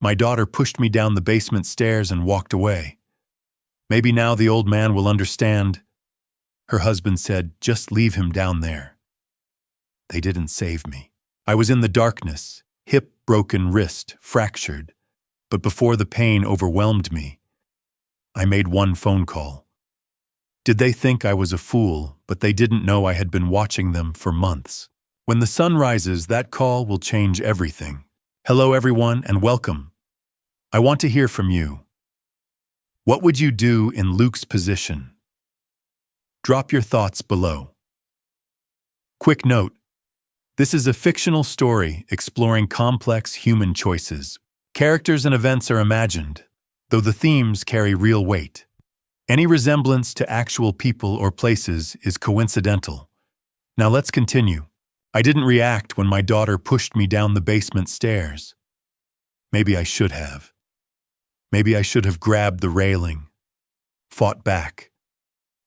My daughter pushed me down the basement stairs and walked away. Maybe now the old man will understand. Her husband said, "Just leave him down there." They didn't save me. I was in the darkness, hip broken, wrist fractured. But before the pain overwhelmed me, I made one phone call. Did they think I was a fool, but they didn't know I had been watching them for months. When the sun rises, that call will change everything. Hello everyone and welcome. I want to hear from you. What would you do in Luke's position? Drop your thoughts below. Quick note. This is a fictional story exploring complex human choices. Characters and events are imagined, though the themes carry real weight. Any resemblance to actual people or places is coincidental. Now let's continue. I didn't react when my daughter pushed me down the basement stairs. Maybe I should have. Maybe I should have grabbed the railing, fought back,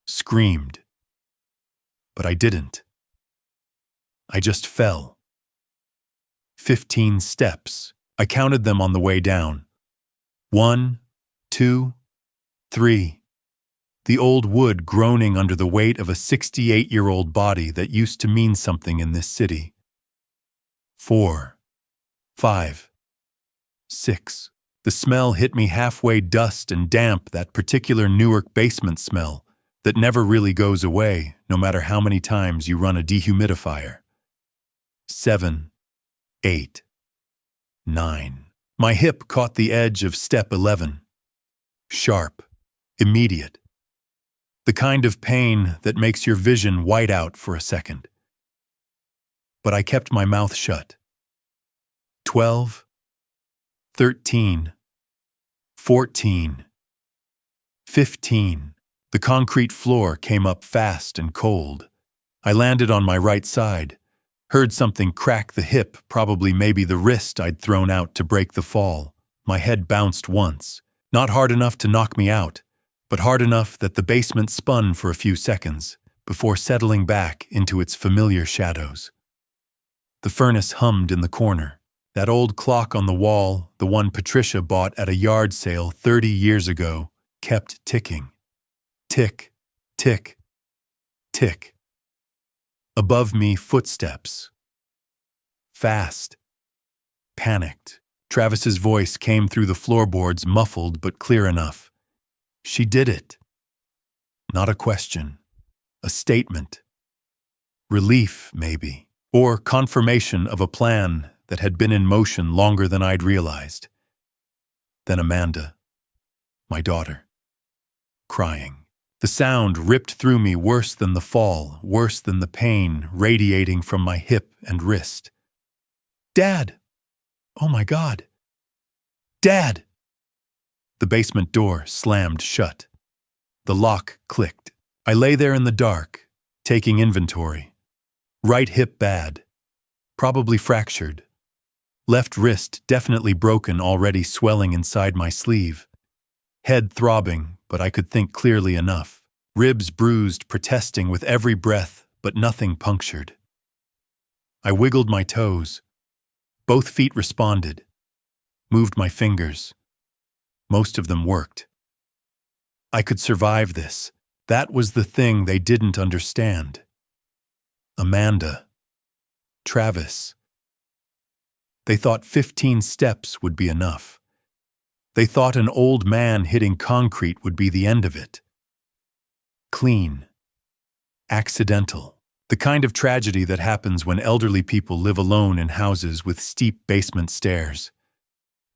screamed. But I didn't. I just fell. 15 steps. I counted them on the way down. 1, 2, 3. The old wood groaning under the weight of a 68-year-old body that used to mean something in this city. 4, 5, 6. The smell hit me halfway, dust and damp, that particular Newark basement smell that never really goes away, no matter how many times you run a dehumidifier. 7, 8, 9. My hip caught the edge of step 11. Sharp, immediate. The kind of pain that makes your vision white out for a second. But I kept my mouth shut. 12, 13, 14, 15. The concrete floor came up fast and cold. I landed on my right side, heard something crack the hip, probably maybe the wrist I'd thrown out to break the fall. My head bounced once, not hard enough to knock me out, but hard enough that the basement spun for a few seconds before settling back into its familiar shadows. The furnace hummed in the corner. That old clock on the wall, the one Patricia bought at a yard sale 30 years ago, kept ticking. Tick, tick, tick. Above me, footsteps. Fast. Panicked. Travis's voice came through the floorboards, muffled but clear enough. She did it. Not a question. A statement. Relief, maybe. Or confirmation of a plan that had been in motion longer than I'd realized. Then Amanda, my daughter, crying. The sound ripped through me, worse than the fall, worse than the pain radiating from my hip and wrist. Dad! Oh my God! Dad! The basement door slammed shut. The lock clicked. I lay there in the dark, taking inventory. Right hip bad, probably fractured. Left wrist definitely broken, already swelling inside my sleeve. Head throbbing, but I could think clearly enough. Ribs bruised, protesting with every breath, but nothing punctured. I wiggled my toes. Both feet responded. Moved my fingers. Most of them worked. I could survive this. That was the thing they didn't understand. Amanda. Travis. They thought 15 steps would be enough. They thought an old man hitting concrete would be the end of it. Clean. Accidental. The kind of tragedy that happens when elderly people live alone in houses with steep basement stairs.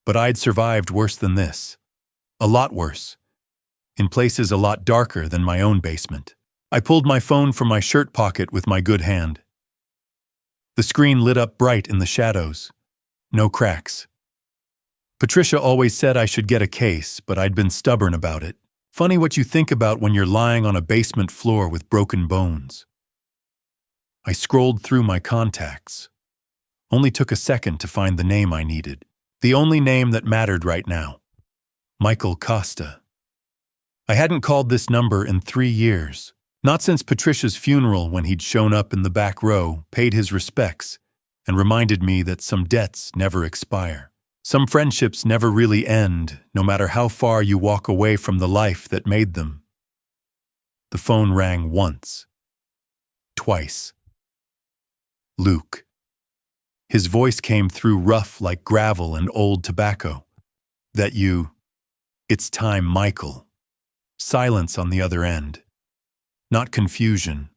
But I'd survived worse than this. A lot worse. In places a lot darker than my own basement. I pulled my phone from my shirt pocket with my good hand. The screen lit up bright in the shadows. No cracks. Patricia always said I should get a case, but I'd been stubborn about it. Funny what you think about when you're lying on a basement floor with broken bones. I scrolled through my contacts. Only took a second to find the name I needed. The only name that mattered right now. Michael Costa. I hadn't called this number in 3 years. Not since Patricia's funeral, when he'd shown up in the back row, paid his respects, and reminded me that some debts never expire. Some friendships never really end, no matter how far you walk away from the life that made them. The phone rang once. Twice. Luke. His voice came through rough like gravel and old tobacco. That you... It's time, Michael. Silence on the other end. Not confusion.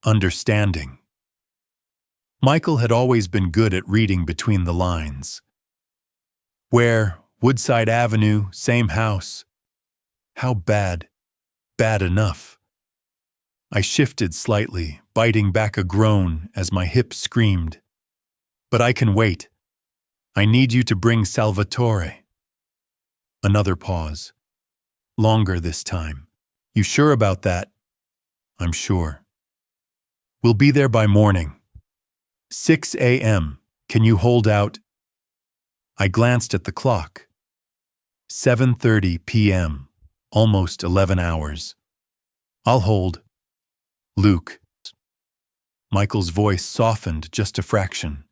Understanding. Michael had always been good at reading between the lines. Where? Woodside Avenue, same house. How bad? Bad enough. I shifted slightly, biting back a groan as my hip screamed. But I can wait. I need you to bring Salvatore. Another pause. Longer this time. You sure about that? I'm sure. We'll be there by morning. 6 a.m. Can you hold out? I glanced at the clock. 7:30 p.m. Almost 11 hours. I'll hold. Luke. Michael's voice softened just a fraction.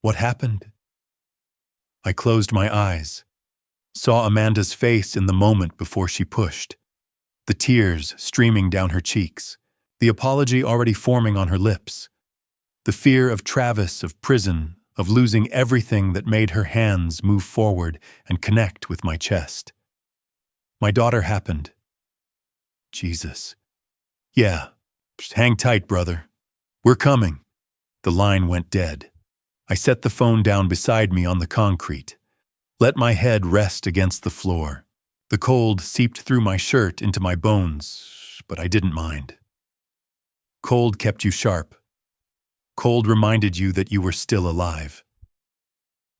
What happened? I closed my eyes. Saw Amanda's face in the moment before she pushed. The tears streaming down her cheeks. The apology already forming on her lips. The fear of Travis, of prison, of losing everything that made her hands move forward and connect with my chest. My daughter happened. Jesus. Yeah, just hang tight, brother. We're coming. The line went dead. I set the phone down beside me on the concrete. Let my head rest against the floor. The cold seeped through my shirt into my bones, but I didn't mind. Cold kept you sharp. Cold reminded you that you were still alive.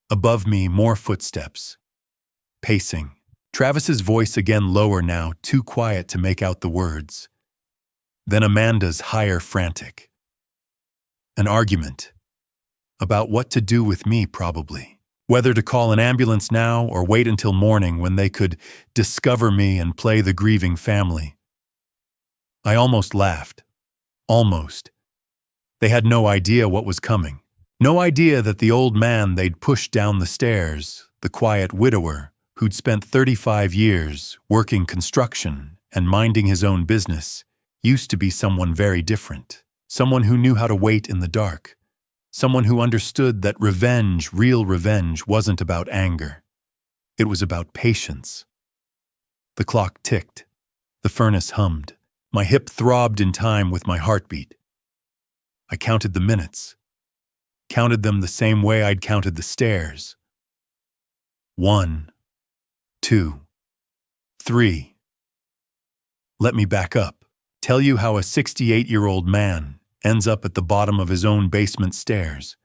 Above me, more footsteps. Pacing. Travis's voice again lower now, too quiet to make out the words. Then Amanda's higher frantic. An argument. About what to do with me, probably. Whether to call an ambulance now or wait until morning when they could discover me and play the grieving family. I almost laughed. Almost. They had no idea what was coming. No idea that the old man they'd pushed down the stairs, the quiet widower who'd spent 35 years working construction and minding his own business, used to be someone very different. Someone who knew how to wait in the dark. Someone who understood that revenge, real revenge, wasn't about anger. It was about patience. The clock ticked. The furnace hummed. My hip throbbed in time with my heartbeat. I counted the minutes. Counted them the same way I'd counted the stairs. 1, 2, 3. Let me back up. Tell you how a 68-year-old man ends up at the bottom of his own basement stairs.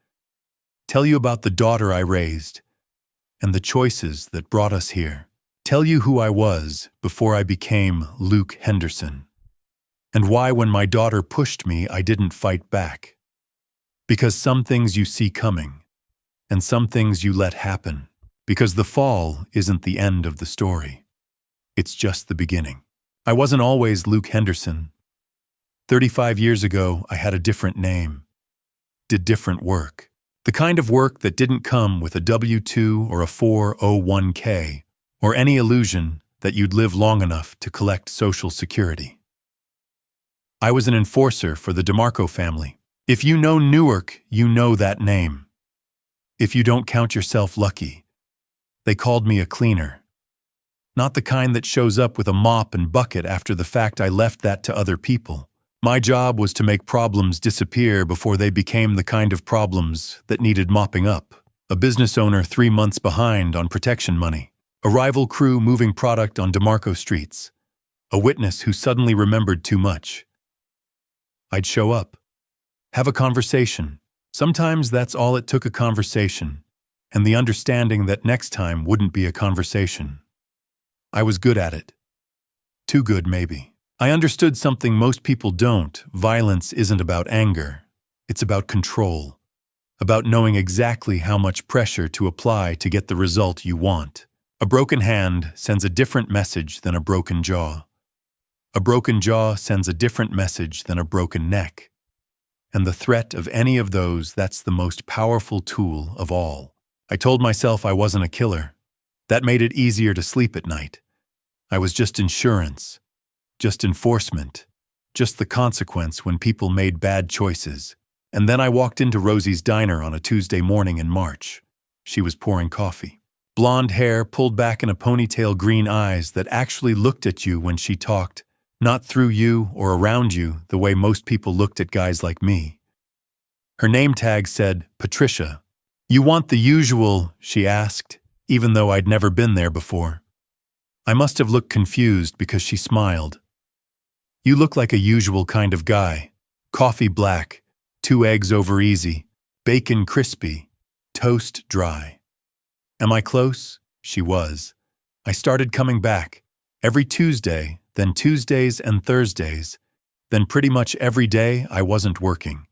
Tell you about the daughter I raised and the choices that brought us here. Tell you who I was before I became Luke Henderson. And why when my daughter pushed me, I didn't fight back. Because some things you see coming, and some things you let happen. Because the fall isn't the end of the story. It's just the beginning. I wasn't always Luke Henderson. 35 years ago, I had a different name. Did different work. The kind of work that didn't come with a W-2 or a 401k, or any illusion that you'd live long enough to collect Social Security. I was an enforcer for the DeMarco family. If you know Newark, you know that name. If you don't count yourself lucky, they called me a cleaner. Not the kind that shows up with a mop and bucket after the fact. I left that to other people. My job was to make problems disappear before they became the kind of problems that needed mopping up. A business owner 3 months behind on protection money. A rival crew moving product on DeMarco streets. A witness who suddenly remembered too much. I'd show up. Have a conversation. Sometimes that's all it took, a conversation. And the understanding that next time wouldn't be a conversation. I was good at it. Too good, maybe. I understood something most people don't. Violence isn't about anger. It's about control. About knowing exactly how much pressure to apply to get the result you want. A broken hand sends a different message than a broken jaw. A broken jaw sends a different message than a broken neck. And the threat of any of those, that's the most powerful tool of all. I told myself I wasn't a killer. That made it easier to sleep at night. I was just insurance, just enforcement, just the consequence when people made bad choices. And then I walked into Rosie's diner on a Tuesday morning in March. She was pouring coffee. Blonde hair pulled back in a ponytail, green eyes that actually looked at you when she talked, not through you or around you the way most people looked at guys like me. Her name tag said, Patricia. "You want the usual?" she asked, even though I'd never been there before. I must have looked confused because she smiled. "You look like a usual kind of guy. Coffee black, 2 eggs over easy, bacon crispy, toast dry." Am I close? She was. I started coming back. Every Tuesday, then Tuesdays and Thursdays, then pretty much every day I wasn't working.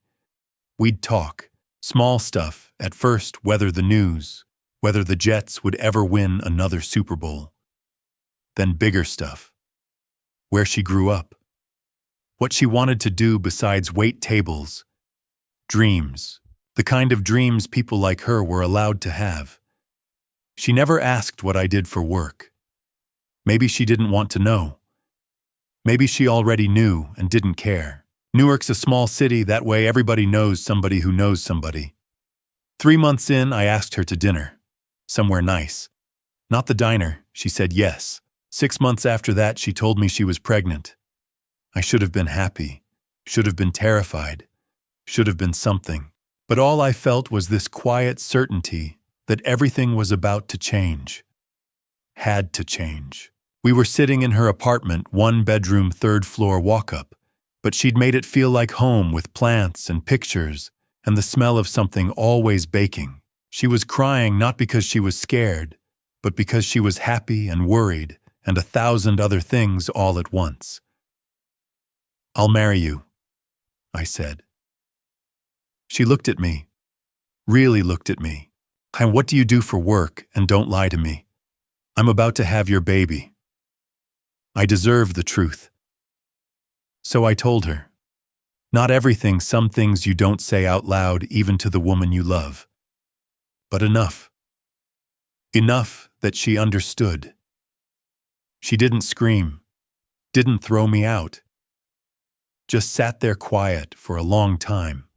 We'd talk. Small stuff, at first, whether the news, whether the Jets would ever win another Super Bowl. Then bigger stuff. Where she grew up. What she wanted to do besides wait tables. Dreams. The kind of dreams people like her were allowed to have. She never asked what I did for work. Maybe she didn't want to know. Maybe she already knew and didn't care. Newark's a small city, that way everybody knows somebody who knows somebody. 3 months in, I asked her to dinner. Somewhere nice. Not the diner, she said yes. 6 months after that, she told me she was pregnant. I should have been happy, should have been terrified, should have been something. But all I felt was this quiet certainty that everything was about to change. Had to change. We were sitting in her apartment, 1-bedroom, 3rd floor walk-up, but she'd made it feel like home with plants and pictures and the smell of something always baking. She was crying not because she was scared, but because she was happy and worried and 1,000 other things all at once. "I'll marry you," I said. She looked at me, really looked at me. "And what do you do for work? And don't lie to me. I'm about to have your baby." I deserve the truth. So I told her. Not everything, some things you don't say out loud even to the woman you love. But enough. Enough that she understood. She didn't scream, didn't throw me out. Just sat there quiet for a long time.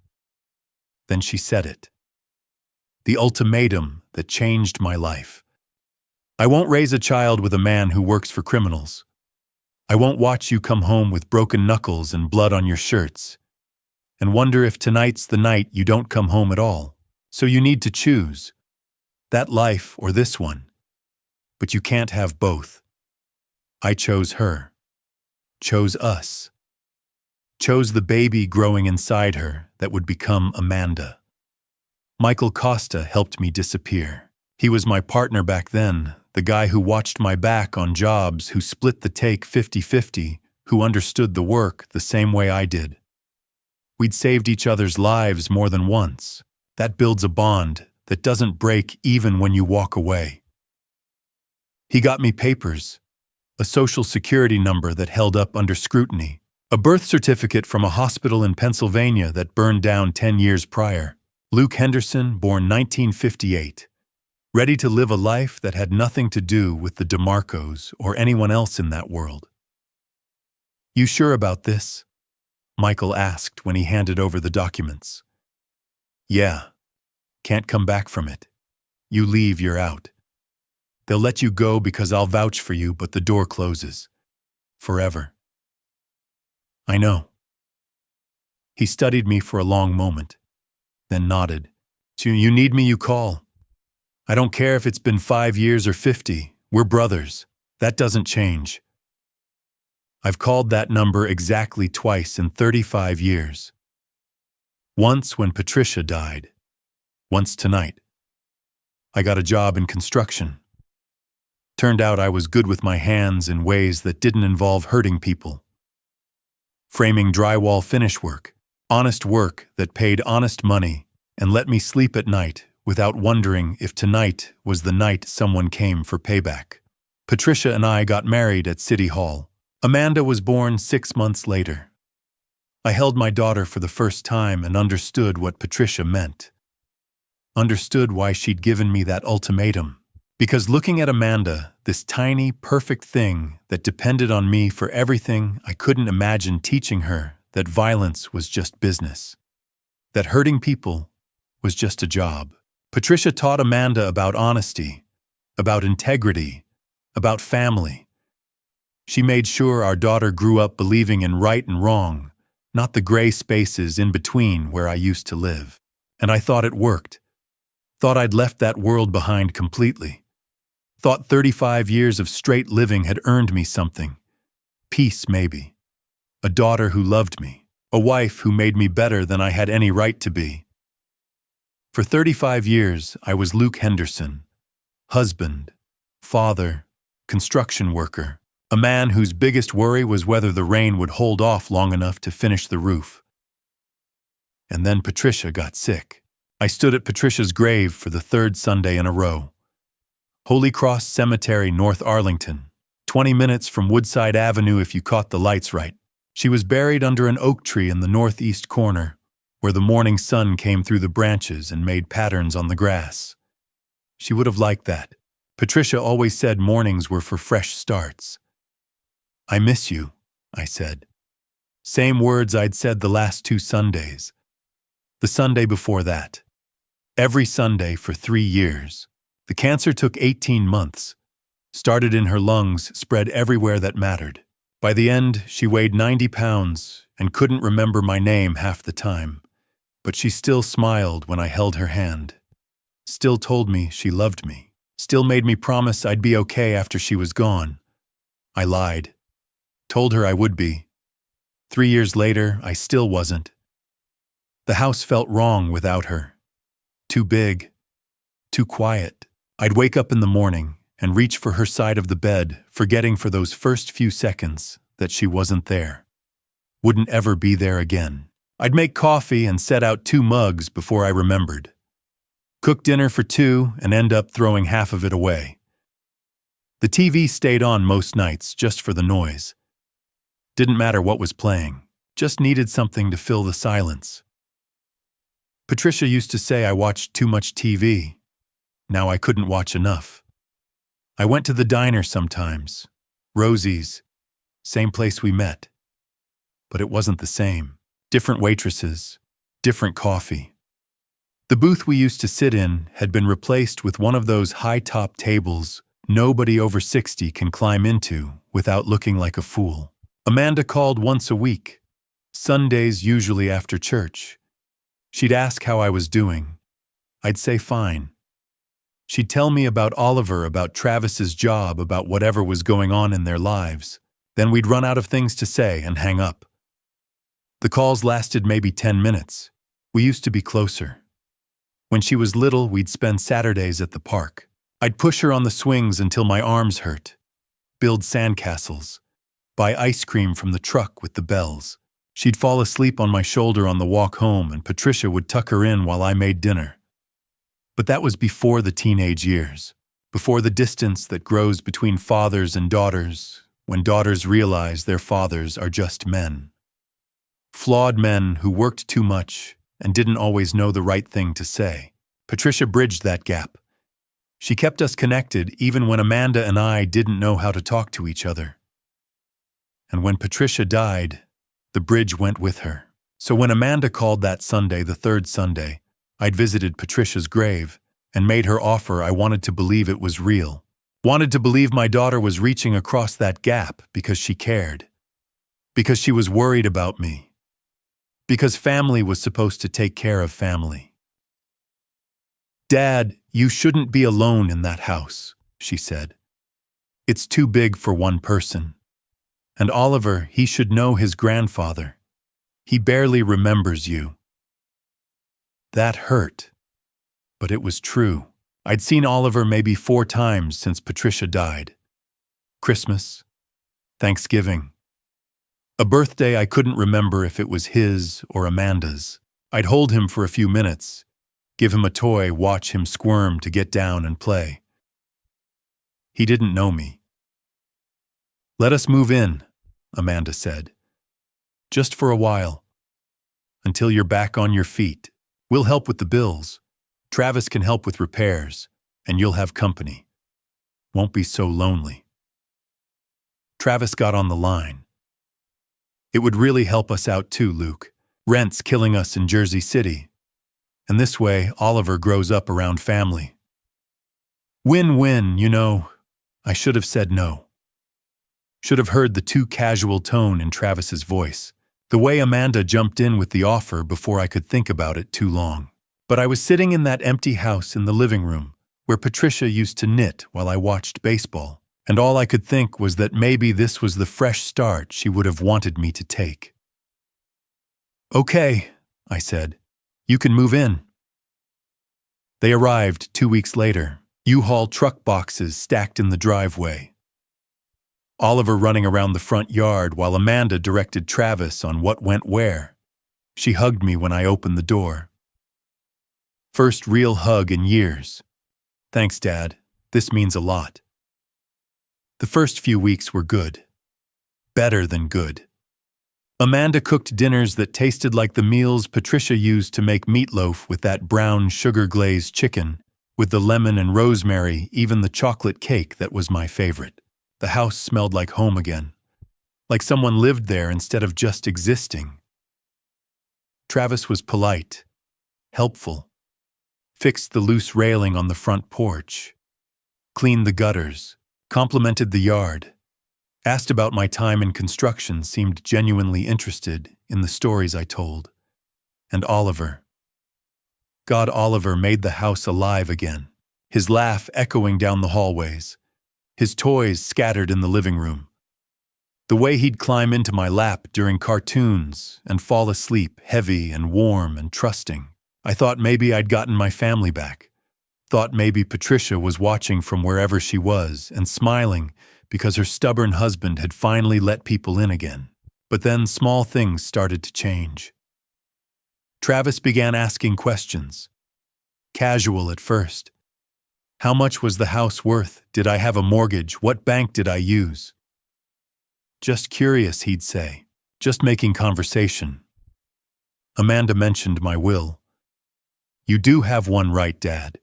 Then she said it. The ultimatum that changed my life. "I won't raise a child with a man who works for criminals. I won't watch you come home with broken knuckles and blood on your shirts, and wonder if tonight's the night you don't come home at all. So you need to choose, that life or this one. But you can't have both." I chose her. Chose us. Chose the baby growing inside her that would become Amanda. Michael Costa helped me disappear. He was my partner back then, the guy who watched my back on jobs, who split the take 50-50, who understood the work the same way I did. We'd saved each other's lives more than once. That builds a bond that doesn't break even when you walk away. He got me papers, a social security number that held up under scrutiny, a birth certificate from a hospital in Pennsylvania that burned down 10 years prior. Luke Henderson, born 1958, ready to live a life that had nothing to do with the DeMarcos or anyone else in that world. "You sure about this?" Michael asked when he handed over the documents. "Yeah. Can't come back from it. You leave, you're out. They'll let you go because I'll vouch for you, but the door closes. Forever." "I know." He studied me for a long moment, then nodded. "You need me, you call. I don't care if it's been 5 years or 50. We're brothers. That doesn't change." I've called that number exactly twice in 35 years. Once when Patricia died. Once tonight. I got a job in construction. Turned out I was good with my hands in ways that didn't involve hurting people. Framing drywall finish work. Honest work that paid honest money and let me sleep at night without wondering if tonight was the night someone came for payback. Patricia and I got married at City Hall. Amanda was born 6 months later. I held my daughter for the first time and understood what Patricia meant. understood why she'd given me that ultimatum. Because looking at Amanda, this tiny, perfect thing that depended on me for everything, I couldn't imagine teaching her that violence was just business, that hurting people was just a job. Patricia taught Amanda about honesty, about integrity, about family. She made sure our daughter grew up believing in right and wrong, not the gray spaces in between where I used to live. And I thought it worked. Thought I'd left that world behind completely. Thought 35 years of straight living had earned me something. Peace, maybe. A daughter who loved me. A wife who made me better than I had any right to be. For 35 years, I was Luke Henderson. Husband, father, construction worker. A man whose biggest worry was whether the rain would hold off long enough to finish the roof. And then Patricia got sick. I stood at Patricia's grave for the third Sunday in a row. Holy Cross Cemetery, North Arlington. 20 minutes from Woodside Avenue if you caught the lights right. She was buried under an oak tree in the northeast corner, where the morning sun came through the branches and made patterns on the grass. She would have liked that. Patricia always said mornings were for fresh starts. I miss you, I said. Same words I'd said the last 2 Sundays. The Sunday before that. Every Sunday for 3 years. The cancer took 18 months. Started in her lungs, spread everywhere that mattered. By the end, she weighed 90 pounds and couldn't remember my name half the time. But she still smiled when I held her hand. Still told me she loved me. Still made me promise I'd be okay after she was gone. I lied. Told her I would be. 3 years later, I still wasn't. The house felt wrong without her. Too big. Too quiet. I'd wake up in the morning and reach for her side of the bed, forgetting for those first few seconds that she wasn't there. Wouldn't ever be there again. I'd make coffee and set out 2 mugs before I remembered. Cook dinner for 2 and end up throwing half of it away. The TV stayed on most nights just for the noise. Didn't matter what was playing, just needed something to fill the silence. Patricia used to say I watched too much TV. Now I couldn't watch enough. I went to the diner sometimes. Rosie's. Same place we met. But it wasn't the same. Different waitresses. Different coffee. The booth we used to sit in had been replaced with one of those high-top tables nobody over 60 can climb into without looking like a fool. Amanda called once a week. Sundays usually after church. She'd ask how I was doing. I'd say fine. She'd tell me about Oliver, about Travis's job, about whatever was going on in their lives. Then we'd run out of things to say and hang up. The calls lasted maybe 10 minutes. We used to be closer. When she was little, we'd spend Saturdays at the park. I'd push her on the swings until my arms hurt. Build sandcastles. Buy ice cream from the truck with the bells. She'd fall asleep on my shoulder on the walk home, and Patricia would tuck her in while I made dinner. But that was before the teenage years, before the distance that grows between fathers and daughters, when daughters realize their fathers are just men. Flawed men who worked too much and didn't always know the right thing to say. Patricia bridged that gap. She kept us connected even when Amanda and I didn't know how to talk to each other. And when Patricia died, the bridge went with her. So when Amanda called that Sunday, the third Sunday, I'd visited Patricia's grave and made her offer I wanted to believe it was real. Wanted to believe my daughter was reaching across that gap because she cared. Because she was worried about me. Because family was supposed to take care of family. "Dad, you shouldn't be alone in that house," she said. "It's too big for one person. And Oliver, he should know his grandfather. He barely remembers you." That hurt. But it was true. I'd seen Oliver maybe 4 times since Patricia died. Christmas. Thanksgiving. A birthday I couldn't remember if it was his or Amanda's. I'd hold him for a few minutes, give him a toy, watch him squirm to get down and play. He didn't know me. "Let us move in," Amanda said. "Just for a while. Until you're back on your feet. We'll help with the bills. Travis can help with repairs, and you'll have company. Won't be so lonely. Travis got on the line. It would really help us out too, Luke. Rent's killing us in Jersey City. And this way, Oliver grows up around family. Win-win, you know. I should have said no. Should have heard the too casual tone in Travis's voice. The way Amanda jumped in with the offer before I could think about it too long. But I was sitting in that empty house in the living room, where Patricia used to knit while I watched baseball, and all I could think was that maybe this was the fresh start she would have wanted me to take. Okay, I said. You can move in. They arrived 2 weeks later, U-Haul truck boxes stacked in the driveway. Oliver running around the front yard while Amanda directed Travis on what went where. She hugged me when I opened the door. First real hug in years. Thanks, Dad. This means a lot. The first few weeks were good. Better than good. Amanda cooked dinners that tasted like the meals Patricia used to make meatloaf with that brown sugar-glazed chicken, with the lemon and rosemary, even the chocolate cake that was my favorite. The house smelled like home again, like someone lived there instead of just existing. Travis was polite, helpful, fixed the loose railing on the front porch, cleaned the gutters, complimented the yard, asked about my time in construction, seemed genuinely interested in the stories I told. And Oliver. God, Oliver made the house alive again, his laugh echoing down the hallways, his toys scattered in the living room. The way he'd climb into my lap during cartoons and fall asleep heavy and warm and trusting. I thought maybe I'd gotten my family back. Thought maybe Patricia was watching from wherever she was and smiling because her stubborn husband had finally let people in again. But then small things started to change. Travis began asking questions. Casual at first. How much was the house worth? Did I have a mortgage? What bank did I use? Just curious, he'd say. Just making conversation. Amanda mentioned my will. You do have one, right, Dad?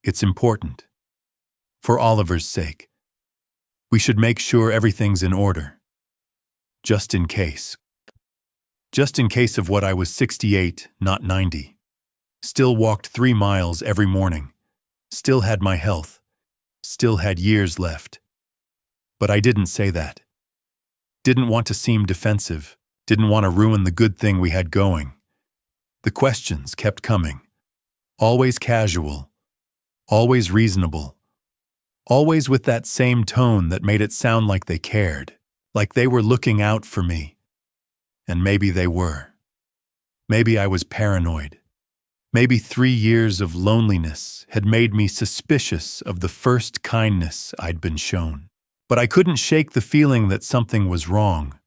It's important. For Oliver's sake. We should make sure everything's in order. Just in case. Just in case of what I was 68, not 90. Still walked 3 miles every morning. Still had my health. Still had years left. But I didn't say that. Didn't want to seem defensive. Didn't want to ruin the good thing we had going. The questions kept coming. Always casual. Always reasonable. Always with that same tone that made it sound like they cared. Like they were looking out for me. And maybe they were. Maybe I was paranoid. Maybe 3 years of loneliness had made me suspicious of the first kindness I'd been shown. But I couldn't shake the feeling that something was wrong,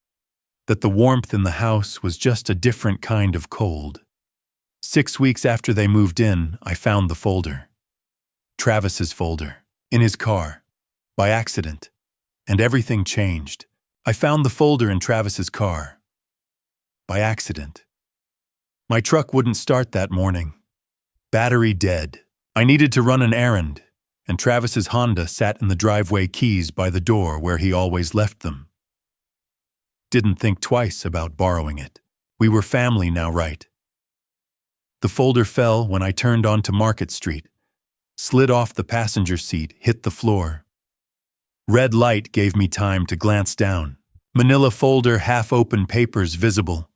that the warmth in the house was just a different kind of cold. 6 weeks after they moved in, I found the folder. Travis's folder, in his car, by accident, and everything changed. I found the folder in Travis's car, by accident. My truck wouldn't start that morning. Battery dead. I needed to run an errand, and Travis's Honda sat in the driveway, keys by the door where he always left them. Didn't think twice about borrowing it. We were family now, right? The folder fell when I turned onto Market Street, slid off the passenger seat, hit the floor. Red light gave me time to glance down. Manila folder, half-open papers visible.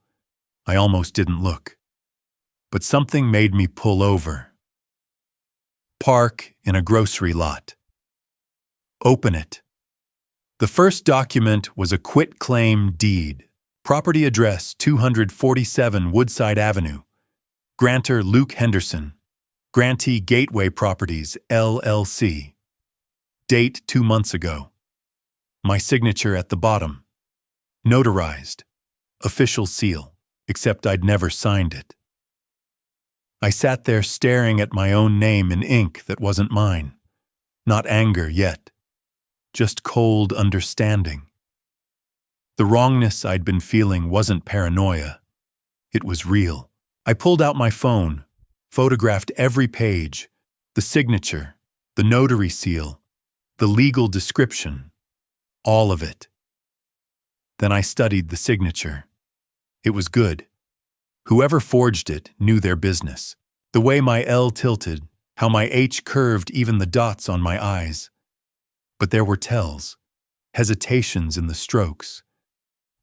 I almost didn't look. But something made me pull over. Park in a grocery lot. Open it. The first document was a quitclaim deed. Property address 247 Woodside Avenue. Grantor Luke Henderson. Grantee Gateway Properties, LLC. Date 2 months ago. My signature at the bottom. Notarized. Official seal, except I'd never signed it. I sat there staring at my own name in ink that wasn't mine. Not anger yet. Just cold understanding. The wrongness I'd been feeling wasn't paranoia. It was real. I pulled out my phone, photographed every page, the signature, the notary seal, the legal description, all of it. Then I studied the signature. It was good. Whoever forged it knew their business. The way my L tilted, how my H curved even the dots on my I's. But there were tells, hesitations in the strokes,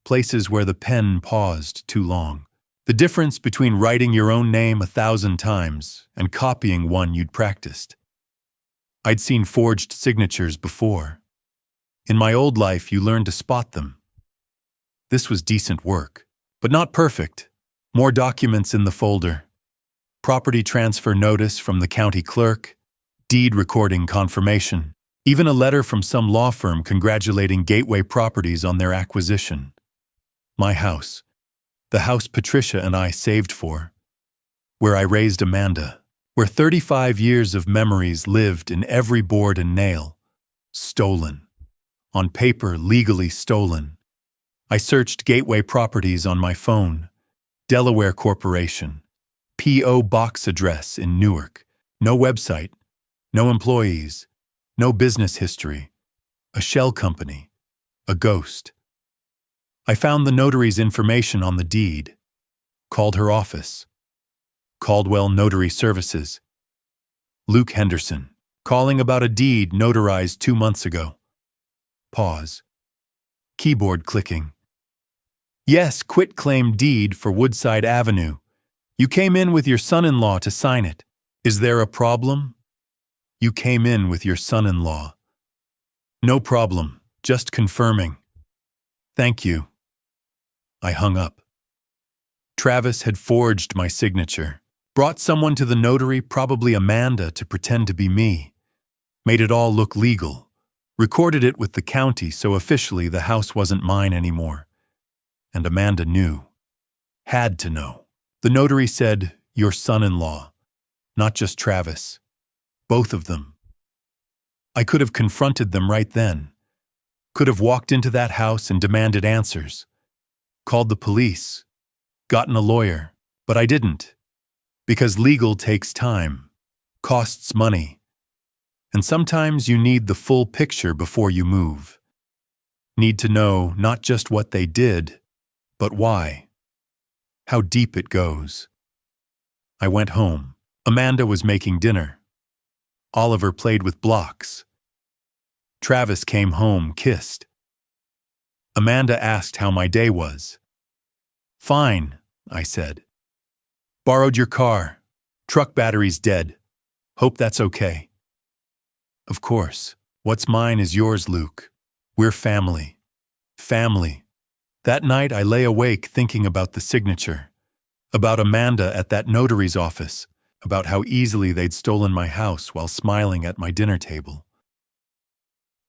places where the pen paused too long. The difference between writing your own name 1,000 times and copying one you'd practiced. I'd seen forged signatures before. In my old life, you learned to spot them. This was decent work, but not perfect. More documents in the folder. Property transfer notice from the county clerk, deed recording confirmation, even a letter from some law firm congratulating Gateway Properties on their acquisition. My house. The house Patricia and I saved for. Where I raised Amanda. Where 35 years of memories lived in every board and nail. Stolen. On paper, legally stolen. I searched Gateway Properties on my phone. Delaware Corporation. P.O. Box address in Newark. No website. No employees. No business history. A shell company. A ghost. I found the notary's information on the deed. Called her office. Caldwell Notary Services. Luke Henderson. Calling about a deed notarized 2 months ago. Pause. Keyboard clicking. Yes, quitclaim deed for Woodside Avenue. You came in with your son-in-law to sign it. Is there a problem? You came in with your son-in-law. No problem, just confirming. Thank you. I hung up. Travis had forged my signature, brought someone to the notary, probably Amanda, to pretend to be me, made it all look legal, recorded it with the county so officially the house wasn't mine anymore. And Amanda knew. Had to know. The notary said, your son-in-law, not just Travis. Both of them. I could have confronted them right then. Could have walked into that house and demanded answers. Called the police. Gotten a lawyer. But I didn't. Because legal takes time. Costs money. And sometimes you need the full picture before you move. Need to know not just what they did, but why? How deep it goes. I went home. Amanda was making dinner. Oliver played with blocks. Travis came home, kissed. Amanda asked how my day was. Fine, I said. Borrowed your car. Truck battery's dead. Hope that's okay. Of course. What's mine is yours, Luke. We're family. Family. That night I lay awake thinking about the signature, about Amanda at that notary's office, about how easily they'd stolen my house while smiling at my dinner table.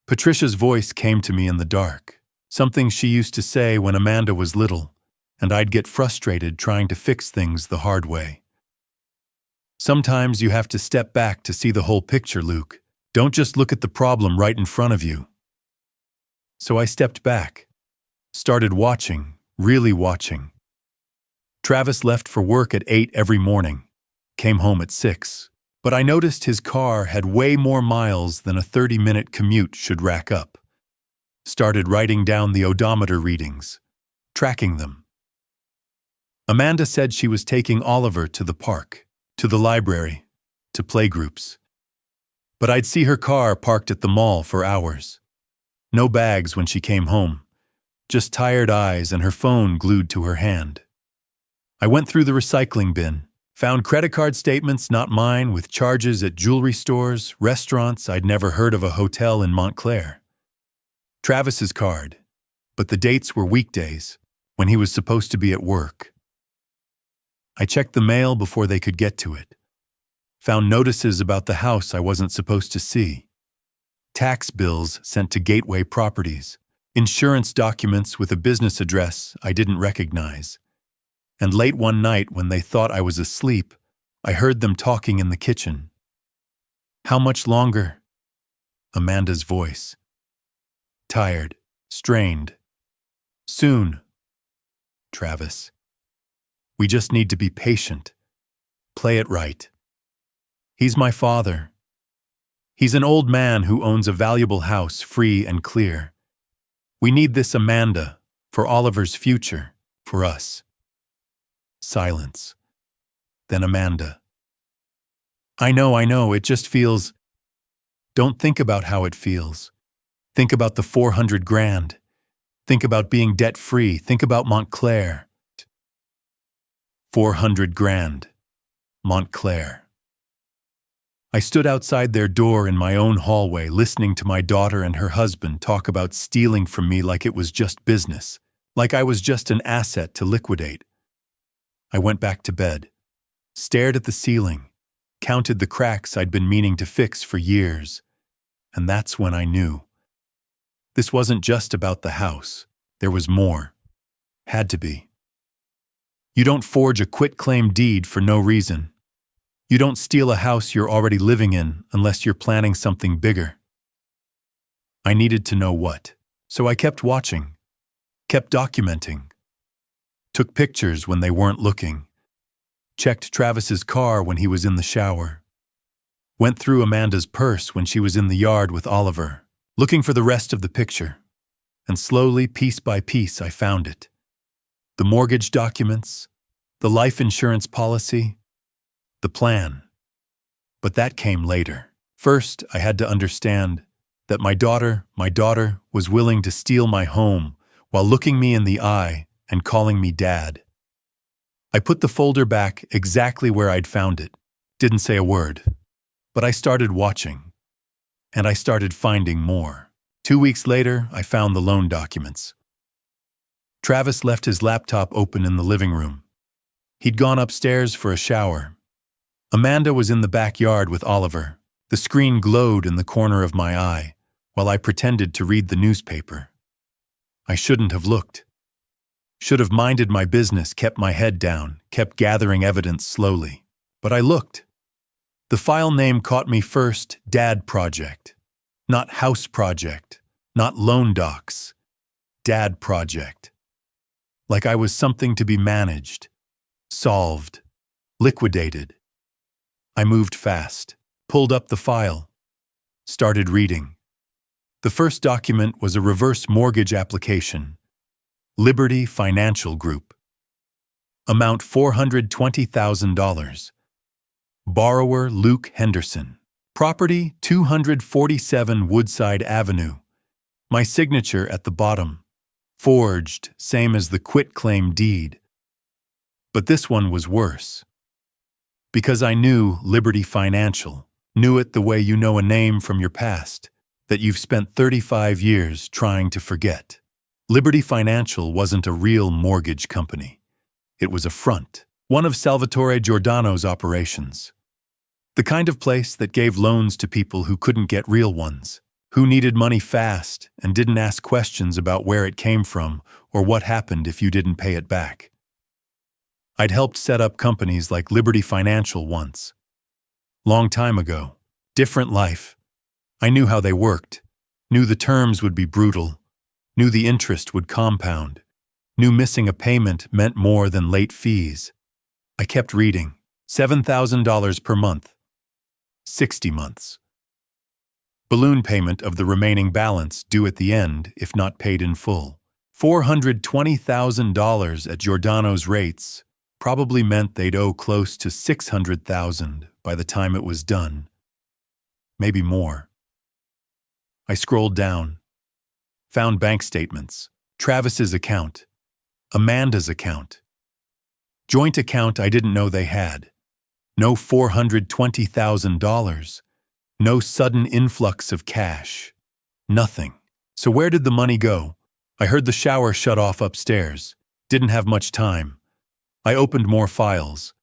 Patricia's voice came to me in the dark, something she used to say when Amanda was little, and I'd get frustrated trying to fix things the hard way. Sometimes you have to step back to see the whole picture, Luke. Don't just look at the problem right in front of you. So I stepped back. Started watching, really watching. Travis left for work at 8 every morning, came home at 6, but I noticed his car had way more miles than a 30-minute commute should rack up. Started writing down the odometer readings, tracking them. Amanda said she was taking Oliver to the park, to the library, to playgroups. But I'd see her car parked at the mall for hours. No bags when she came home. Just tired eyes and her phone glued to her hand. I went through the recycling bin, found credit card statements not mine with charges at jewelry stores, restaurants. I'd never heard of a hotel in Montclair. Travis's card, but the dates were weekdays, when he was supposed to be at work. I checked the mail before they could get to it. Found notices about the house I wasn't supposed to see. Tax bills sent to Gateway Properties. Insurance documents with a business address I didn't recognize. And late one night when they thought I was asleep, I heard them talking in the kitchen. How much longer? Amanda's voice. Tired, strained. Soon. Travis. We just need to be patient. play it right. He's my father. He's an old man who owns a valuable house, free and clear. We need this Amanda, for Oliver's future, for us. Silence. Then Amanda. I know, it just feels... Don't think about how it feels. Think about the 400 grand. Think about being debt-free. Think about Montclair. 400 grand. Montclair. I stood outside their door in my own hallway, listening to my daughter and her husband talk about stealing from me like it was just business, like I was just an asset to liquidate. I went back to bed, stared at the ceiling, counted the cracks I'd been meaning to fix for years, and that's when I knew. This wasn't just about the house. There was more. Had to be. You don't forge a quitclaim deed for no reason. You don't steal a house you're already living in unless you're planning something bigger. I needed to know what, so I kept watching, kept documenting, took pictures when they weren't looking, checked Travis's car when he was in the shower, went through Amanda's purse when she was in the yard with Oliver, looking for the rest of the picture, and slowly, piece by piece, I found it. The mortgage documents, the life insurance policy, the plan. But that came later. First, I had to understand that my daughter was willing to steal my home while looking me in the eye and calling me dad. I put the folder back exactly where I'd found it, didn't say a word, but I started watching, and I started finding more. 2 weeks later, I found the loan documents. Travis left his laptop open in the living room. He'd gone upstairs for a shower. Amanda was in the backyard with Oliver. The screen glowed in the corner of my eye, while I pretended to read the newspaper. I shouldn't have looked. Should have minded my business, kept my head down, kept gathering evidence slowly. But I looked. The file name caught me first, Dad Project. Not House Project, not Loan Docs. Dad Project. Like I was something to be managed, solved, liquidated. I moved fast, pulled up the file, started reading. The first document was a reverse mortgage application. Liberty Financial Group. Amount $420,000. Borrower Luke Henderson. Property 247 Woodside Avenue. My signature at the bottom. Forged, same as the quitclaim deed. But this one was worse. Because I knew Liberty Financial, knew it the way you know a name from your past, that you've spent 35 years trying to forget. Liberty Financial wasn't a real mortgage company. It was a front, one of Salvatore Giordano's operations. The kind of place that gave loans to people who couldn't get real ones, who needed money fast and didn't ask questions about where it came from or what happened if you didn't pay it back. I'd helped set up companies like Liberty Financial once. Long time ago. Different life. I knew how they worked, knew the terms would be brutal, knew the interest would compound, knew missing a payment meant more than late fees. I kept reading. $7,000 per month. 60 months. Balloon payment of the remaining balance due at the end if not paid in full. $420,000 at Giordano's rates probably meant they'd owe close to $600,000 by the time it was done. Maybe more. I scrolled down, found bank statements, Travis's account, Amanda's account. Joint account I didn't know they had. No $420,000. No sudden influx of cash. Nothing. So where did the money go? I heard the shower shut off upstairs. Didn't have much time. I opened more files.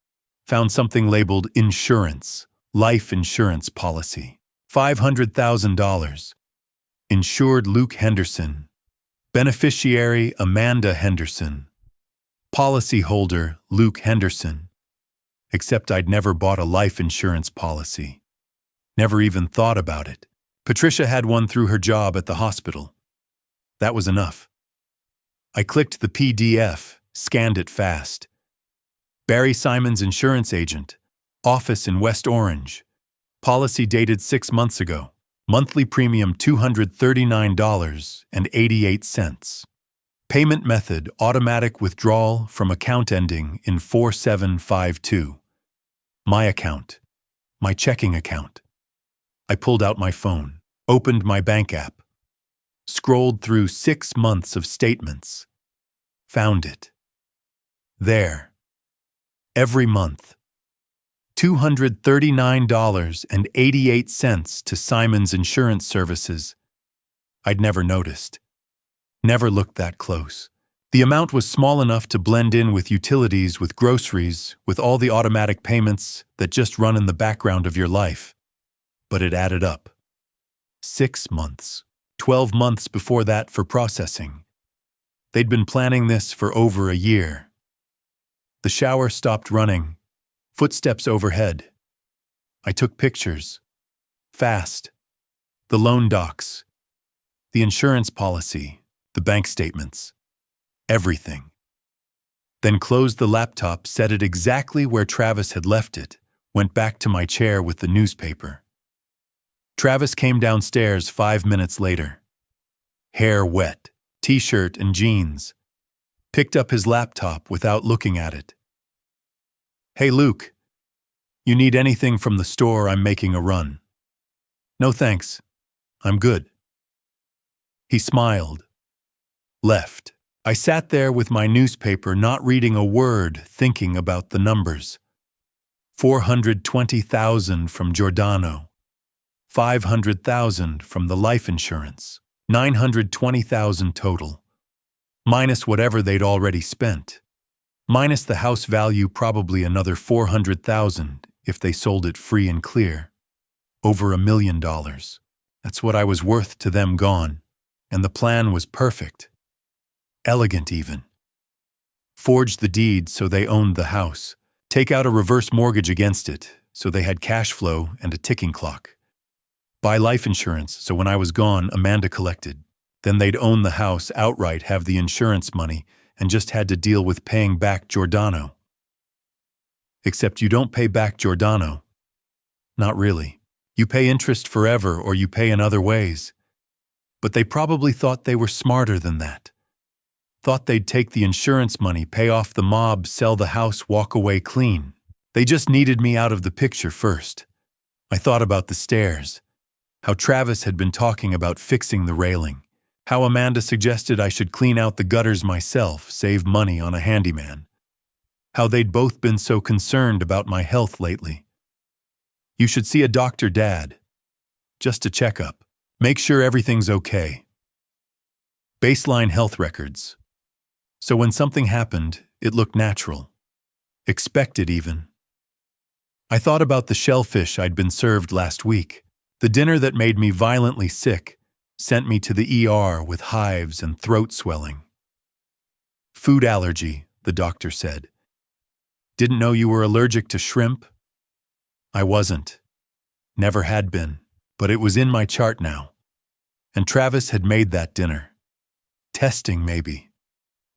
Found something labeled insurance, life insurance policy. $500,000. Insured Luke Henderson. Beneficiary Amanda Henderson. Policyholder Luke Henderson. Except I'd never bought a life insurance policy. Never even thought about it. Patricia had one through her job at the hospital. That was enough. I clicked the PDF, scanned it fast. Barry Simon's insurance agent. Office in West Orange. Policy dated 6 months ago. Monthly premium $239.88. Payment method automatic withdrawal from account ending in 4752. My account. My checking account. I pulled out my phone, opened my bank app, scrolled through 6 months of statements. Found it. There. Every month. $239.88 to Simon's Insurance Services. I'd never noticed. Never looked that close. The amount was small enough to blend in with utilities, with groceries, with all the automatic payments that just run in the background of your life. But it added up. 6 months. 12 months before that for processing. They'd been planning this for over a year. The shower stopped running. Footsteps overhead. I took pictures. Fast. The loan docs. The insurance policy. The bank statements. Everything. Then closed the laptop, set it exactly where Travis had left it, went back to my chair with the newspaper. Travis came downstairs 5 minutes later. Hair wet, t-shirt and jeans. Picked up his laptop without looking at it. "Hey, Luke. You need anything from the store? I'm making a run." "No thanks. I'm good." He smiled. Left. I sat there with my newspaper, not reading a word, thinking about the numbers. 420,000 from Giordano. 500,000 from the life insurance. 920,000 total. Minus whatever they'd already spent. Minus the house value, probably another 400,000 if they sold it free and clear. Over $1 million. That's what I was worth to them gone. And the plan was perfect. Elegant even. Forge the deed so they owned the house. Take out a reverse mortgage against it so they had cash flow and a ticking clock. Buy life insurance so when I was gone, Amanda collected. Then they'd own the house outright, have the insurance money, and just had to deal with paying back Giordano. Except you don't pay back Giordano. Not really. You pay interest forever or you pay in other ways. But they probably thought they were smarter than that. Thought they'd take the insurance money, pay off the mob, sell the house, walk away clean. They just needed me out of the picture first. I thought about the stairs. How Travis had been talking about fixing the railing. How Amanda suggested I should clean out the gutters myself, save money on a handyman. How they'd both been so concerned about my health lately. You should see a doctor, Dad. Just a checkup. Make sure everything's okay. Baseline health records. So when something happened, it looked natural. Expected even. I thought about the shellfish I'd been served last week. The dinner that made me violently sick, sent me to the ER with hives and throat swelling. Food allergy, the doctor said. Didn't know you were allergic to shrimp? I wasn't. Never had been, but it was in my chart now. And Travis had made that dinner. Testing, maybe.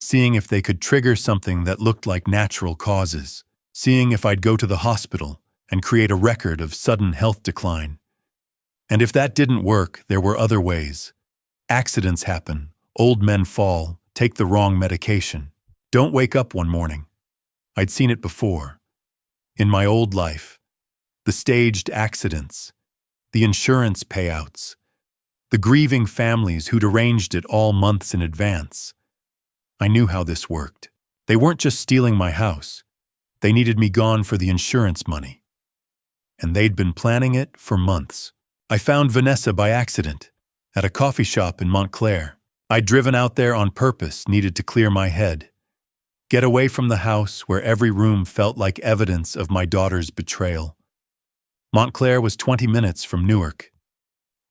Seeing if they could trigger something that looked like natural causes. Seeing if I'd go to the hospital and create a record of sudden health decline. And if that didn't work, there were other ways. Accidents happen, old men fall, take the wrong medication. Don't wake up one morning. I'd seen it before. In my old life. The staged accidents. The insurance payouts. The grieving families who'd arranged it all months in advance. I knew how this worked. They weren't just stealing my house. They needed me gone for the insurance money. And they'd been planning it for months. I found Vanessa by accident, at a coffee shop in Montclair. I'd driven out there on purpose, needed to clear my head. Get away from the house where every room felt like evidence of my daughter's betrayal. Montclair was 20 minutes from Newark.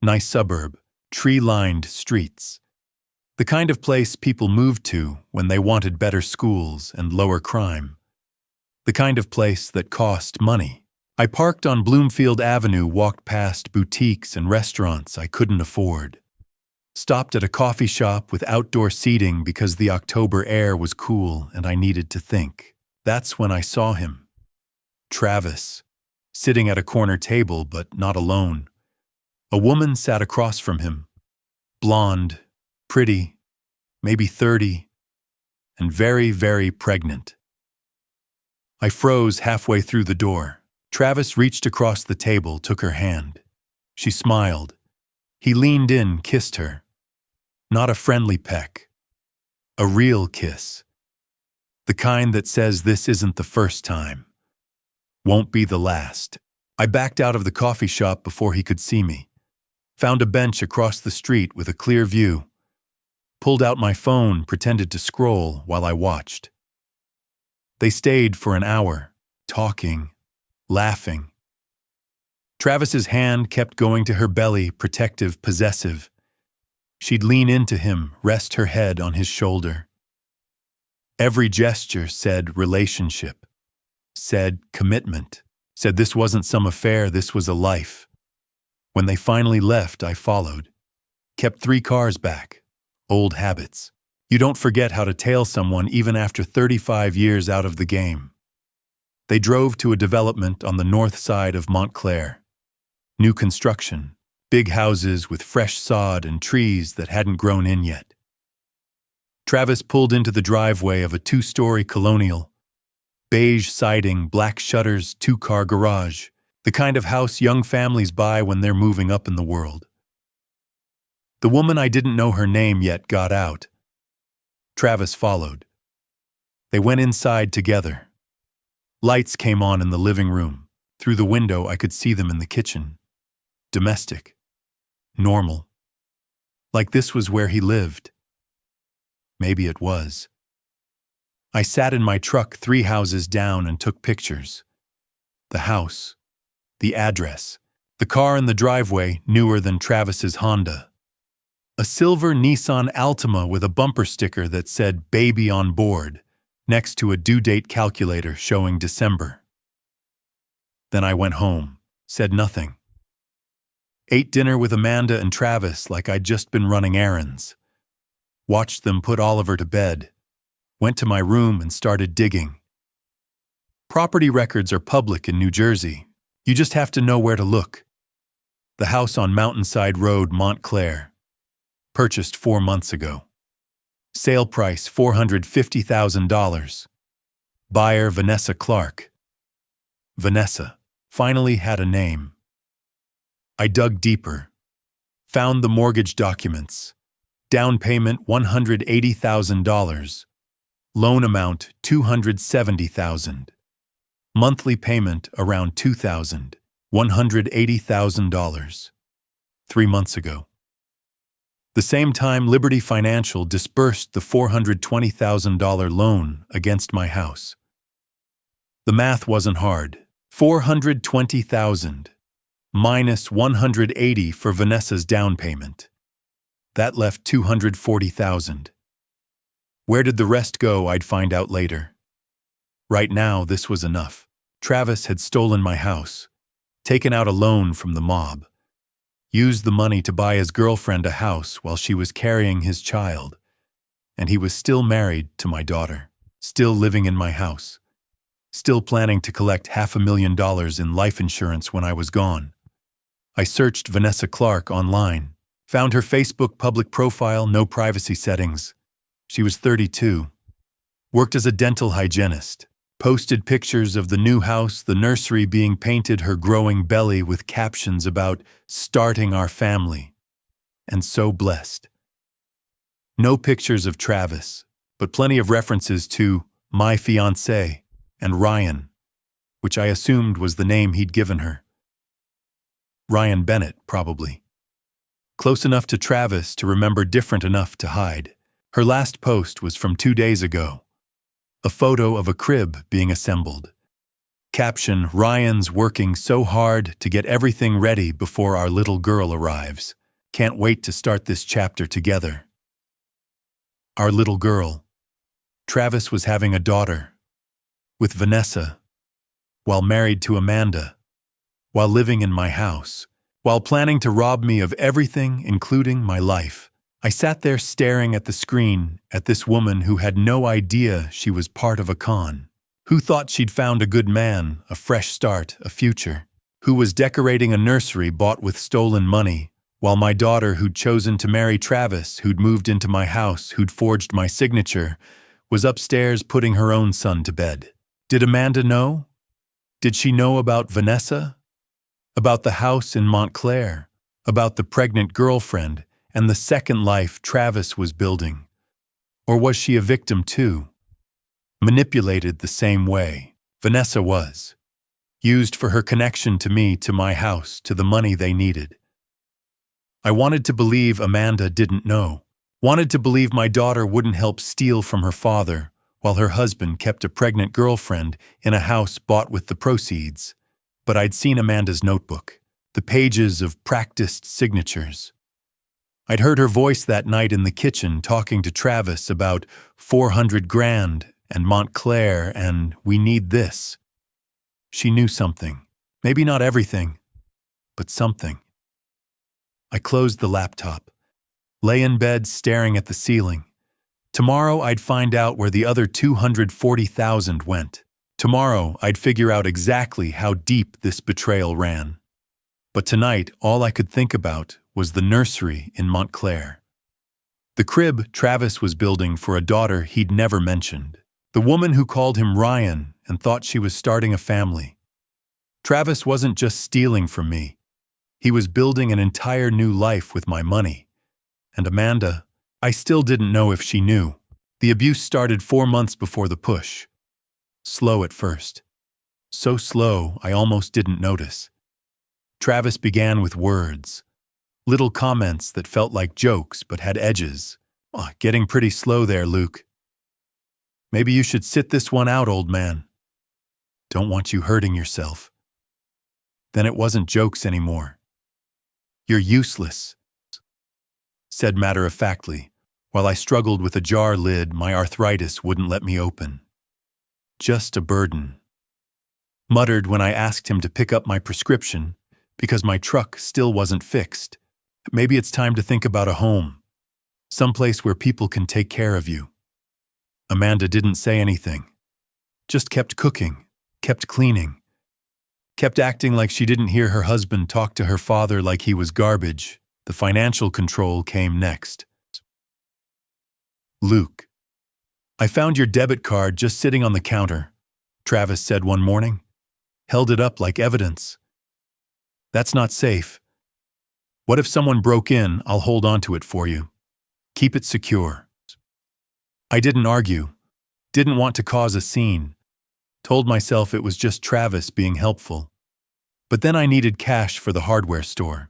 Nice suburb, tree-lined streets. The kind of place people moved to when they wanted better schools and lower crime. The kind of place that cost money. I parked on Bloomfield Avenue, walked past boutiques and restaurants I couldn't afford. Stopped at a coffee shop with outdoor seating because the October air was cool and I needed to think. That's when I saw him. Travis. sitting at a corner table but not alone. A woman sat across from him, blonde, pretty, maybe 30, and very, very pregnant. I froze halfway through the door. Travis reached across the table, took her hand. She smiled. He leaned in, kissed her. Not a friendly peck. A real kiss. The kind that says this isn't the first time. Won't be the last. I backed out of the coffee shop before he could see me. Found a bench across the street with a clear view. Pulled out my phone, pretended to scroll while I watched. They stayed for an hour, talking, laughing. Travis's hand kept going to her belly, protective, possessive. She'd lean into him, rest her head on his shoulder. Every gesture said relationship, said commitment, said this wasn't some affair, this was a life. When they finally left, I followed. Kept 3 cars back. Old habits. You don't forget how to tail someone even after 35 years out of the game. They drove to a development on the north side of Montclair. New construction, big houses with fresh sod and trees that hadn't grown in yet. Travis pulled into the driveway of a 2-story colonial. Beige siding, black shutters, 2-car garage. The kind of house young families buy when they're moving up in the world. The woman, I didn't know her name yet, got out. Travis followed. They went inside together. Lights came on in the living room. Through the window, I could see them in the kitchen. Domestic. Normal. Like this was where he lived. Maybe it was. I sat in my truck 3 houses down and took pictures. The house. The address. The car in the driveway, newer than Travis's Honda. A silver Nissan Altima with a bumper sticker that said "Baby on Board," next to a due date calculator showing December. Then I went home, said nothing. Ate dinner with Amanda and Travis like I'd just been running errands. Watched them put Oliver to bed. Went to my room and started digging. Property records are public in New Jersey. You just have to know where to look. The house on Mountainside Road, Montclair. Purchased 4 months ago. Sale price $450,000. Buyer Vanessa Clark. Vanessa finally had a name. I dug deeper. Found the mortgage documents. Down payment $180,000. Loan amount $270,000. Monthly payment around $2,000. $180,000. 3 months ago. The same time Liberty Financial disbursed the $420,000 loan against my house. The math wasn't hard. $420,000 minus $180,000 for Vanessa's down payment. That left $240,000. Where did the rest go, I'd find out later. Right now, this was enough. Travis had stolen my house, taken out a loan from the mob, used the money to buy his girlfriend a house while she was carrying his child, and he was still married to my daughter, still living in my house, still planning to collect $500,000 in life insurance when I was gone. I searched Vanessa Clark online, found her Facebook public profile, no privacy settings. She was 32, worked as a dental hygienist, posted pictures of the new house, the nursery being painted, her growing belly with captions about starting our family, and so blessed. No pictures of Travis, but plenty of references to my fiancé and Ryan, which I assumed was the name he'd given her. Ryan Bennett, probably. Close enough to Travis to remember, different enough to hide. Her last post was from 2 days ago. A photo of a crib being assembled. Caption, Ryan's working so hard to get everything ready before our little girl arrives. Can't wait to start this chapter together. Our little girl. Travis was having a daughter. With Vanessa. While married to Amanda. While living in my house. While planning to rob me of everything, including my life. I sat there staring at the screen, at this woman who had no idea she was part of a con, who thought she'd found a good man, a fresh start, a future. who was decorating a nursery bought with stolen money, while my daughter, who'd chosen to marry Travis, who'd moved into my house, who'd forged my signature, was upstairs putting her own son to bed. Did Amanda know? Did she know about Vanessa? About the house in Montclair? About the pregnant girlfriend and the second life Travis was building? Or was she a victim too? Manipulated the same way Vanessa was. Used for her connection to me, to my house, to the money they needed. I wanted to believe Amanda didn't know. Wanted to believe my daughter wouldn't help steal from her father, while her husband kept a pregnant girlfriend in a house bought with the proceeds. But I'd seen Amanda's notebook, the pages of practiced signatures. I'd heard her voice that night in the kitchen talking to Travis about 400 grand and Montclair and we need this. She knew something. Maybe not everything, but something. I closed the laptop, lay in bed staring at the ceiling. Tomorrow I'd find out where the other 240,000 went. Tomorrow I'd figure out exactly how deep this betrayal ran. But tonight all I could think about was the nursery in Montclair. The crib Travis was building for a daughter he'd never mentioned. The woman who called him Ryan and thought she was starting a family. Travis wasn't just stealing from me. He was building an entire new life with my money. And Amanda, I still didn't know if she knew. The abuse started 4 months before the push. Slow at first. So slow I almost didn't notice. Travis began with words. Little comments that felt like jokes but had edges. Oh, getting pretty slow there, Luke. Maybe you should sit this one out, old man. Don't want you hurting yourself. Then it wasn't jokes anymore. You're useless, said matter-of-factly, while I struggled with a jar lid my arthritis wouldn't let me open. Just a burden. Muttered when I asked him to pick up my prescription because my truck still wasn't fixed. Maybe it's time to think about a home, someplace where people can take care of you. Amanda didn't say anything, just kept cooking, kept cleaning, kept acting like she didn't hear her husband talk to her father like he was garbage. The financial control came next. Luke, I found your debit card just sitting on the counter, Travis said one morning. Held it up like evidence. That's not safe. What if someone broke in? I'll hold on to it for you. Keep it secure. I didn't argue, didn't want to cause a scene. Told myself it was just Travis being helpful. But then I needed cash for the hardware store.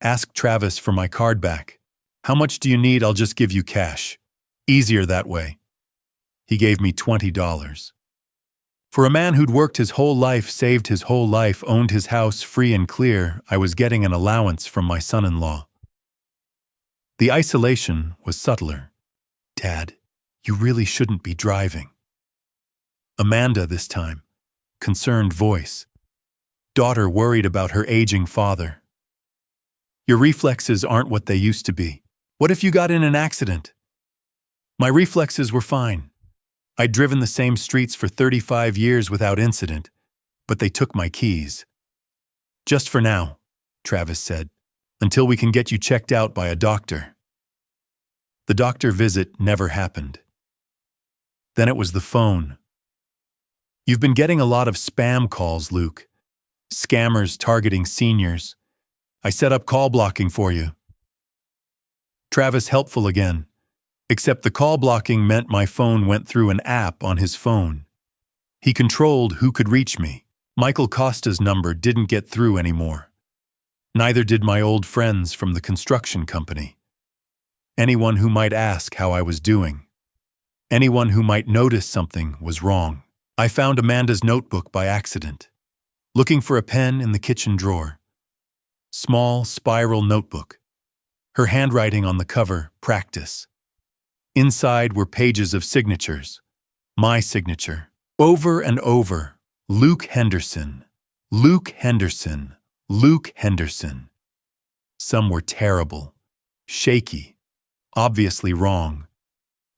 Asked Travis for my card back. How much do you need? I'll just give you cash. Easier that way. He gave me $20. For a man who'd worked his whole life, saved his whole life, owned his house free and clear, I was getting an allowance from my son-in-law. The isolation was subtler. Dad, you really shouldn't be driving. Amanda this time, concerned voice. Daughter worried about her aging father. Your reflexes aren't what they used to be. What if you got in an accident? My reflexes were fine. I'd driven the same streets for 35 years without incident, but they took my keys. Just for now, Travis said, until we can get you checked out by a doctor. The doctor visit never happened. Then it was the phone. You've been getting a lot of spam calls, Luke. Scammers targeting seniors. I set up call blocking for you. Travis helpful again, except the call blocking meant my phone went through an app on his phone. He controlled who could reach me. Michael Costa's number didn't get through anymore. Neither did my old friends from the construction company. Anyone who might ask how I was doing. Anyone who might notice something was wrong. I found Amanda's notebook by accident, looking for a pen in the kitchen drawer. Small, spiral notebook. Her handwriting on the cover, practice. Inside were pages of signatures. My signature. Over and over. Luke Henderson. Luke Henderson. Luke Henderson. Some were terrible. Shaky. Obviously wrong.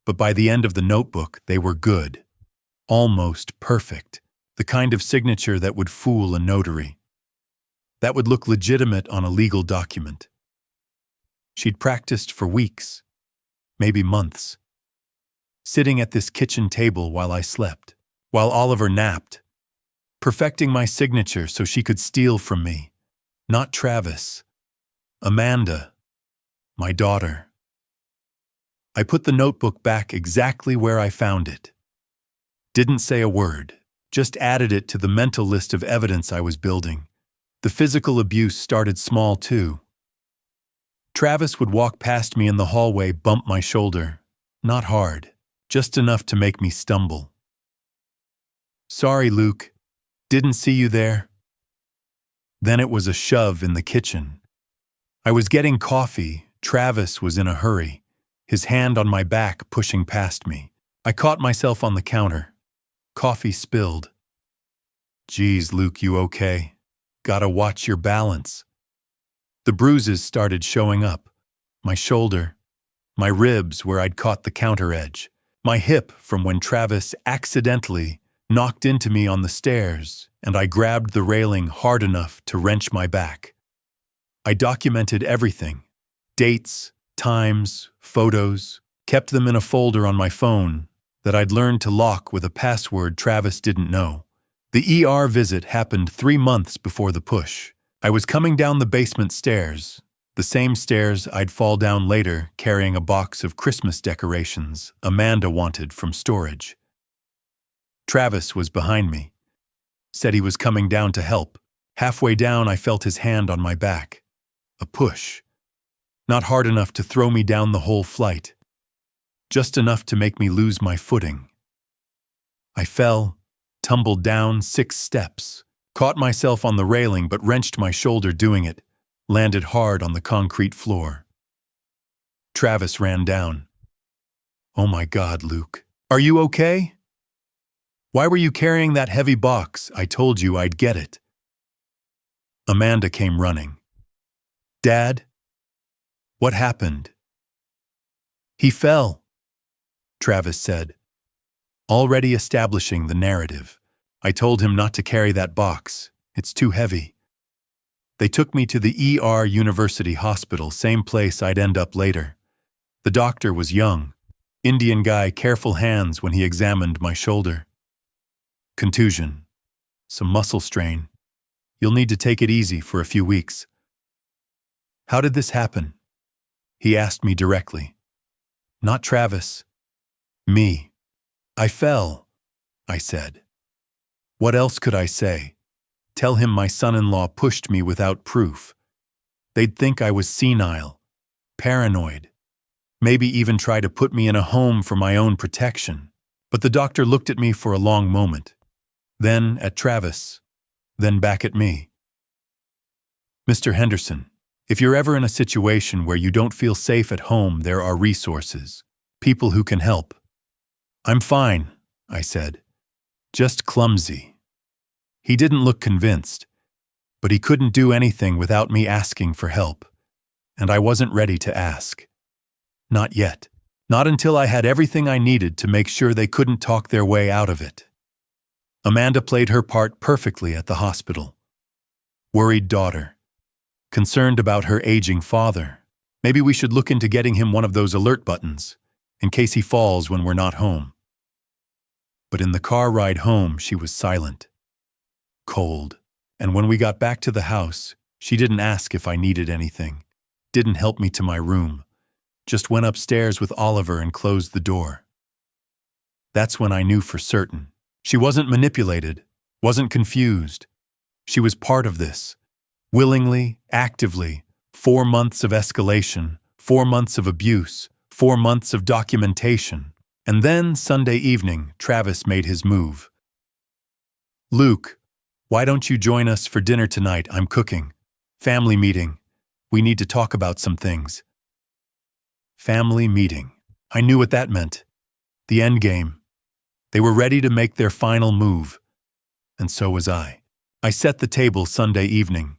But by the end of the notebook, they were good. Almost perfect. The kind of signature that would fool a notary. That would look legitimate on a legal document. She'd practiced for weeks, maybe months, sitting at this kitchen table while I slept, while Oliver napped, perfecting my signature so she could steal from me. Not Travis. Amanda. My daughter. I put the notebook back exactly where I found it. Didn't say a word, just added it to the mental list of evidence I was building. The physical abuse started small too. Travis would walk past me in the hallway, bump my shoulder. Not hard, just enough to make me stumble. "Sorry, Luke. Didn't see you there." Then it was a shove in the kitchen. I was getting coffee. Travis was in a hurry, his hand on my back pushing past me. I caught myself on the counter. Coffee spilled. "Geez, Luke, you okay? Gotta watch your balance." The bruises started showing up. My shoulder, my ribs where I'd caught the counter edge, my hip from when Travis accidentally knocked into me on the stairs, and I grabbed the railing hard enough to wrench my back. I documented everything. Dates, times, photos, kept them in a folder on my phone that I'd learned to lock with a password Travis didn't know. The ER visit happened 3 months before the push. I was coming down the basement stairs, the same stairs I'd fall down later carrying a box of Christmas decorations Amanda wanted from storage. Travis was behind me. Said he was coming down to help. Halfway down, I felt his hand on my back. A push. Not hard enough to throw me down the whole flight. Just enough to make me lose my footing. I fell, tumbled down 6 steps, caught myself on the railing but wrenched my shoulder doing it, landed hard on the concrete floor. Travis ran down. "Oh my God, Luke. Are you okay? Why were you carrying that heavy box? I told you I'd get it." Amanda came running. "Dad? What happened?" "He fell," Travis said, already establishing the narrative. I told him not to carry that box. It's too heavy. They took me to the ER University Hospital, same place I'd end up later. The doctor was young, Indian guy, careful hands when he examined my shoulder. "Contusion. Some muscle strain. You'll need to take it easy for a few weeks." "How did this happen?" He asked me directly. "Not Travis. Me. I fell," I said. What else could I say? Tell him my son-in-law pushed me without proof. They'd think I was senile, paranoid, maybe even try to put me in a home for my own protection. But the doctor looked at me for a long moment, then at Travis, then back at me. "Mr. Henderson, if you're ever in a situation where you don't feel safe at home, there are resources, people who can help." "I'm fine," I said. "Just clumsy." He didn't look convinced, but he couldn't do anything without me asking for help, and I wasn't ready to ask. Not yet. Not until I had everything I needed to make sure they couldn't talk their way out of it. Amanda played her part perfectly at the hospital. Worried daughter. Concerned about her aging father. Maybe we should look into getting him one of those alert buttons, in case he falls when we're not home. But in the car ride home, she was silent. Cold. And when we got back to the house, she didn't ask if I needed anything. Didn't help me to my room. Just went upstairs with Oliver and closed the door. That's when I knew for certain. She wasn't manipulated, wasn't confused. She was part of this. Willingly, actively, 4 months of escalation, 4 months of abuse, 4 months of documentation. And then, Sunday evening, Travis made his move. "Luke, why don't you join us for dinner tonight? I'm cooking. Family meeting. We need to talk about some things." Family meeting. I knew what that meant. The end game. They were ready to make their final move. And so was I. I set the table Sunday evening,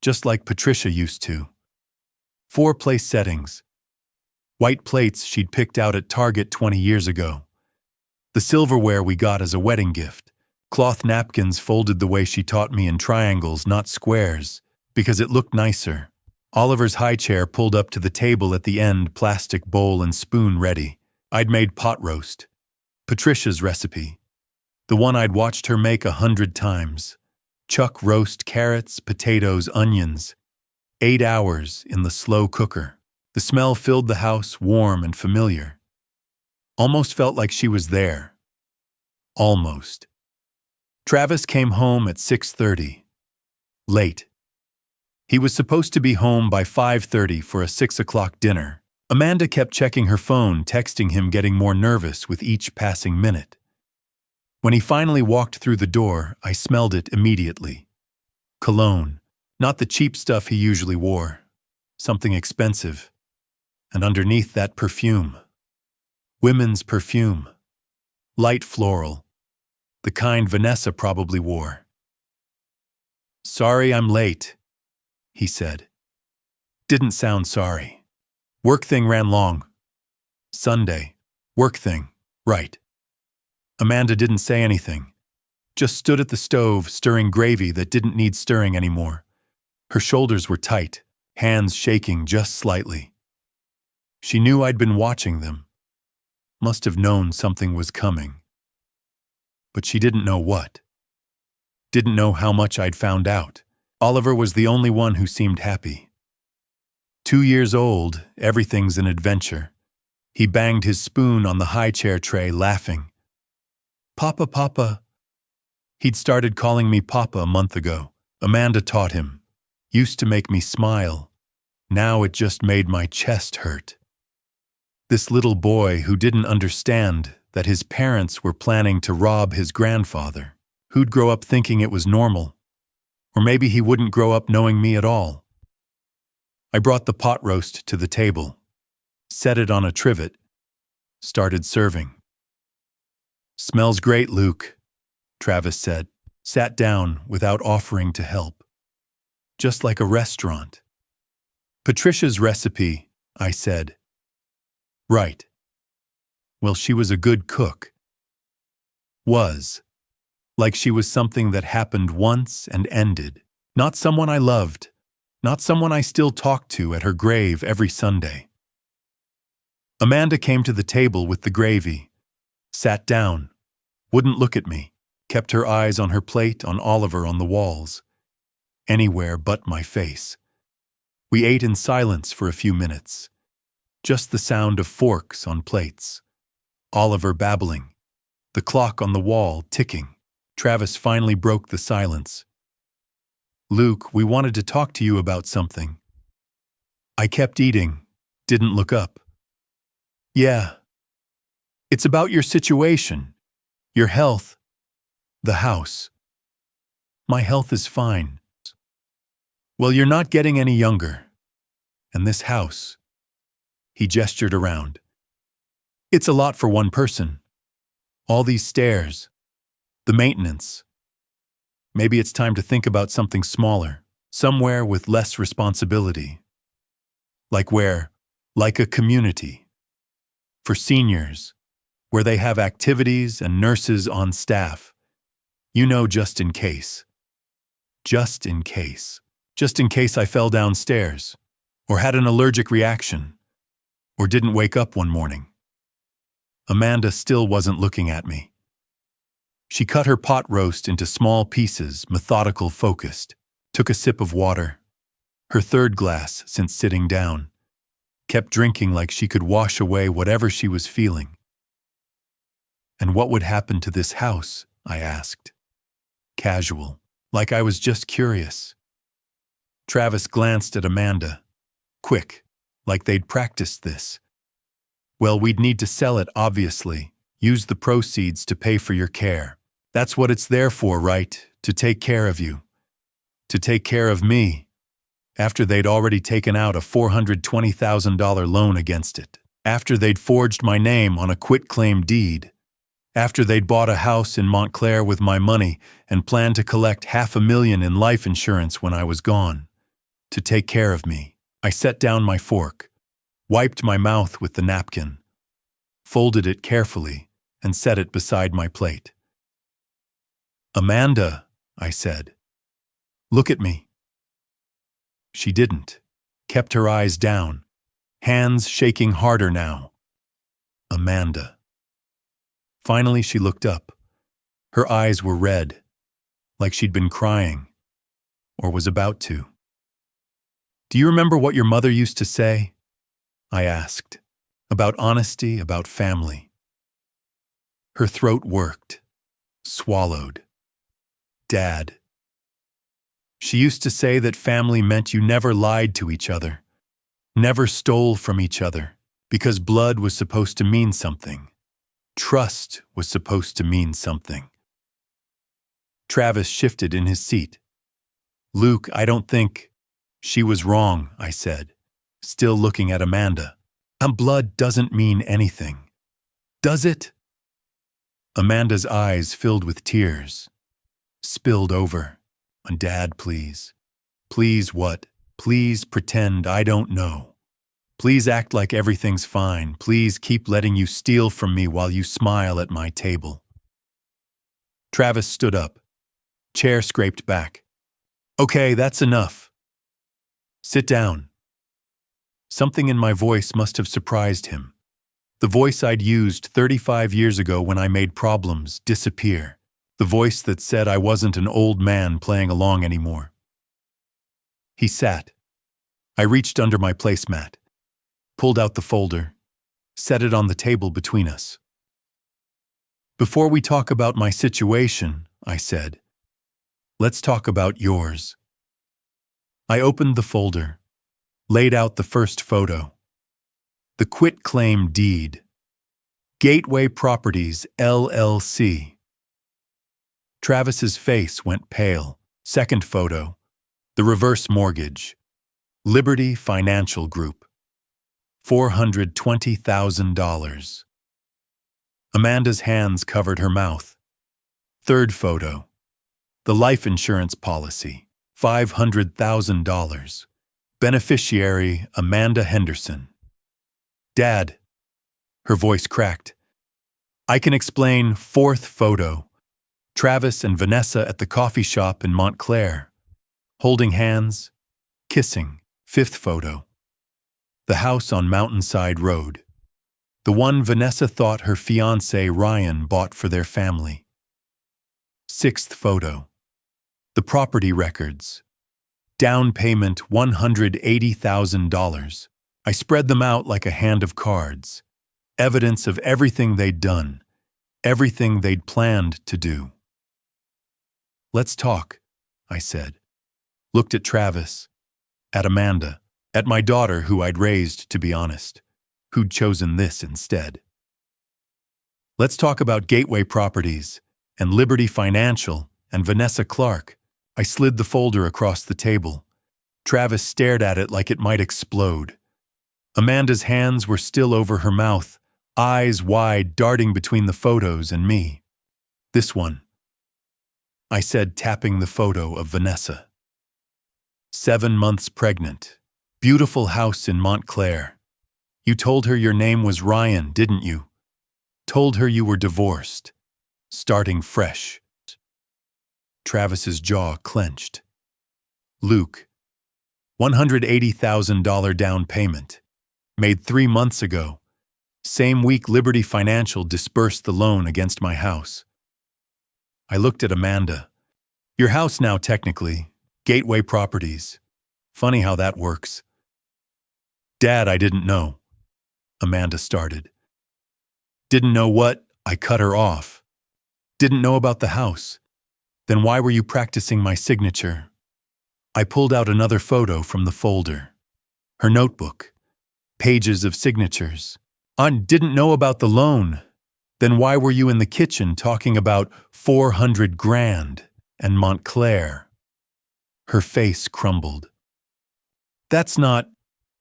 just like Patricia used to. 4 place settings. White plates she'd picked out at Target 20 years ago. The silverware we got as a wedding gift. Cloth napkins folded the way she taught me in triangles, not squares. Because it looked nicer. Oliver's high chair pulled up to the table at the end, plastic bowl and spoon ready. I'd made pot roast. Patricia's recipe. The one I'd watched her make 100 times. Chuck roast carrots, potatoes, onions. 8 hours in the slow cooker. The smell filled the house, warm and familiar. Almost felt like she was there. Almost. Travis came home at 6:30. Late. He was supposed to be home by 5:30 for a 6 o'clock dinner. Amanda kept checking her phone, texting him, getting more nervous with each passing minute. When he finally walked through the door, I smelled it immediately. Cologne. Not the cheap stuff he usually wore. Something expensive. And underneath that, perfume. Women's perfume. Light floral. The kind Vanessa probably wore. "Sorry I'm late," he said. Didn't sound sorry. Work thing ran long. Sunday. Work thing. Right. Amanda didn't say anything. Just stood at the stove, stirring gravy that didn't need stirring anymore. Her shoulders were tight, hands shaking just slightly. She knew I'd been watching them. Must have known something was coming. But she didn't know what. Didn't know how much I'd found out. Oliver was the only one who seemed happy. 2 years old, everything's an adventure. He banged his spoon on the high chair tray, laughing. "Papa, Papa." He'd started calling me Papa a month ago. Amanda taught him. Used to make me smile. Now it just made my chest hurt. This little boy who didn't understand that his parents were planning to rob his grandfather, who'd grow up thinking it was normal. Or maybe he wouldn't grow up knowing me at all. I brought the pot roast to the table, set it on a trivet, started serving. "Smells great, Luke," Travis said, sat down without offering to help. "Just like a restaurant." "Patricia's recipe," I said. "Right. Well, she was a good cook." Was. Like she was something that happened once and ended. Not someone I loved. Not someone I still talked to at her grave every Sunday. Amanda came to the table with the gravy. Sat down. Wouldn't look at me. Kept her eyes on her plate, on Oliver, on the walls. Anywhere but my face. We ate in silence for a few minutes. Just the sound of forks on plates. Oliver babbling. The clock on the wall ticking. Travis finally broke the silence. "Luke, we wanted to talk to you about something." I kept eating. Didn't look up. "Yeah. It's about your situation. Your health. The house." "My health is fine." "Well, you're not getting any younger. And this house." He gestured around. "It's a lot for one person. All these stairs. The maintenance. Maybe it's time to think about something smaller, somewhere with less responsibility." "Like where?" "Like a community. For seniors, where they have activities and nurses on staff. You know, just in case. Just in case. Just in case I fell downstairs, or had an allergic reaction, or didn't wake up one morning." Amanda still wasn't looking at me. She cut her pot roast into small pieces, methodical, focused. Took a sip of water. Her third glass since sitting down. Kept drinking like she could wash away whatever she was feeling. "And what would happen to this house?" I asked. Casual, like I was just curious. Travis glanced at Amanda. Quick, like they'd practiced this. "Well, we'd need to sell it, obviously. Use the proceeds to pay for your care. That's what it's there for, right? To take care of you. To take care of me." After they'd already taken out a $420,000 loan against it. After they'd forged my name on a quitclaim deed. After they'd bought a house in Montclair with my money and planned to collect $500,000 in life insurance when I was gone. To take care of me. I set down my fork. Wiped my mouth with the napkin. Folded it carefully and set it beside my plate. "Amanda," I said. "Look at me." She didn't. Kept her eyes down, hands shaking harder now. Amanda. Finally, she looked up. Her eyes were red, like she'd been crying, or was about to. "Do you remember what your mother used to say?" I asked. About honesty, about family. Her throat worked, swallowed. Dad. She used to say that family meant you never lied to each other, never stole from each other, because blood was supposed to mean something. Trust was supposed to mean something. Travis shifted in his seat. "Luke, I don't think—" "She was wrong," I said, still looking at Amanda. "Blood doesn't mean anything. Does it?" Amanda's eyes filled with tears. Spilled over. "Dad, please." "Please what? Please pretend I don't know. Please act like everything's fine. Please keep letting you steal from me while you smile at my table." Travis stood up. Chair scraped back. "Okay, that's enough. Sit down." Something in my voice must have surprised him. The voice I'd used 35 years ago when I made problems disappear. The voice that said I wasn't an old man playing along anymore. He sat. I reached under my placemat, pulled out the folder, set it on the table between us. "Before we talk about my situation," I said, "let's talk about yours." I opened the folder, laid out the first photo. The quitclaim deed. Gateway Properties, LLC. Travis's face went pale. Second photo. The reverse mortgage. Liberty Financial Group. $420,000. Amanda's hands covered her mouth. Third photo. The life insurance policy. $500,000. Beneficiary Amanda Henderson. "Dad." Her voice cracked. "I can explain." Fourth photo. Travis and Vanessa at the coffee shop in Montclair. Holding hands, kissing. Fifth photo. The house on Mountainside Road. The one Vanessa thought her fiancé Ryan bought for their family. Sixth photo. The property records. Down payment $180,000. I spread them out like a hand of cards. Evidence of everything they'd done, everything they'd planned to do. "Let's talk," I said. Looked at Travis, at Amanda, at my daughter who I'd raised, to be honest, who'd chosen this instead. "Let's talk about Gateway Properties and Liberty Financial and Vanessa Clark." I slid the folder across the table. Travis stared at it like it might explode. Amanda's hands were still over her mouth, eyes wide, darting between the photos and me. "This one," I said, tapping the photo of Vanessa. 7 months pregnant. Beautiful house in Montclair. You told her your name was Ryan, didn't you? Told her you were divorced. Starting fresh. Travis's jaw clenched. "Luke, $180,000 down payment. Made 3 months ago. Same week Liberty Financial disbursed the loan against my house." I looked at Amanda. "Your house now, technically. Gateway Properties. Funny how that works." "Dad, I didn't know." Amanda started. "Didn't know what?" I cut her off. "Didn't know about the house. Then why were you practicing my signature?" I pulled out another photo from the folder. Her notebook. Pages of signatures. "Didn't know about the loan. Then why were you in the kitchen talking about 400 grand and Montclair?" Her face crumbled. "That's not—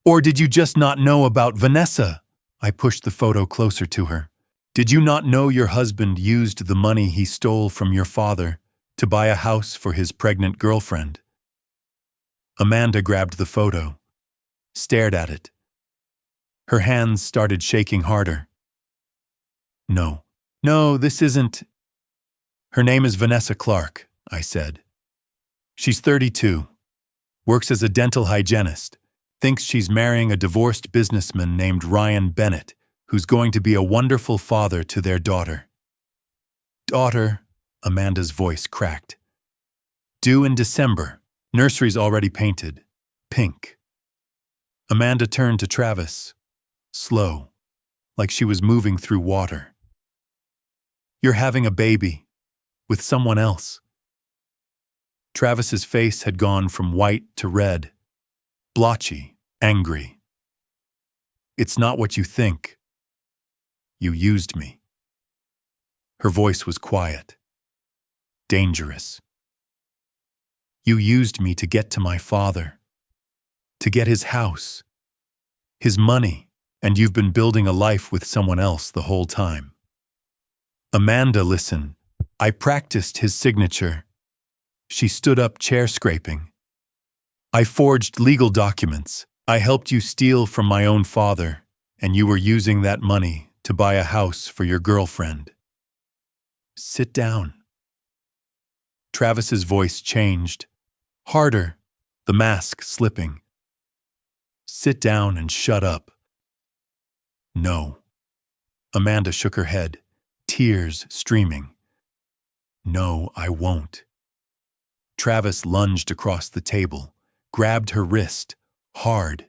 Or did you just not know about Vanessa?" I pushed the photo closer to her. "Did you not know your husband used the money he stole from your father to buy a house for his pregnant girlfriend?" Amanda grabbed the photo, stared at it. Her hands started shaking harder. No, this isn't—" "Her name is Vanessa Clark," I said. "She's 32. Works as a dental hygienist. Thinks she's marrying a divorced businessman named Ryan Bennett, who's going to be a wonderful father to their daughter. Daughter, Amanda's voice cracked. Due in December. Nursery's already painted. Pink. Amanda turned to Travis. Slow. Like she was moving through water. You're having a baby. With someone else. Travis's face had gone from white to red. Blotchy. Angry. It's not what you think. You used me. Her voice was quiet. Dangerous. You used me to get to my father. To get his house. His money. And you've been building a life with someone else the whole time. Amanda, listen. I practiced his signature. She stood up, chair scraping. I forged legal documents. I helped you steal from my own father, and you were using that money to buy a house for your girlfriend. Sit down. Travis's voice changed. Harder, the mask slipping. Sit down and shut up. No. Amanda shook her head, tears streaming. No, I won't. Travis lunged across the table, grabbed her wrist, hard.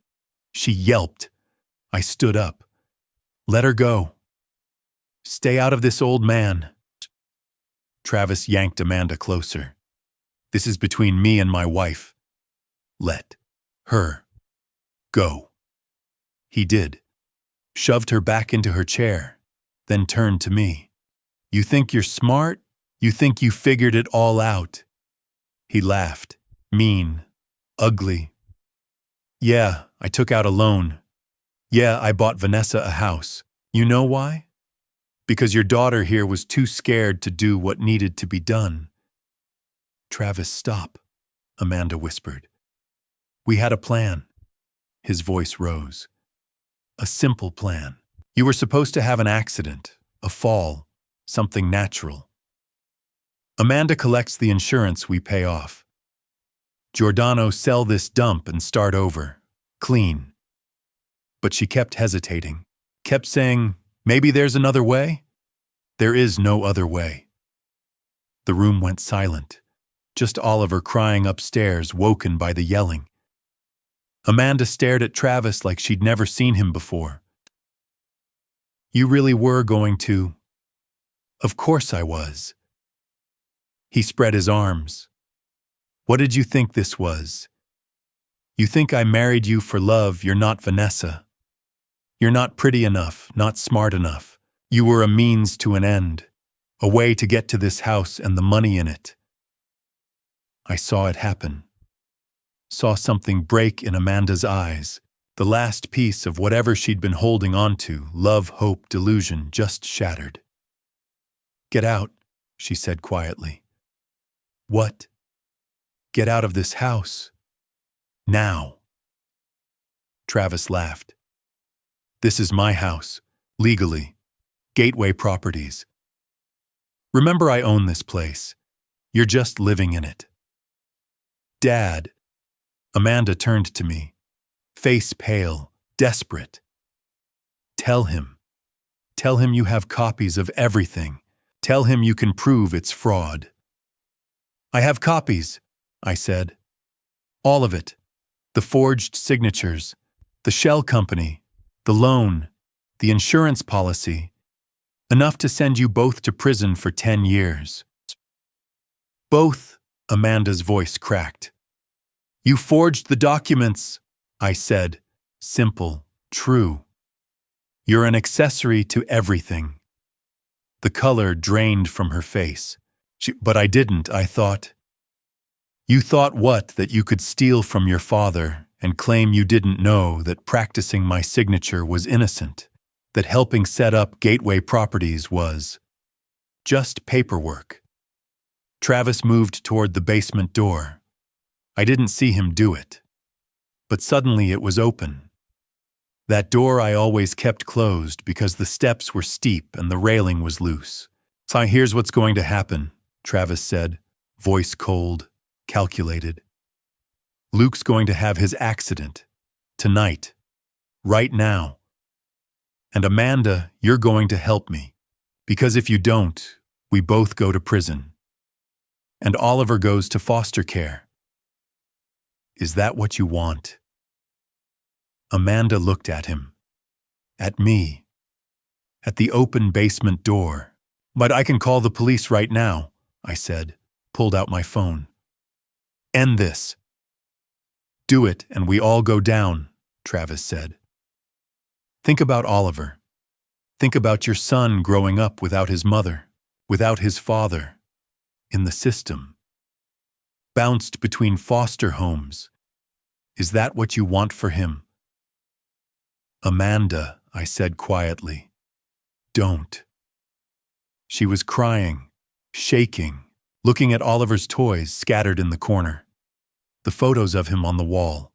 She yelped. I stood up. Let her go. Stay out of this, old man. Travis yanked Amanda closer. This is between me and my wife. Let her go. He did. Shoved her back into her chair, then turned to me. You think you're smart? You think you figured it all out? He laughed. Mean. Ugly. Yeah, I took out a loan. Yeah, I bought Vanessa a house. You know why? Because your daughter here was too scared to do what needed to be done. Travis, stop, Amanda whispered. We had a plan. His voice rose. A simple plan. You were supposed to have an accident, a fall, something natural. Amanda collects the insurance we pay off. Giordano sell this dump and start over. Clean. But she kept hesitating, kept saying, maybe there's another way? There is no other way. The room went silent, just Oliver crying upstairs, woken by the yelling. Amanda stared at Travis like she'd never seen him before. You really were going to? Of course I was. He spread his arms. What did you think this was? You think I married you for love, you're not Vanessa. You're not pretty enough, not smart enough. You were a means to an end, a way to get to this house and the money in it. I saw it happen. Saw something break in Amanda's eyes. The last piece of whatever she'd been holding on to, love, hope, delusion, just shattered. Get out, she said quietly. What? Get out of this house. Now. Travis laughed. This is my house, legally. Gateway Properties. Remember, I own this place. You're just living in it. Dad. Amanda turned to me, face pale, desperate. Tell him. Tell him you have copies of everything. Tell him you can prove it's fraud. I have copies, I said. All of it. The forged signatures, the shell company, the loan, the insurance policy. Enough to send you both to prison for 10 years. Both, Amanda's voice cracked. You forged the documents, I said. Simple, true. You're an accessory to everything. The color drained from her face. But I didn't, I thought. You thought what? That you could steal from your father and claim you didn't know that practicing my signature was innocent, that helping set up Gateway Properties was just paperwork. Travis moved toward the basement door. I didn't see him do it. But suddenly it was open. That door I always kept closed because the steps were steep and the railing was loose. So here's what's going to happen, Travis said, voice cold, calculated. Luke's going to have his accident. Tonight. Right now. And Amanda, you're going to help me. Because if you don't, we both go to prison. And Oliver goes to foster care. Is that what you want? Amanda looked at him. At me. At the open basement door. But I can call the police right now, I said, pulled out my phone. End this. Do it and we all go down, Travis said. Think about Oliver. Think about your son growing up without his mother, without his father, in the system. Bounced between foster homes. Is that what you want for him? Amanda, I said quietly. Don't. She was crying, shaking, looking at Oliver's toys scattered in the corner, the photos of him on the wall.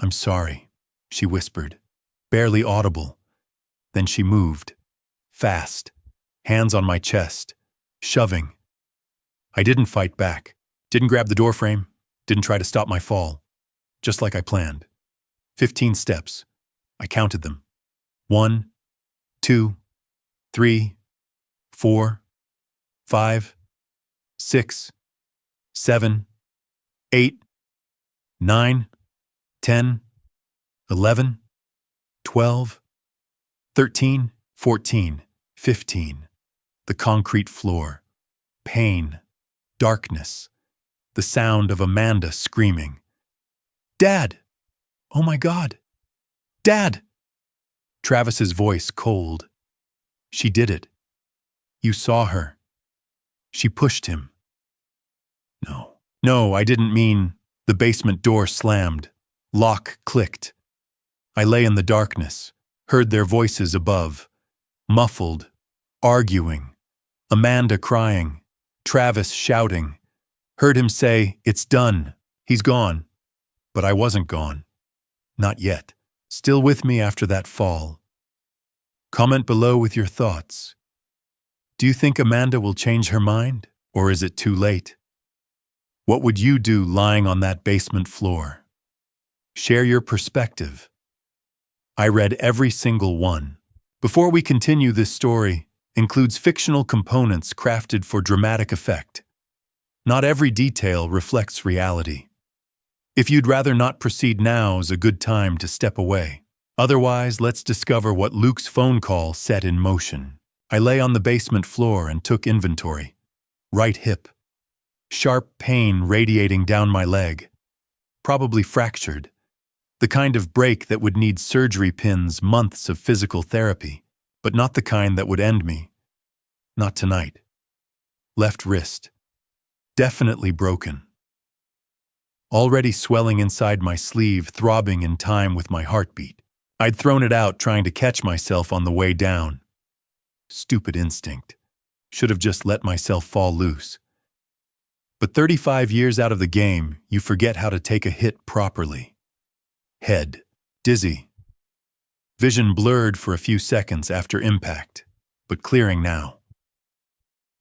I'm sorry, she whispered, barely audible. Then she moved, fast, hands on my chest, shoving. I didn't fight back, didn't grab the doorframe, didn't try to stop my fall, just like I planned. 15 steps. I counted them. 1, 2, 3, 4, 5, 6, 7, 8, 9, 10, 11, 12, 13, 14, 15. The concrete floor. Pain. Darkness. The sound of Amanda screaming. Dad! Oh my God! Dad! Travis's voice cold. She did it. You saw her. She pushed him. No, I didn't mean. The basement door slammed. Lock clicked. I lay in the darkness, heard their voices above. Muffled. Arguing. Amanda crying. Travis shouting. Heard him say, "It's done. He's gone." But I wasn't gone. Not yet. Still with me after that fall. Comment below with your thoughts. Do you think Amanda will change her mind, or is it too late? What would you do lying on that basement floor? Share your perspective. I read every single one. Before we continue, this story includes fictional components crafted for dramatic effect. Not every detail reflects reality. If you'd rather not proceed, now is a good time to step away. Otherwise, let's discover what Luke's phone call set in motion. I lay on the basement floor and took inventory. Right hip. Sharp pain radiating down my leg. Probably fractured. The kind of break that would need surgery pins, months of physical therapy, but not the kind that would end me. Not tonight. Left wrist. Definitely broken. Already swelling inside my sleeve, throbbing in time with my heartbeat. I'd thrown it out trying to catch myself on the way down. Stupid instinct. Should have just let myself fall loose. But 35 years out of the game, you forget how to take a hit properly. Head. Dizzy. Vision blurred for a few seconds after impact, but clearing now.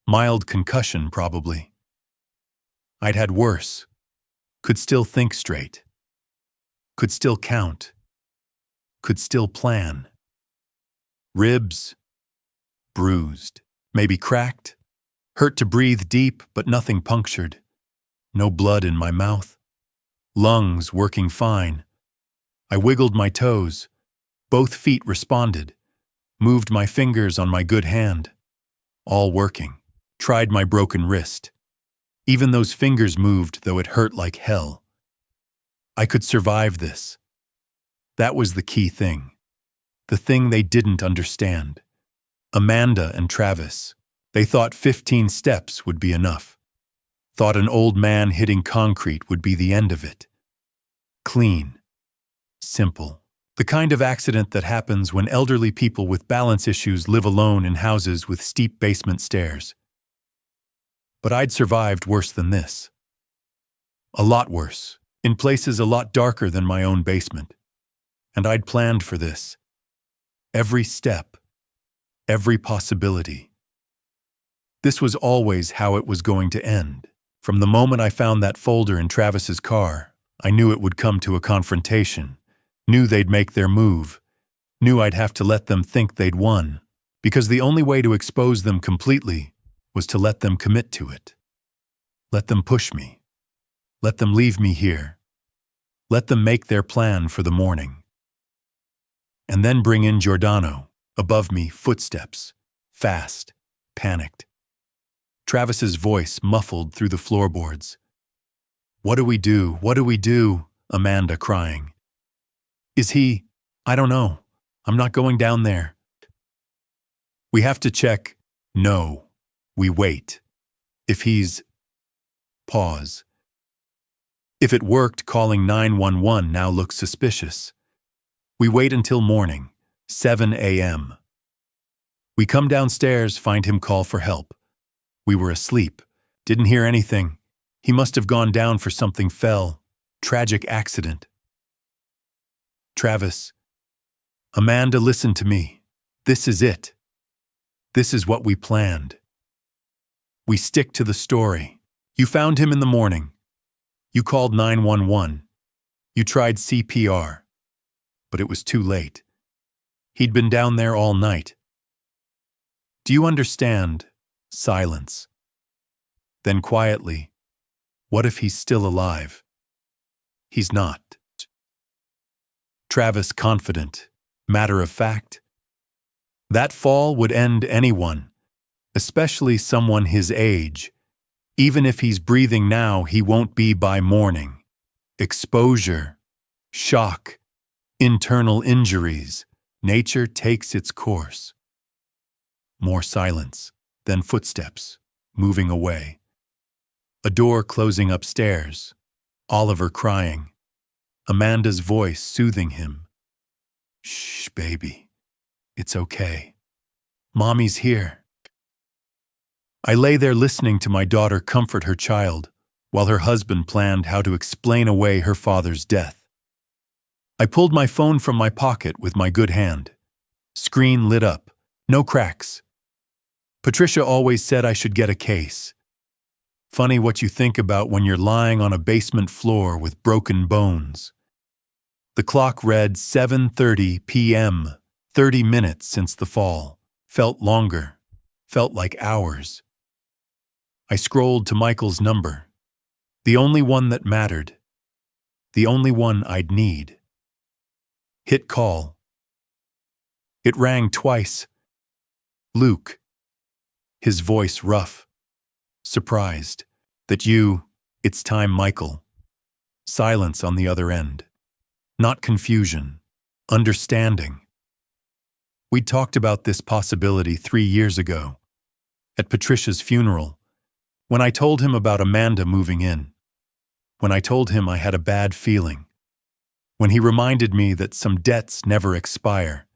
Mild concussion, probably. I'd had worse. Could still think straight. Could still count. Could still plan. Ribs. Bruised. Maybe cracked. Hurt to breathe deep, but nothing punctured. No blood in my mouth. Lungs working fine. I wiggled my toes. Both feet responded. Moved my fingers on my good hand. All working. Tried my broken wrist. Even those fingers moved, though it hurt like hell. I could survive this. That was the key thing. The thing they didn't understand. Amanda and Travis. They thought 15 steps would be enough. Thought an old man hitting concrete would be the end of it. Clean. Simple. The kind of accident that happens when elderly people with balance issues live alone in houses with steep basement stairs. But I'd survived worse than this. A lot worse, in places a lot darker than my own basement. And I'd planned for this. Every step, every possibility. This was always how it was going to end. From the moment I found that folder in Travis's car, I knew it would come to a confrontation, knew they'd make their move, knew I'd have to let them think they'd won, because the only way to expose them completely was to let them commit to it. Let them push me. Let them leave me here. Let them make their plan for the morning. And then bring in Giordano, above me, footsteps, fast, panicked. Travis's voice muffled through the floorboards. "What do we do? What do we do?" Amanda crying. "Is he? I don't know. I'm not going down there." "We have to check." "No. We wait. If he's..." Pause. If it worked, calling 911 now looks suspicious. We wait until morning, 7 a.m. We come downstairs, find him call for help. We were asleep, didn't hear anything. He must have gone down for something fell. Tragic accident. Travis. Amanda, listen to me. This is it. This is what we planned. We stick to the story. You found him in the morning. You called 911. You tried CPR. But it was too late. He'd been down there all night. Do you understand? Silence. Then quietly, what if he's still alive? He's not. Travis, confident, matter of fact. That fall would end anyone, especially someone his age. Even if he's breathing now, he won't be by morning. Exposure, shock, internal injuries. Nature takes its course. More silence, then footsteps, moving away. A door closing upstairs. Oliver crying. Amanda's voice soothing him. "Shh, baby. It's okay. Mommy's here." I lay there listening to my daughter comfort her child, while her husband planned how to explain away her father's death. I pulled my phone from my pocket with my good hand. Screen lit up. No cracks. Patricia always said I should get a case. Funny what you think about when you're lying on a basement floor with broken bones. The clock read 7:30 p.m., 30 minutes since the fall. Felt longer. Felt like hours. I scrolled to Michael's number. The only one that mattered. The only one I'd need. Hit call. It rang twice. Luke. His voice rough. Surprised. That you, it's time, Michael. Silence on the other end. Not confusion. Understanding. We'd talked about this possibility 3 years ago. At Patricia's funeral. When I told him about Amanda moving in. When I told him I had a bad feeling. When he reminded me that some debts never expire.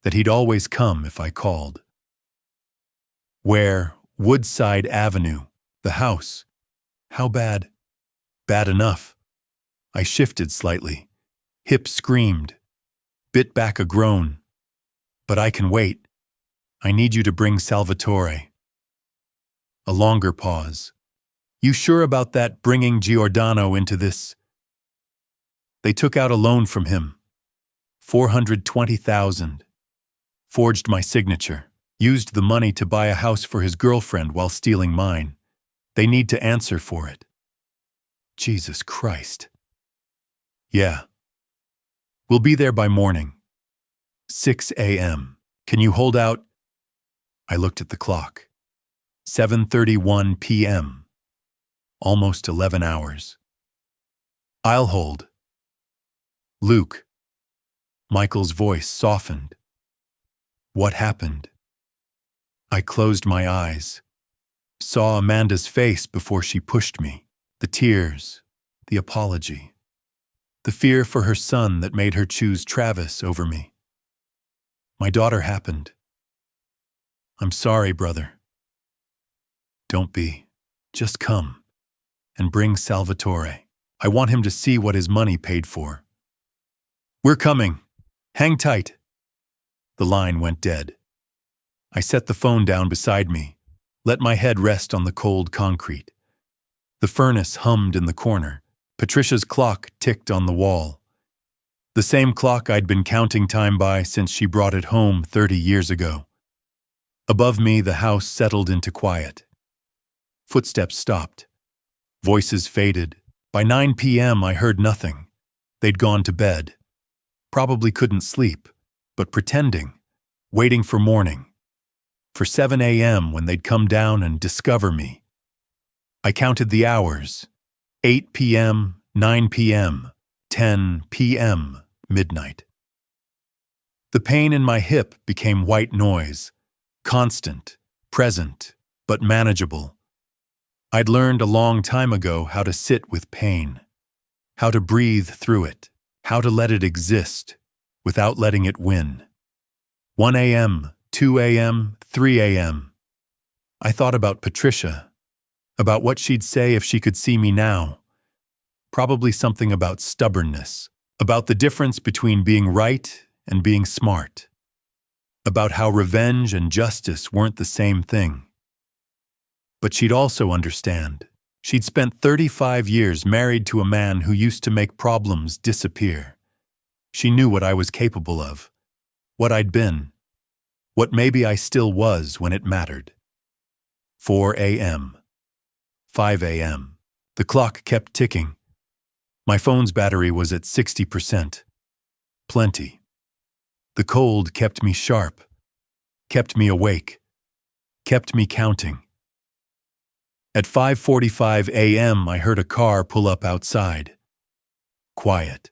That he'd always come if I called. Where? Woodside Avenue. The house. How bad? Bad enough. I shifted slightly. Hip screamed. Bit back a groan. But I can wait. I need you to bring Salvatore. A longer pause. You sure about that, bringing Giordano into this? They took out a loan from him. 420,000. Forged my signature. Used the money to buy a house for his girlfriend while stealing mine. They need to answer for it. Jesus Christ. Yeah. We'll be there by morning. 6 a.m. Can you hold out? I looked at the clock. 7:31 p.m. Almost 11 hours. I'll hold. Luke. Michael's voice softened. What happened? I closed my eyes. Saw Amanda's face before she pushed me. The tears. The apology. The fear for her son that made her choose Travis over me. My daughter happened. I'm sorry, brother. Don't be. Just come. And bring Salvatore. I want him to see what his money paid for. We're coming. Hang tight. The line went dead. I set the phone down beside me, let my head rest on the cold concrete. The furnace hummed in the corner, Patricia's clock ticked on the wall. The same clock I'd been counting time by since she brought it home 30 years ago. Above me, the house settled into quiet. Footsteps stopped. Voices faded. By 9 p.m., I heard nothing. They'd gone to bed. Probably couldn't sleep, but pretending, waiting for morning. For 7 a.m. when they'd come down and discover me. I counted the hours. 8 p.m., 9 p.m., 10 p.m., midnight. The pain in my hip became white noise, constant, present, but manageable. I'd learned a long time ago how to sit with pain, how to breathe through it, how to let it exist without letting it win. 1 a.m., 2 a.m., 3 a.m. I thought about Patricia, about what she'd say if she could see me now. Probably something about stubbornness, about the difference between being right and being smart, about how revenge and justice weren't the same thing. But she'd also understand. She'd spent 35 years married to a man who used to make problems disappear. She knew what I was capable of, what I'd been, what maybe I still was when it mattered. 4 a.m. 5 a.m. The clock kept ticking. My phone's battery was at 60%. Plenty. The cold kept me sharp, kept me awake, kept me counting. At 5:45 a.m., I heard a car pull up outside. Quiet.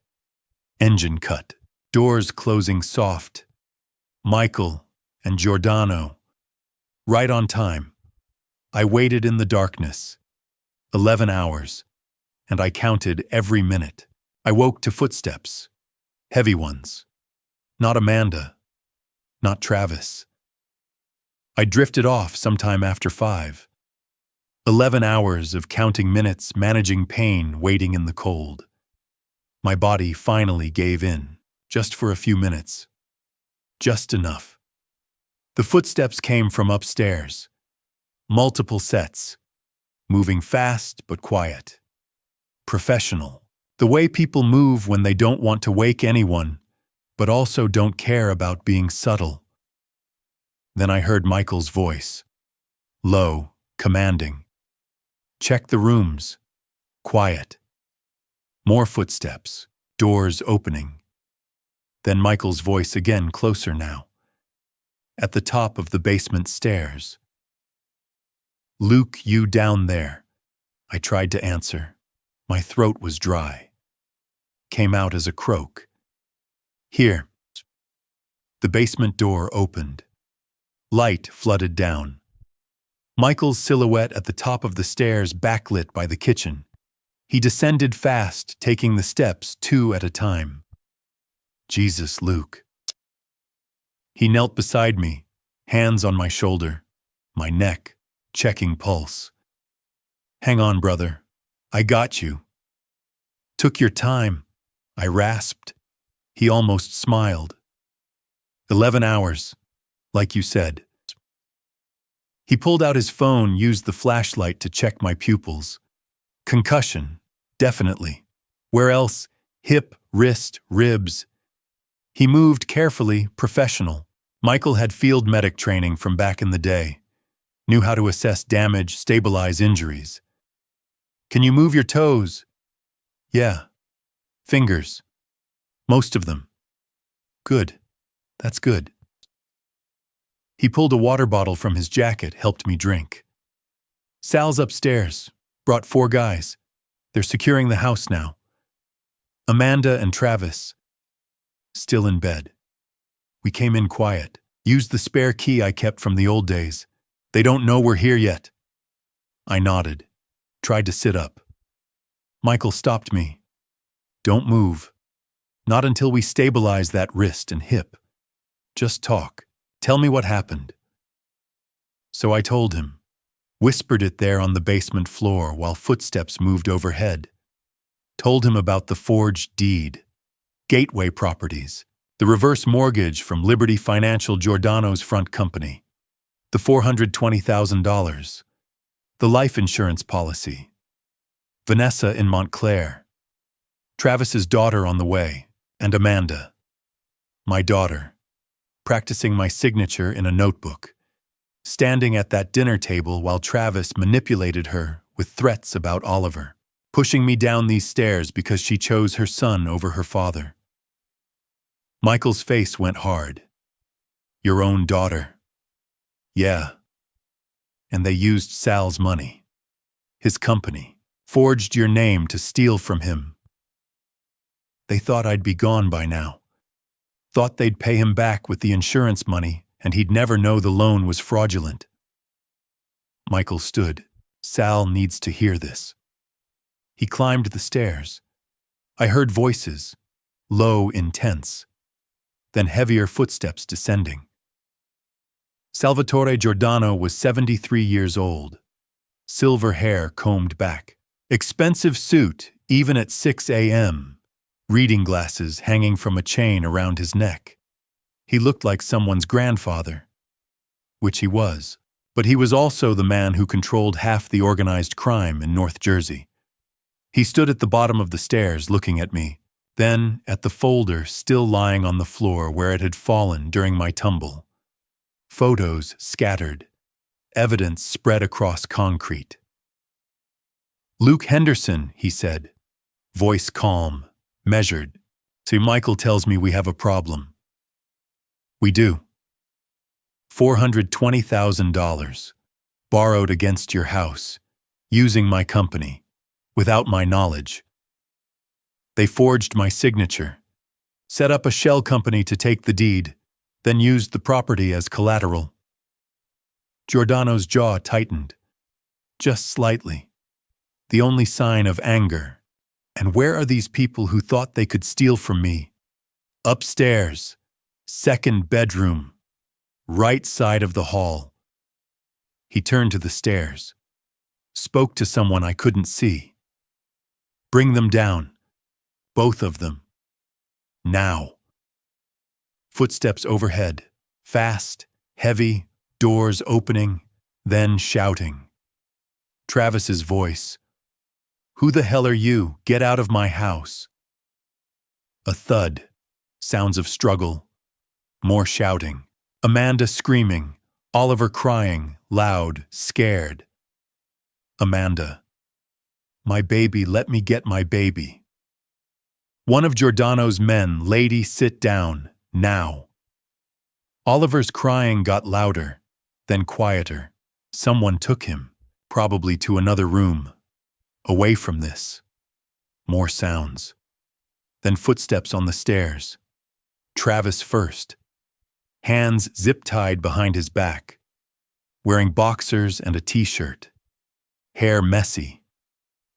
Engine cut. Doors closing soft. Michael and Giordano. Right on time. I waited in the darkness. 11 hours. And I counted every minute. I woke to footsteps. Heavy ones. Not Amanda. Not Travis. I drifted off sometime after 5. 11 hours of counting minutes, managing pain, waiting in the cold. My body finally gave in, just for a few minutes. Just enough. The footsteps came from upstairs. Multiple sets. Moving fast but quiet. Professional. The way people move when they don't want to wake anyone, but also don't care about being subtle. Then I heard Michael's voice. Low, commanding. Check the rooms. Quiet. More footsteps. Doors opening. Then Michael's voice again, closer now. At the top of the basement stairs. Luke, you down there. I tried to answer. My throat was dry. Came out as a croak. Here. The basement door opened. Light flooded down. Michael's silhouette at the top of the stairs, backlit by the kitchen. He descended fast, taking the steps 2 at a time. Jesus, Luke. He knelt beside me, hands on my shoulder, my neck, checking pulse. Hang on, brother. I got you. Took your time, I rasped. He almost smiled. 11 hours, like you said. He pulled out his phone, used the flashlight to check my pupils. Concussion, definitely. Where else? Hip, wrist, ribs. He moved carefully, professional. Michael had field medic training from back in the day. Knew how to assess damage, stabilize injuries. Can you move your toes? Yeah. Fingers. Most of them. Good. That's good. He pulled a water bottle from his jacket, helped me drink. Sal's upstairs. Brought 4 guys. They're securing the house now. Amanda and Travis. Still in bed. We came in quiet. Used the spare key I kept from the old days. They don't know we're here yet. I nodded. Tried to sit up. Michael stopped me. Don't move. Not until we stabilize that wrist and hip. Just talk. Tell me what happened. So I told him. Whispered it there on the basement floor while footsteps moved overhead. Told him about the forged deed. Gateway Properties. The reverse mortgage from Liberty Financial Giordano's front company. The $420,000. The life insurance policy. Vanessa in Montclair. Travis's daughter on the way, and Amanda, my daughter, practicing my signature in a notebook, standing at that dinner table while Travis manipulated her with threats about Oliver, pushing me down these stairs because she chose her son over her father. Michael's face went hard. Your own daughter. Yeah. And they used Sal's money. His company. Forged your name to steal from him. They thought I'd be gone by now. Thought they'd pay him back with the insurance money and he'd never know the loan was fraudulent. Michael stood. Sal needs to hear this. He climbed the stairs. I heard voices, low, intense, then heavier footsteps descending. Salvatore Giordano was 73 years old. Silver hair combed back. Expensive suit, even at 6 a.m. Reading glasses hanging from a chain around his neck. He looked like someone's grandfather, which he was, but he was also the man who controlled half the organized crime in North Jersey. He stood at the bottom of the stairs looking at me, then at the folder still lying on the floor where it had fallen during my tumble. Photos scattered, evidence spread across concrete. Luke Henderson, he said, voice calm, measured. So Michael tells me we have a problem. We do. $420,000, borrowed against your house, using my company, without my knowledge. They forged my signature, set up a shell company to take the deed, then used the property as collateral. Giordano's jaw tightened, just slightly, the only sign of anger. And where are these people who thought they could steal from me? Upstairs, second bedroom, right side of the hall. He turned to the stairs, spoke to someone I couldn't see. Bring them down, both of them. Now. Footsteps overhead, fast, heavy, doors opening, then shouting. Travis's voice. Who the hell are you? Get out of my house. A thud, sounds of struggle, more shouting. Amanda screaming, Oliver crying, loud, scared. Amanda. My baby, let me get my baby. One of Giordano's men, lady, sit down, now. Oliver's crying got louder, then quieter. Someone took him, probably to another room. Away from this. More sounds. Then footsteps on the stairs. Travis first. Hands zip-tied behind his back. Wearing boxers and a t-shirt. Hair messy.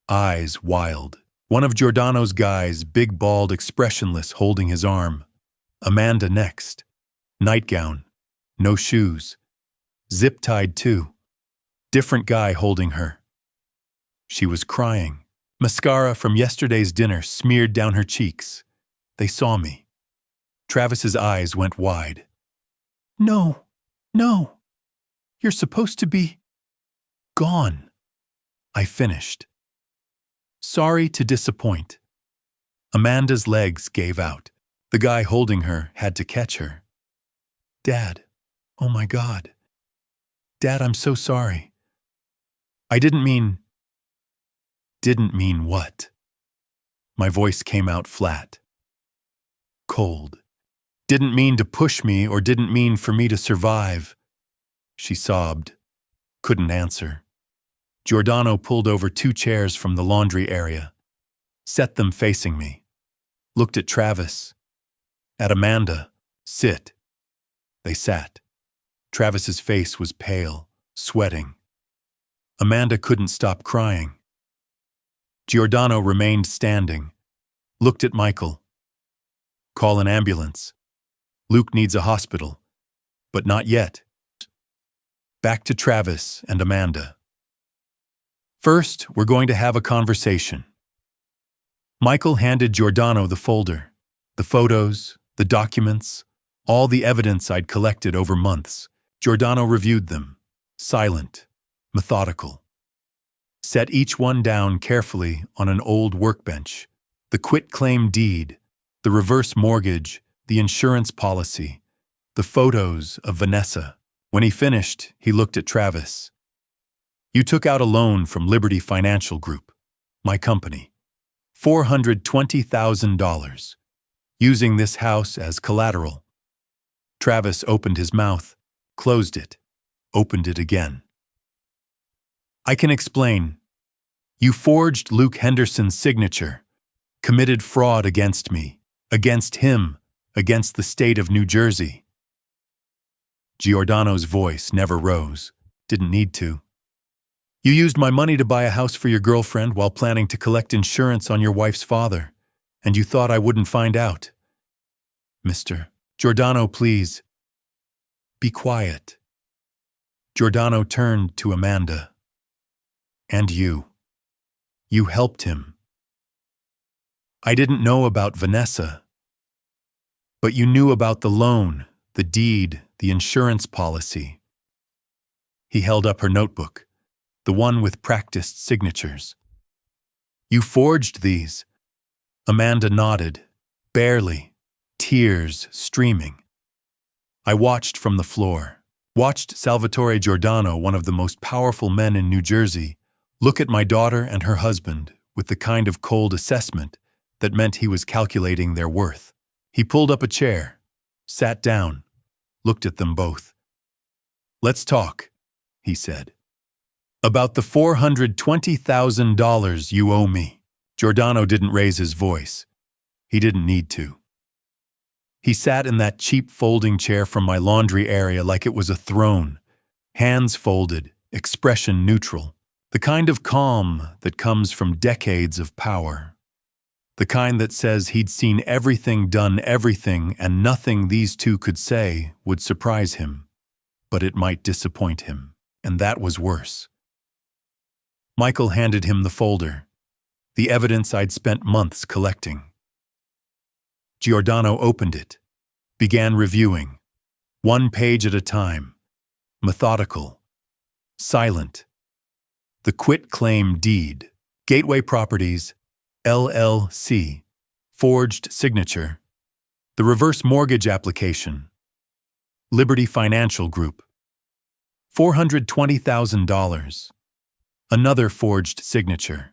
Eyes wild. One of Giordano's guys, big, bald, expressionless, holding his arm. Amanda next. Nightgown. No shoes. Zip-tied too. Different guy holding her. She was crying. Mascara from yesterday's dinner smeared down her cheeks. They saw me. Travis's eyes went wide. No, no. You're supposed to be gone. I finished. Sorry to disappoint. Amanda's legs gave out. The guy holding her had to catch her. Dad, oh my God. Dad, I'm so sorry. I didn't mean what? My voice came out flat. Cold. Didn't mean to push me or didn't mean for me to survive. She sobbed. Couldn't answer. Giordano pulled over 2 chairs from the laundry area, set them facing me, looked at Travis, at Amanda. Sit. They sat. Travis's face was pale, sweating. Amanda couldn't stop crying. Giordano remained standing, looked at Michael. Call an ambulance. Luke needs a hospital, but not yet. Back to Travis and Amanda. First, we're going to have a conversation. Michael handed Giordano the folder, the photos, the documents, all the evidence I'd collected over months. Giordano reviewed them, silent, methodical. Set each one down carefully on an old workbench, The quitclaim deed, the reverse mortgage, the insurance policy, the photos of Vanessa. When he finished, he looked at Travis. You took out a loan from Liberty Financial Group, my company, $420,000, using this house as collateral. Travis opened his mouth, closed it, opened it again. I can explain. You forged Luke Henderson's signature, committed fraud against me, against him, against the state of New Jersey. Giordano's voice never rose, didn't need to. You used my money to buy a house for your girlfriend while planning to collect insurance on your wife's father, and you thought I wouldn't find out. Mr. Giordano, please. Be quiet. Giordano turned to Amanda. And you. You helped him. I didn't know about Vanessa. But you knew about the loan, the deed, the insurance policy. He held up her notebook, the one with practiced signatures. You forged these. Amanda nodded, barely, tears streaming. I watched from the floor, watched Salvatore Giordano, one of the most powerful men in New Jersey, look at my daughter and her husband with the kind of cold assessment that meant he was calculating their worth. He pulled up a chair, sat down, looked at them both. Let's talk, he said. About the $420,000 you owe me. Giordano didn't raise his voice. He didn't need to. He sat in that cheap folding chair from my laundry area like it was a throne, hands folded, expression neutral, the kind of calm that comes from decades of power. The kind that says he'd seen everything, done everything, and nothing these two could say would surprise him, but it might disappoint him, and that was worse. Michael handed him the folder, the evidence I'd spent months collecting. Giordano opened it, began reviewing, one page at a time, methodical, silent. The quitclaim deed, Gateway Properties, LLC, forged signature. The reverse mortgage application, Liberty Financial Group, $420,000. Another forged signature.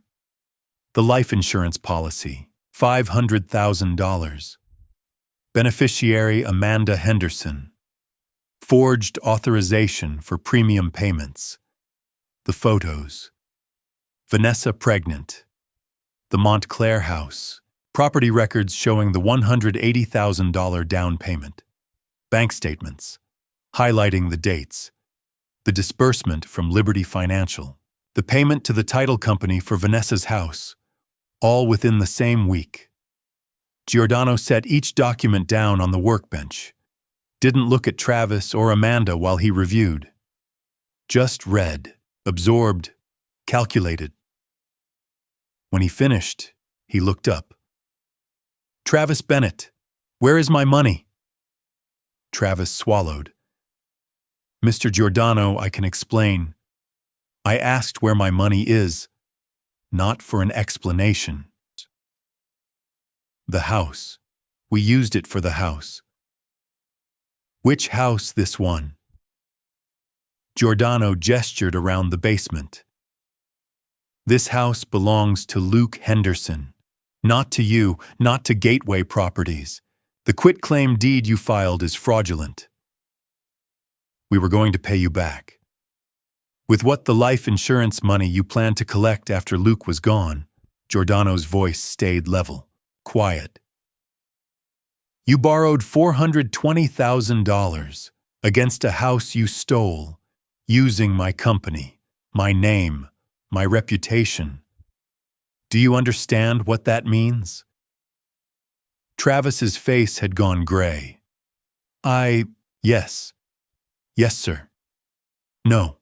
The life insurance policy, $500,000. Beneficiary Amanda Henderson. Forged authorization for premium payments. The photos. Vanessa pregnant. The Montclair house. Property records showing the $180,000 down payment. Bank statements, highlighting the dates. The disbursement from Liberty Financial. The payment to the title company for Vanessa's house. All within the same week. Giordano set each document down on the workbench. Didn't look at Travis or Amanda while he reviewed. Just read, absorbed, calculated. When he finished, he looked up. Travis Bennett, where is my money? Travis swallowed. Mr. Giordano, I can explain. I asked where my money is, not for an explanation. The house. We used it for the house. Which house, this one? Giordano gestured around the basement. This house belongs to Luke Henderson. Not to you, not to Gateway Properties. The quitclaim deed you filed is fraudulent. We were going to pay you back. With what the life insurance money you planned to collect after Luke was gone, Giordano's voice stayed level, quiet. You borrowed $420,000 against a house you stole, using my company, my name, my reputation. Do you understand what that means? Travis's face had gone gray. Yes. Yes, sir. No.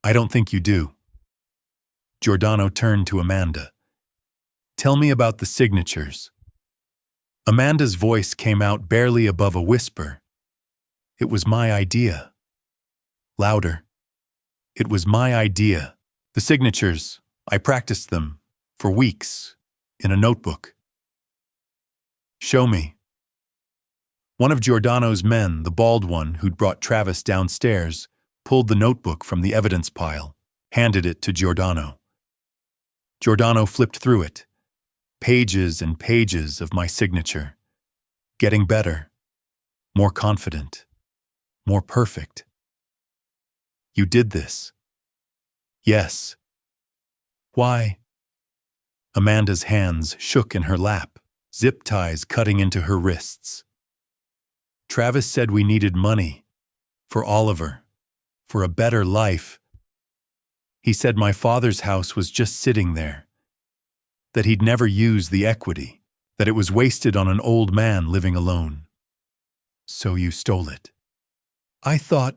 I don't think you do. Giordano turned to Amanda. Tell me about the signatures. Amanda's voice came out barely above a whisper. It was my idea. Louder. It was my idea. The signatures, I practiced them, for weeks, in a notebook. Show me. One of Giordano's men, the bald one who'd brought Travis downstairs, pulled the notebook from the evidence pile, handed it to Giordano. Giordano flipped through it. Pages and pages of my signature. Getting better. More confident. More perfect. You did this. Yes. Why? Amanda's hands shook in her lap, zip ties cutting into her wrists. Travis said we needed money. For Oliver. For a better life. He said my father's house was just sitting there. That he'd never use the equity. That it was wasted on an old man living alone. So you stole it. I thought...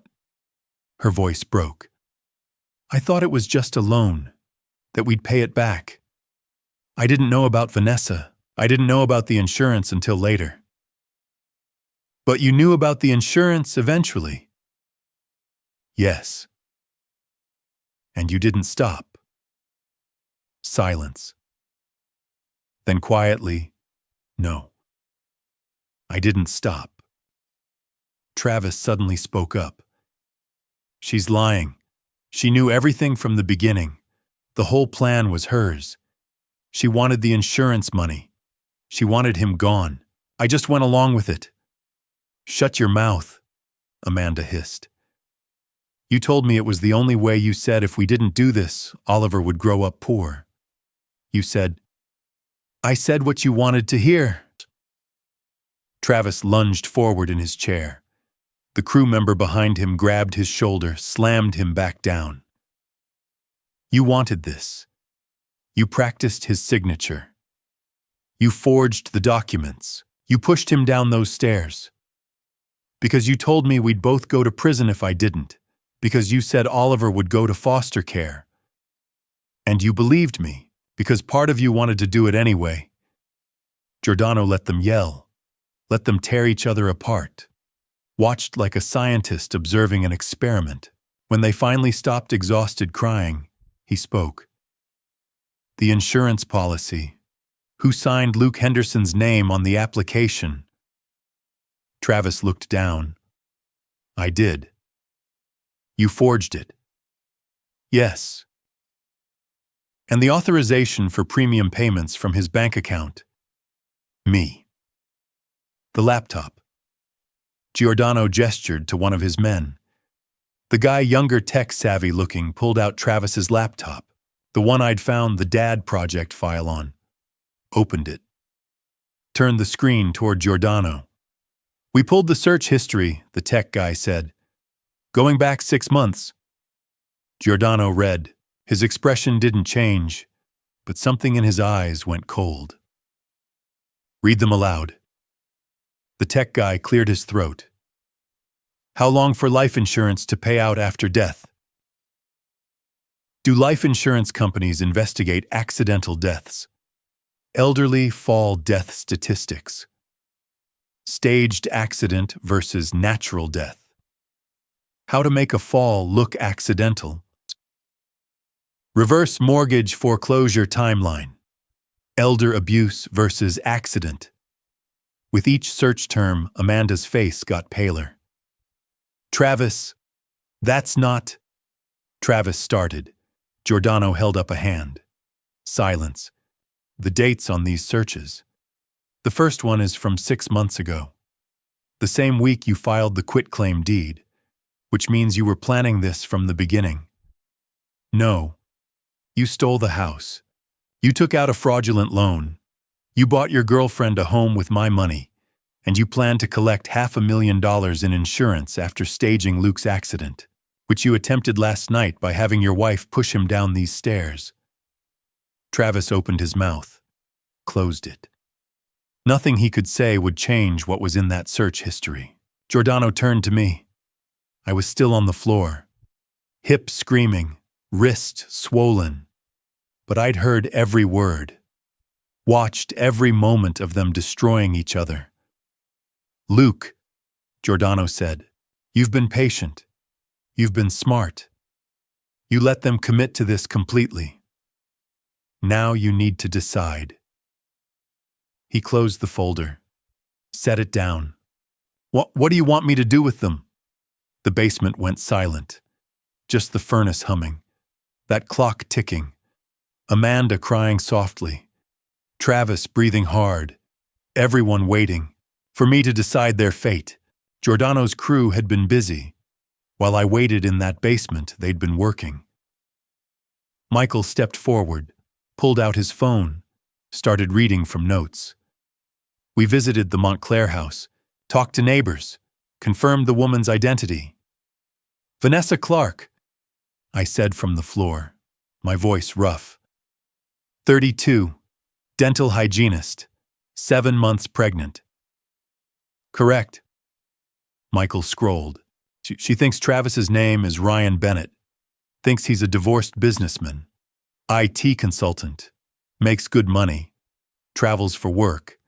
Her voice broke. I thought it was just a loan. That we'd pay it back. I didn't know about Vanessa. I didn't know about the insurance until later. But you knew about the insurance eventually. Yes. And you didn't stop. Silence. Then quietly, no. I didn't stop. Travis suddenly spoke up. She's lying. She knew everything from the beginning. The whole plan was hers. She wanted the insurance money. She wanted him gone. I just went along with it. Shut your mouth, Amanda hissed. You told me it was the only way. You said if we didn't do this, Oliver would grow up poor. You said, I said what you wanted to hear. Travis lunged forward in his chair. The crew member behind him grabbed his shoulder, slammed him back down. You wanted this. You practiced his signature. You forged the documents. You pushed him down those stairs. Because you told me we'd both go to prison if I didn't. Because you said Oliver would go to foster care. And you believed me, because part of you wanted to do it anyway. Giordano let them yell, let them tear each other apart, watched like a scientist observing an experiment. When they finally stopped exhausted crying, he spoke. The insurance policy. Who signed Luke Henderson's name on the application? Travis looked down. I did. You forged it. Yes. And the authorization for premium payments from his bank account. Me. The laptop. Giordano gestured to one of his men. The guy, younger, tech-savvy looking, pulled out Travis's laptop, the one I'd found the Dad project file on. Opened it. Turned the screen toward Giordano. We pulled the search history, the tech guy said. Going back 6 months. Giordano read. His expression didn't change, but something in his eyes went cold. Read them aloud. The tech guy cleared his throat. How long for life insurance to pay out after death? Do life insurance companies investigate accidental deaths? Elderly fall death statistics. Staged accident versus natural death. How to make a fall look accidental. Reverse mortgage foreclosure timeline. Elder abuse versus accident. With each search term, Amanda's face got paler. Travis, that's not... Travis started. Giordano held up a hand. Silence. The dates on these searches. The first one is from 6 months ago. The same week you filed the quitclaim deed, which means you were planning this from the beginning. No. You stole the house. You took out a fraudulent loan. You bought your girlfriend a home with my money, and you planned to collect $500,000 in insurance after staging Luke's accident, which you attempted last night by having your wife push him down these stairs. Travis opened his mouth, closed it. Nothing he could say would change what was in that search history. Giordano turned to me. I was still on the floor, hip screaming, wrist swollen. But I'd heard every word, watched every moment of them destroying each other. Luke, Giordano said, you've been patient. You've been smart. You let them commit to this completely. Now you need to decide. He closed the folder, Set it down. What do you want me to do with them? The basement went silent. Just the furnace humming. That clock ticking. Amanda crying softly. Travis breathing hard. Everyone waiting. For me to decide their fate. Giordano's crew had been busy. While I waited in that basement, they'd been working. Michael stepped forward, pulled out his phone, started reading from notes. We visited the Montclair house, talked to neighbors, confirmed the woman's identity. Vanessa Clark, I said from the floor, my voice rough. 32, dental hygienist, 7 months pregnant. Correct. Michael scrolled. She thinks Travis's name is Ryan Bennett, thinks he's a divorced businessman, IT consultant, makes good money, travels for work.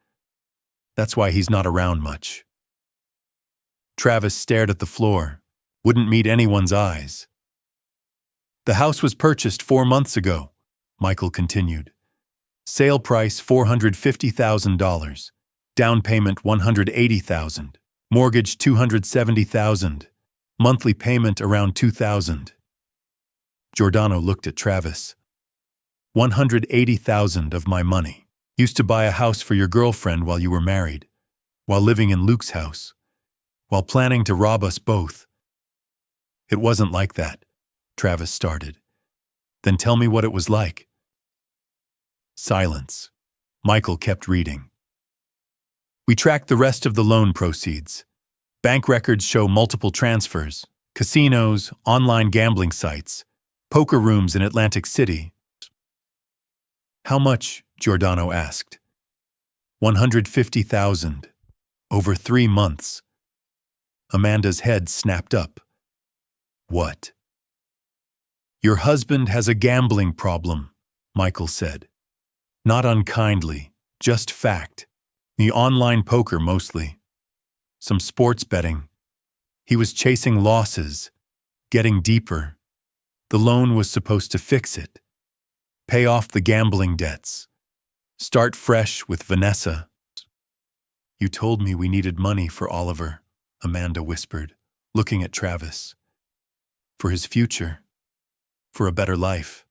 That's why he's not around much. Travis stared at the floor, wouldn't meet anyone's eyes. The house was purchased 4 months ago, Michael continued. Sale price $450,000, down payment $180,000, mortgage $270,000, monthly payment around $2,000. Giordano looked at Travis. $180,000 of my money. Used to buy a house for your girlfriend while you were married, while living in Luke's house, while planning to rob us both. It wasn't like that, Travis started. Then tell me what it was like. Silence. Michael kept reading. We tracked the rest of the loan proceeds. Bank records show multiple transfers, casinos, online gambling sites, poker rooms in Atlantic City. How much? Giordano asked. $150,000. Over 3 months. Amanda's head snapped up. What? Your husband has a gambling problem, Michael said. Not unkindly, just fact. The online poker mostly. Some sports betting. He was chasing losses, getting deeper. The loan was supposed to fix it. Pay off the gambling debts. Start fresh with Vanessa. You told me we needed money for Oliver, Amanda whispered, looking at Travis. For his future. For a better life.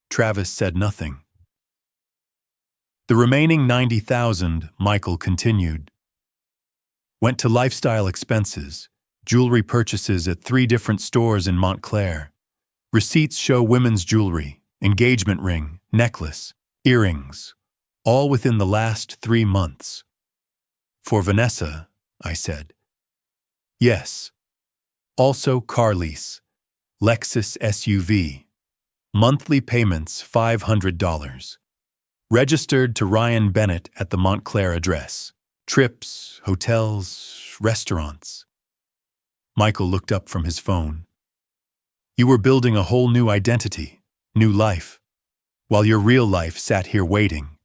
Travis said nothing. The remaining $90,000, Michael continued. Went to lifestyle expenses, jewelry purchases at 3 different stores in Montclair. Receipts show women's jewelry, engagement ring, necklace, earrings, all within the last 3 months. For Vanessa, I said. Yes. Also car lease, Lexus SUV. Monthly payments $500. Registered to Ryan Bennett at the Montclair address. Trips, hotels, restaurants. Michael looked up from his phone. You were building a whole new identity, new life, while your real life sat here waiting.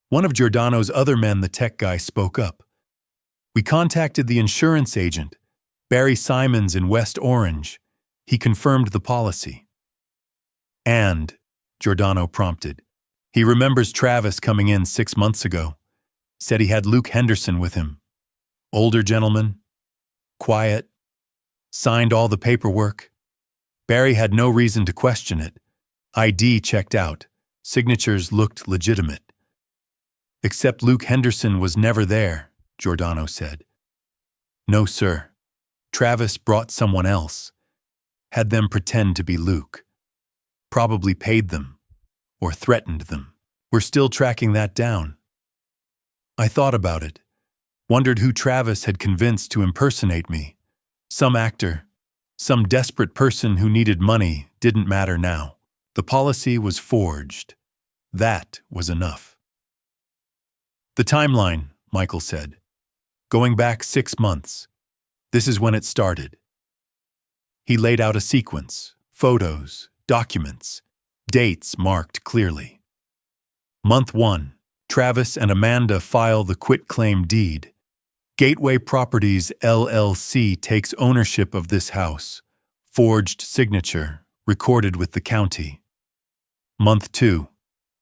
One of Giordano's other men, the tech guy, spoke up. We contacted the insurance agent, Barry Simons in West Orange. He confirmed the policy. And, Giordano prompted, he remembers Travis coming in 6 months ago. Said he had Luke Henderson with him. Older gentleman, quiet, signed all the paperwork. Barry had no reason to question it. ID checked out. Signatures looked legitimate. Except Luke Henderson was never there, Giordano said. No, sir. Travis brought someone else. Had them pretend to be Luke. Probably paid them. Or threatened them. We're still tracking that down. I thought about it. Wondered who Travis had convinced to impersonate me. Some actor. Some desperate person who needed money. Didn't matter now. The policy was forged. That was enough. The timeline, Michael said. Going back 6 months. This is when it started. He laid out a sequence. Photos, documents, dates marked clearly. Month 1. Travis and Amanda file the quitclaim deed. Gateway Properties LLC takes ownership of this house. Forged signature, recorded with the county. Month 2.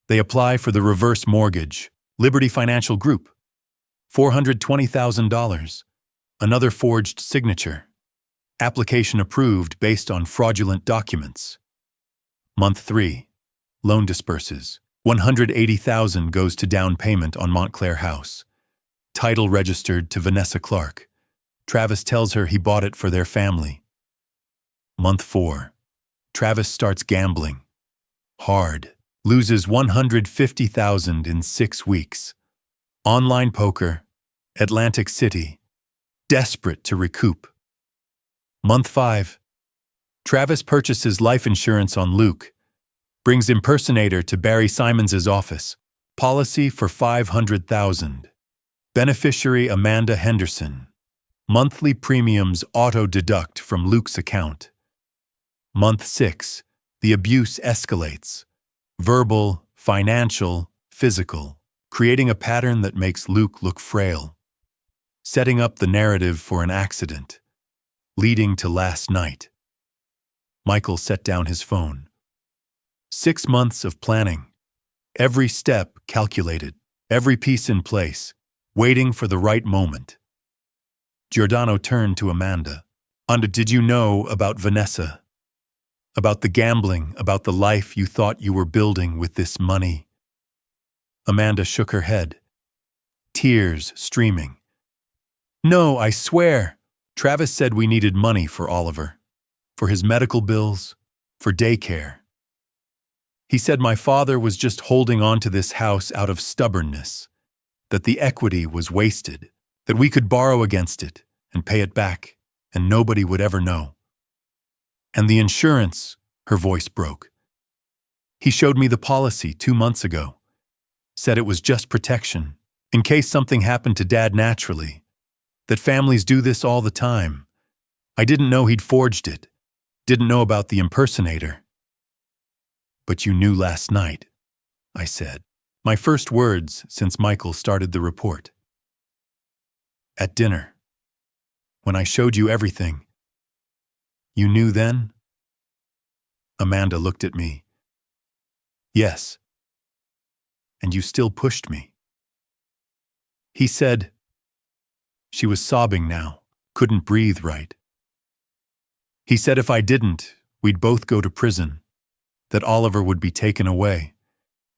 They apply for the reverse mortgage. Liberty Financial Group. $420,000. Another forged signature. Application approved based on fraudulent documents. Month 3. Loan disperses. $180,000 goes to down payment on Montclair House. Title registered to Vanessa Clark. Travis tells her he bought it for their family. Month 4. Travis starts gambling. Hard. Loses $150,000 in 6 weeks. Online poker. Atlantic City. Desperate to recoup. Month 5. Travis purchases life insurance on Luke. Brings impersonator to Barry Simons's office. Policy for $500,000. Beneficiary Amanda Henderson. Monthly premiums auto-deduct from Luke's account. Month 6. The abuse escalates. Verbal, financial, physical. Creating a pattern that makes Luke look frail. Setting up the narrative for an accident. Leading to last night. Michael set down his phone. 6 months of planning. Every step calculated. Every piece in place. Waiting for the right moment. Giordano turned to Amanda. Did you know about Vanessa? About the gambling, about the life you thought you were building with this money? Amanda shook her head. Tears streaming. No, I swear. Travis said we needed money for Oliver. For his medical bills. For daycare. He said my father was just holding on to this house out of stubbornness. That the equity was wasted. That we could borrow against it and pay it back, and nobody would ever know. And the insurance, her voice broke. He showed me the policy 2 months ago. Said it was just protection, in case something happened to Dad naturally. That families do this all the time. I didn't know he'd forged it. Didn't know about the impersonator. But you knew last night, I said. My first words since Michael started the report. At dinner. When I showed you everything. You knew then? Amanda looked at me. Yes. And you still pushed me. He said. She was sobbing now, couldn't breathe right. He said if I didn't, we'd both go to prison. That Oliver would be taken away.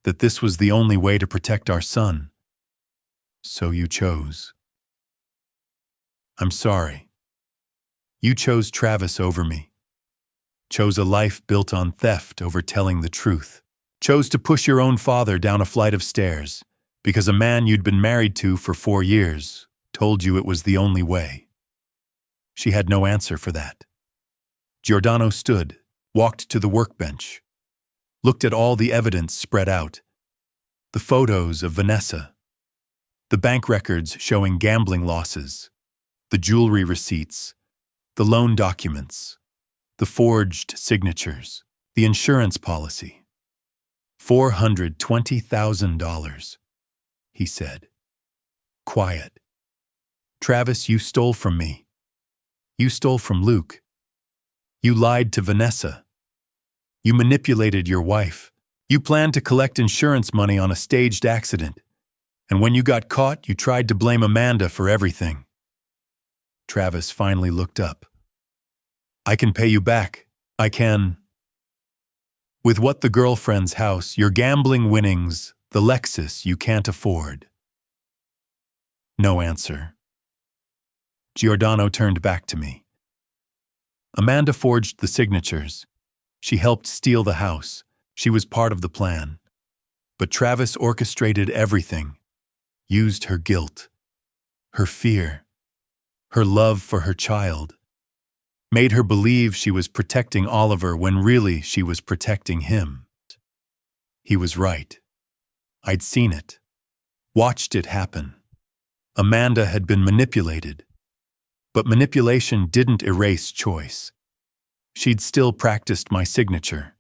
That this was the only way to protect our son. So you chose. I'm sorry. You chose Travis over me. Chose a life built on theft over telling the truth. Chose to push your own father down a flight of stairs because a man you'd been married to for 4 years told you it was the only way. She had no answer for that. Giordano stood, walked to the workbench, looked at all the evidence spread out. The photos of Vanessa. The bank records showing gambling losses. The jewelry receipts. The loan documents. The forged signatures. The insurance policy. $420,000, he said. Quiet. Travis, you stole from me. You stole from Luke. You lied to Vanessa. You manipulated your wife. You planned to collect insurance money on a staged accident. And when you got caught, you tried to blame Amanda for everything. Travis finally looked up. I can pay you back. I can. With what the girlfriend's house, your gambling winnings, the Lexus you can't afford. No answer. Giordano turned back to me. Amanda forged the signatures. She helped steal the house. She was part of the plan. But Travis orchestrated everything. Used her guilt. Her fear. Her love for her child. Made her believe she was protecting Oliver when really she was protecting him. He was right. I'd seen it. Watched it happen. Amanda had been manipulated. But manipulation didn't erase choice. She'd still practiced my signature,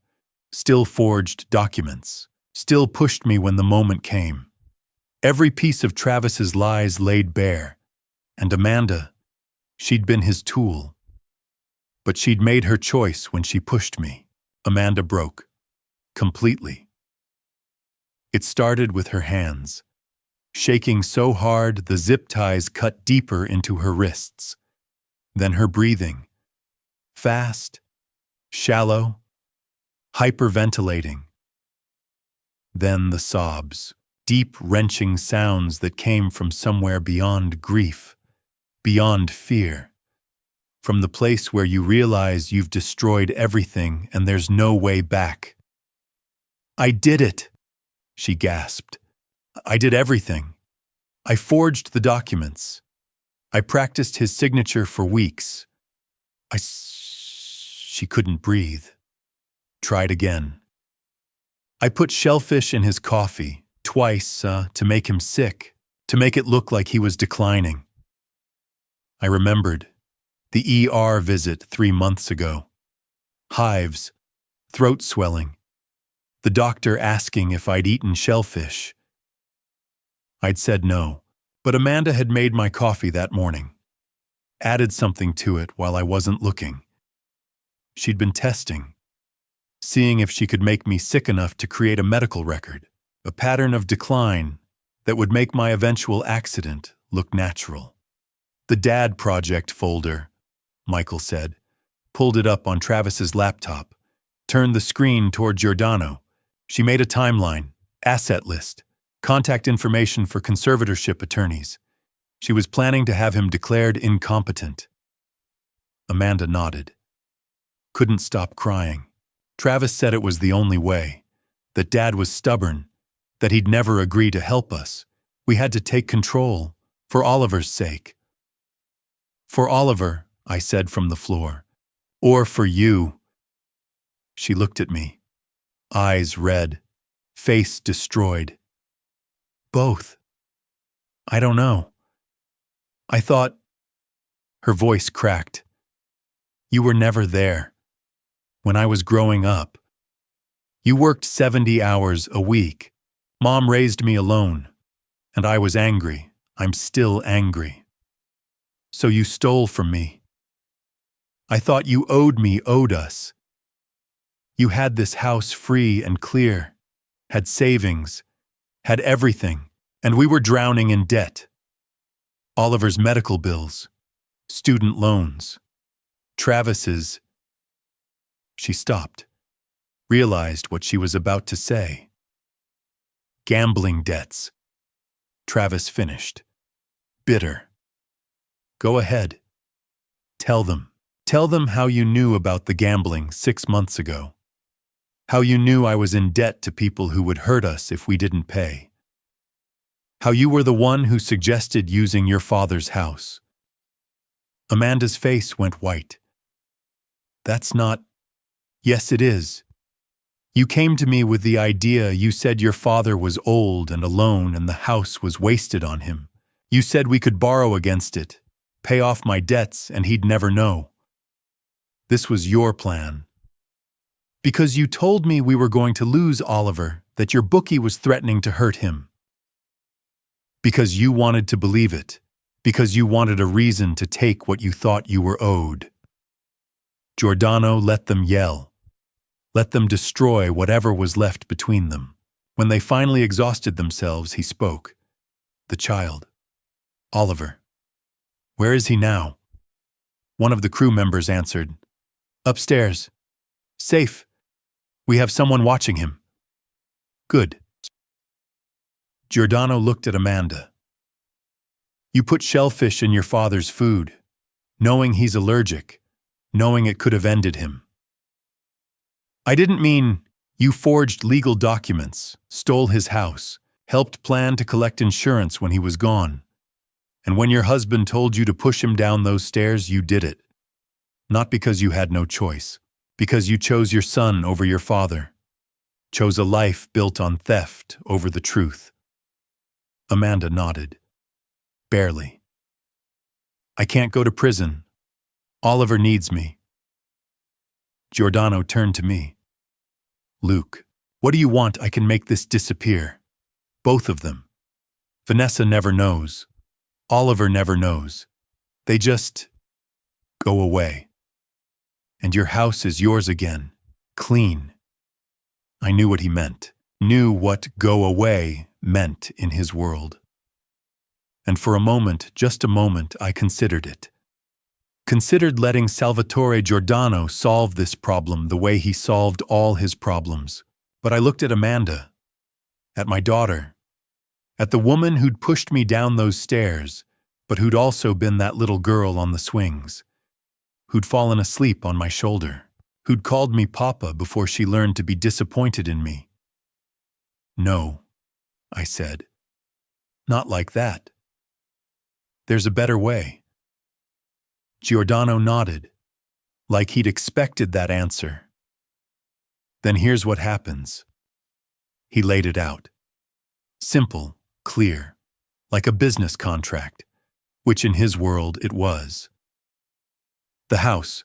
still forged documents, still pushed me when the moment came. Every piece of Travis's lies laid bare, and Amanda, she'd been his tool. But she'd made her choice when she pushed me. Amanda broke. Completely. It started with her hands. shaking so hard the zip ties cut deeper into her wrists. Then her breathing. Fast, shallow, hyperventilating. Then the sobs, deep, wrenching sounds that came from somewhere beyond grief, beyond fear, from the place where you realize you've destroyed everything and there's no way back. "I did it," she gasped. "I did everything. I forged the documents. I practiced his signature for weeks. She couldn't breathe. Tried again. I put shellfish in his coffee, twice, to make him sick, to make it look like he was declining. I remembered the ER visit 3 months ago. Hives, throat swelling. The doctor asking if I'd eaten shellfish. I'd said no, but Amanda had made my coffee that morning. Added something to it while I wasn't looking. She'd been testing, seeing if she could make me sick enough to create a medical record, a pattern of decline that would make my eventual accident look natural. "The Dad Project folder," Michael said, pulled it up on Travis's laptop, turned the screen toward Giordano. She made a timeline, asset list, contact information for conservatorship attorneys. She was planning to have him declared incompetent. Amanda nodded. Couldn't stop crying. Travis said it was the only way, that Dad was stubborn, that he'd never agree to help us. We had to take control, for Oliver's sake. "For Oliver," I said from the floor. "Or for you." She looked at me, eyes red, face destroyed. "Both. I don't know. I thought..." Her voice cracked. "You were never there. When I was growing up. You worked 70 hours a week. Mom raised me alone. And I was angry. I'm still angry. So you stole from me. I thought you owed us. You had this house free and clear, had savings, had everything, and we were drowning in debt. Oliver's medical bills, student loans, Travis's..." She stopped, realized what she was about to say. "Gambling debts," Travis finished, bitter. "Go ahead. Tell them. Tell them how you knew about the gambling 6 months ago. How you knew I was in debt to people who would hurt us if we didn't pay. How you were the one who suggested using your father's house." Amanda's face went white. "That's not..." "Yes, it is. You came to me with the idea. You said your father was old and alone and the house was wasted on him. You said we could borrow against it, pay off my debts, and he'd never know. This was your plan. Because you told me we were going to lose Oliver, that your bookie was threatening to hurt him. Because you wanted to believe it. Because you wanted a reason to take what you thought you were owed." Giordano let them yell. Let them destroy whatever was left between them. When they finally exhausted themselves, he spoke. "The child. Oliver. Where is he now?" One of the crew members answered. "Upstairs. Safe. We have someone watching him." "Good." Giordano looked at Amanda. "You put shellfish in your father's food, knowing he's allergic, knowing it could have ended him." "I didn't mean..." "You forged legal documents, stole his house, helped plan to collect insurance when he was gone. And when your husband told you to push him down those stairs, you did it. Not because you had no choice, because you chose your son over your father. Chose a life built on theft over the truth." Amanda nodded. "Barely. I can't go to prison. Oliver needs me." Giordano turned to me. "Luke, what do you want? I can make this disappear. Both of them. Vanessa never knows. Oliver never knows. They just go away. And your house is yours again, clean." I knew what he meant, knew what "go away" meant in his world. And for a moment, just a moment, I considered it. Considered letting Salvatore Giordano solve this problem the way he solved all his problems. But I looked at Amanda, at my daughter, at the woman who'd pushed me down those stairs, but who'd also been that little girl on the swings, who'd fallen asleep on my shoulder, who'd called me Papa before she learned to be disappointed in me. "No," I said. "Not like that. There's a better way." Giordano nodded, like he'd expected that answer. "Then here's what happens." He laid it out. Simple, clear, like a business contract, which in his world it was. The house.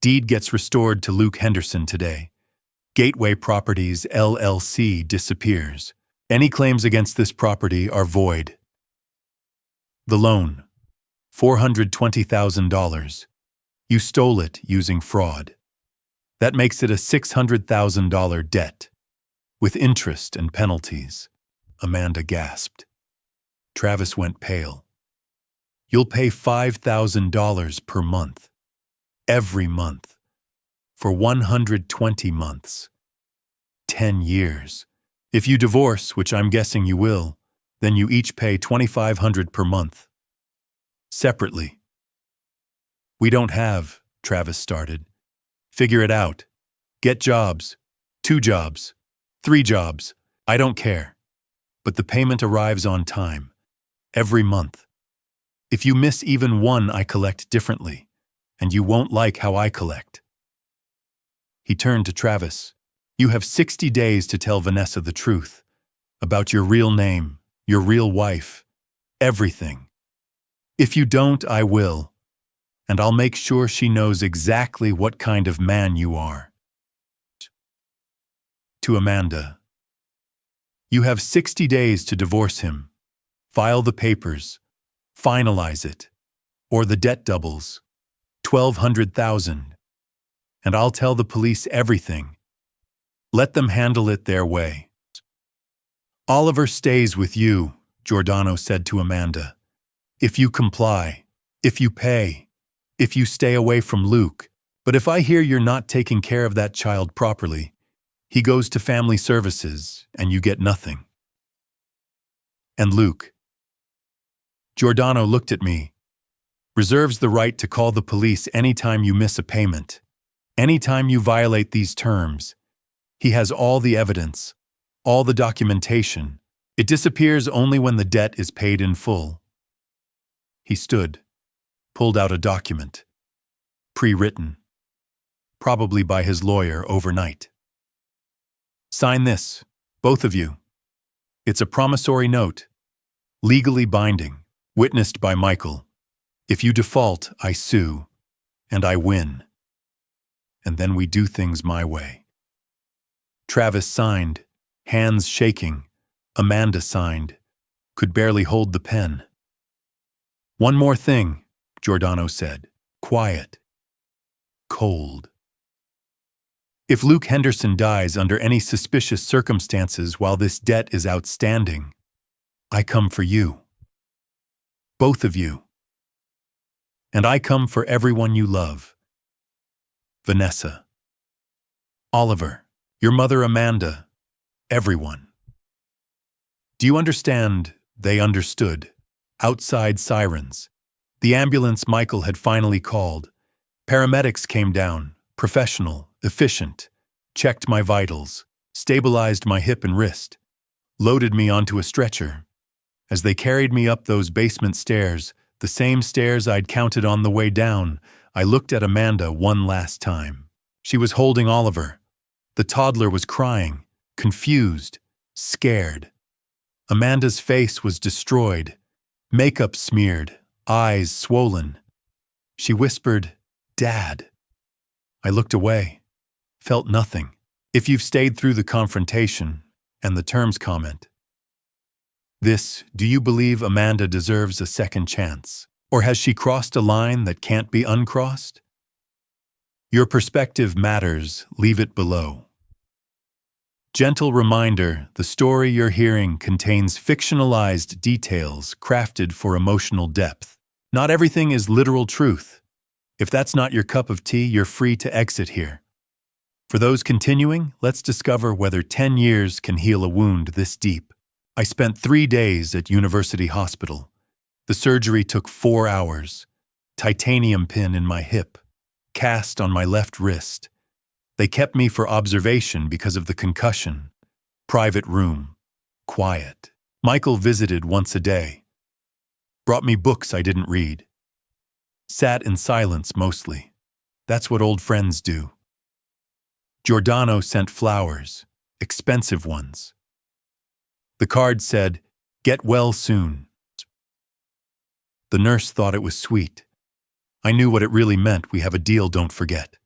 Deed gets restored to Luke Henderson today. Gateway Properties LLC disappears. Any claims against this property are void. The loan. $420,000. You stole it using fraud. That makes it a $600,000 debt, with interest and penalties. Amanda gasped. Travis went pale. You'll pay $5,000 per month. Every month. For 120 months. 10 years. If you divorce, which I'm guessing you will, then you each pay $2,500 per month. Separately. We don't have, Travis started. Figure it out. Get jobs. 2 jobs. 3 jobs. I don't care. But the payment arrives on time. Every month. If you miss even one, I collect differently. And you won't like how I collect. He turned to Travis. You have 60 days to tell Vanessa the truth. About your real name, your real wife, everything. If you don't, I will. And I'll make sure she knows exactly what kind of man you are. To Amanda. You have 60 days to divorce him. File the papers. Finalize it. Or the debt doubles. $1,200,000. And I'll tell the police everything. Let them handle it their way. Oliver stays with you, Giordano said to Amanda. If you comply, if you pay, if you stay away from Luke. But if I hear you're not taking care of that child properly, he goes to family services and you get nothing. And Luke. Giordano looked at me. Reserves the right to call the police anytime you miss a payment. Anytime you violate these terms. He has all the evidence, all the documentation. It disappears only when the debt is paid in full. He stood, pulled out a document, pre-written, probably by his lawyer overnight. Sign this, both of you. It's a promissory note, legally binding, witnessed by Michael. If you default, I sue, and I win. And then we do things my way. Travis signed, hands shaking. Amanda signed, could barely hold the pen. One more thing, Giordano said. Quiet. Cold. If Luke Henderson dies under any suspicious circumstances while this debt is outstanding, I come for you. Both of you. And I come for everyone you love. Vanessa. Oliver. Your mother Amanda. Everyone. Do you understand? They understood. Outside sirens. The ambulance Michael had finally called. Paramedics came down, professional, efficient, checked my vitals, stabilized my hip and wrist, loaded me onto a stretcher. As they carried me up those basement stairs, the same stairs I'd counted on the way down, I looked at Amanda one last time. She was holding Oliver. The toddler was crying, confused, scared. Amanda's face was destroyed, makeup smeared, eyes swollen. She whispered, "Dad." I looked away, felt nothing. If you've stayed through the confrontation and the terms comment. Do you believe Amanda deserves a second chance? Or has she crossed a line that can't be uncrossed? Your perspective matters, leave it below. Gentle reminder, the story you're hearing contains fictionalized details crafted for emotional depth. Not everything is literal truth. If that's not your cup of tea, you're free to exit here. For those continuing, let's discover whether 10 years can heal a wound this deep. I spent 3 days at University Hospital. The surgery took 4 hours. Titanium pin in my hip, cast on my left wrist. They kept me for observation because of the concussion. Private room. Quiet. Michael visited once a day. Brought me books I didn't read. Sat in silence mostly. That's what old friends do. Giordano sent flowers, expensive ones. The card said, "Get well soon." The nurse thought it was sweet. I knew what it really meant. We have a deal, don't forget.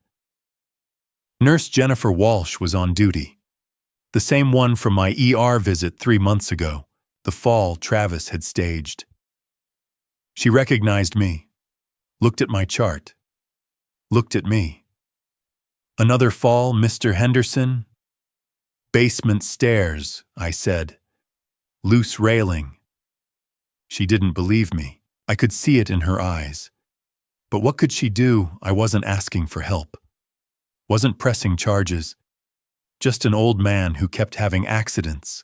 Nurse Jennifer Walsh was on duty. The same one from my ER visit 3 months ago, the fall Travis had staged. She recognized me, looked at my chart, looked at me. "Another fall, Mr. Henderson?" "Basement stairs," I said. "Loose railing." She didn't believe me. I could see it in her eyes. But what could she do? I wasn't asking for help. Wasn't pressing charges. Just an old man who kept having accidents.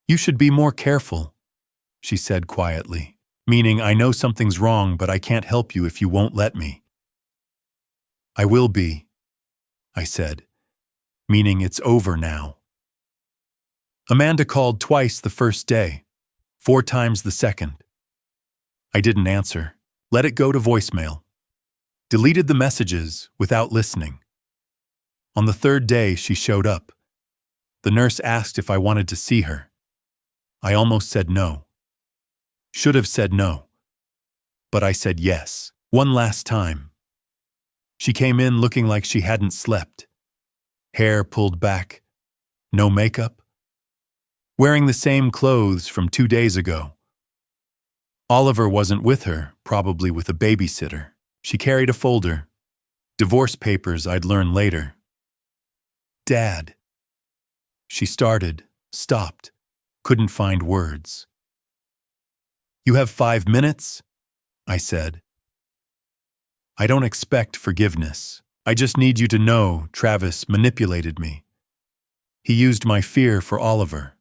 "You should be more careful," she said quietly, meaning I know something's wrong, but I can't help you if you won't let me. "I will be," I said, meaning it's over now. Amanda called twice the first day, 4 times the second. I didn't answer. Let it go to voicemail. Deleted the messages without listening. On the 3rd day, she showed up. The nurse asked if I wanted to see her. I almost said no. Should have said no. But I said yes, one last time. She came in looking like she hadn't slept. Hair pulled back. No makeup. Wearing the same clothes from 2 days ago. Oliver wasn't with her, probably with a babysitter. She carried a folder. Divorce papers I'd learn later. "Dad." She started, stopped, couldn't find words. "You have 5 minutes?" I said. "I don't expect forgiveness. I just need you to know Travis manipulated me. He used my fear for Oliver.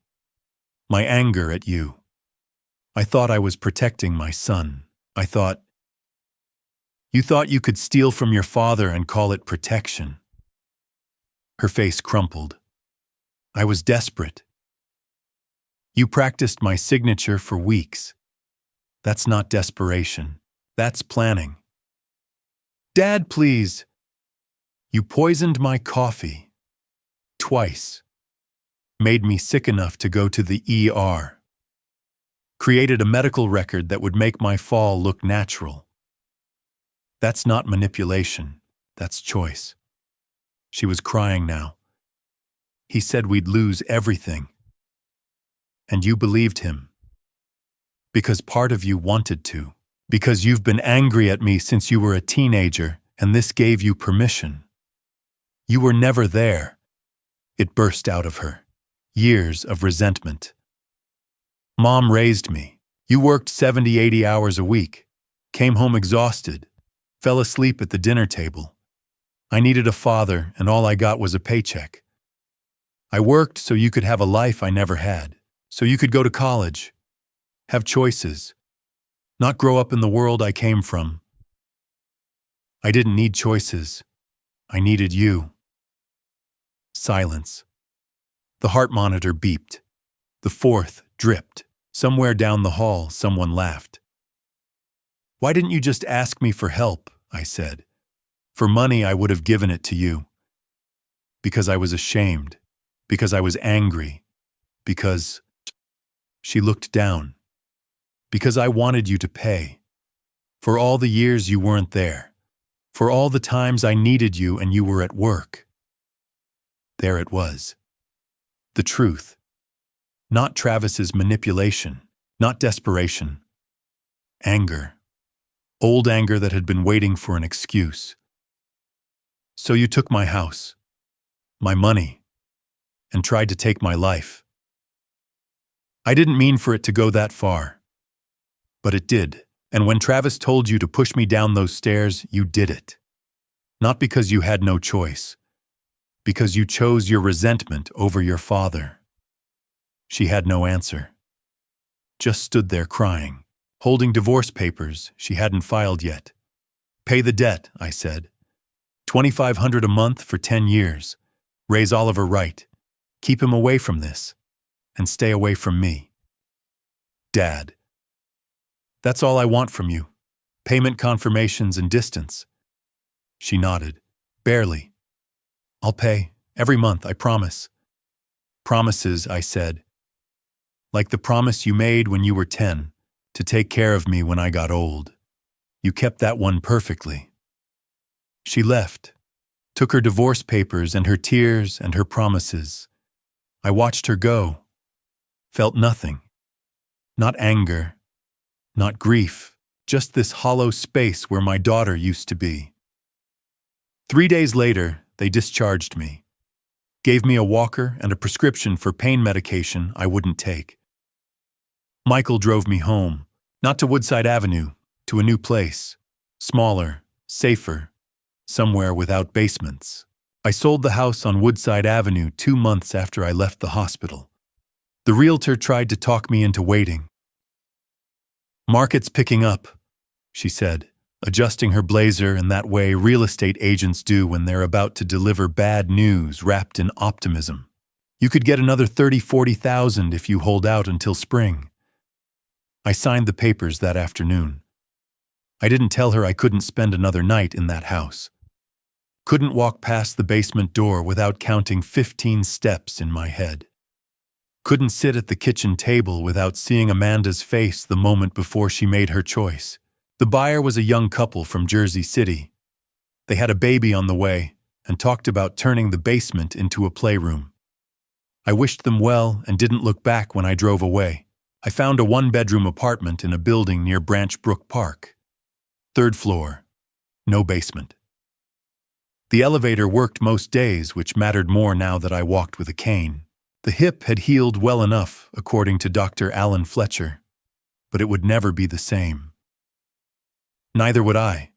My anger at you. I thought I was protecting my son. I thought, you thought you could steal from your father and call it protection." Her face crumpled. I was desperate. "You practiced my signature for weeks. That's not desperation. That's planning." "Dad, please." "You poisoned my coffee. Twice. Made me sick enough to go to the ER. Created a medical record that would make my fall look natural. That's not manipulation. That's choice." She was crying now. "He said we'd lose everything. And you believed him. Because part of you wanted to. Because you've been angry at me since you were a teenager, and this gave you permission. You were never there." It burst out of her. Years of resentment. "Mom raised me. You worked 70, 80 hours a week. Came home exhausted. Fell asleep at the dinner table. I needed a father, and all I got was a paycheck. I worked so you could have a life I never had. So you could go to college. Have choices. Not grow up in the world I came from. I didn't need choices. I needed you." Silence. The heart monitor beeped. The 4th dripped. Somewhere down the hall, someone laughed. "Why didn't you just ask me for help?" I said. "For money, I would have given it to you." Because I was ashamed. Because I was angry. Because... She looked down. "Because I wanted you to pay. For all the years you weren't there. For all the times I needed you and you were at work." There it was. The truth. Not Travis's manipulation. Not desperation. Anger. Old anger that had been waiting for an excuse. "So you took my house. My money. and tried to take my life. I didn't mean for it to go that far. But it did, and when Travis told you to push me down those stairs, you did it. Not because you had no choice, because you chose your resentment over your father. She had no answer. Just stood there crying, holding divorce papers she hadn't filed yet. Pay the debt, I said. $2,500 a month for 10 years. Raise Oliver right. Keep him away from this. And stay away from me. Dad. That's all I want from you. Payment confirmations and distance. She nodded. Barely. I'll pay. Every month, I promise. Promises, I said. Like the promise you made when you were 10, to take care of me when I got old. You kept that one perfectly. She left, took her divorce papers and her tears and her promises. I watched her go, felt nothing. Not anger, not grief, just this hollow space where my daughter used to be. 3 days later, they discharged me, gave me a walker and a prescription for pain medication I wouldn't take. Michael drove me home, not to Woodside Avenue, to a new place, smaller, safer, somewhere without basements. I sold the house on Woodside Avenue 2 months after I left the hospital. The realtor tried to talk me into waiting. Market's picking up, she said, adjusting her blazer in that way real estate agents do when they're about to deliver bad news wrapped in optimism. You could get another $30,000-$40,000 if you hold out until spring. I signed the papers that afternoon. I didn't tell her I couldn't spend another night in that house. Couldn't walk past the basement door without counting 15 steps in my head. Couldn't sit at the kitchen table without seeing Amanda's face the moment before she made her choice. The buyer was a young couple from Jersey City. They had a baby on the way and talked about turning the basement into a playroom. I wished them well and didn't look back when I drove away. I found a 1-bedroom apartment in a building near Branch Brook Park. 3rd floor, no basement. The elevator worked most days, which mattered more now that I walked with a cane. The hip had healed well enough, according to Dr. Alan Fletcher, but it would never be the same. Neither would I.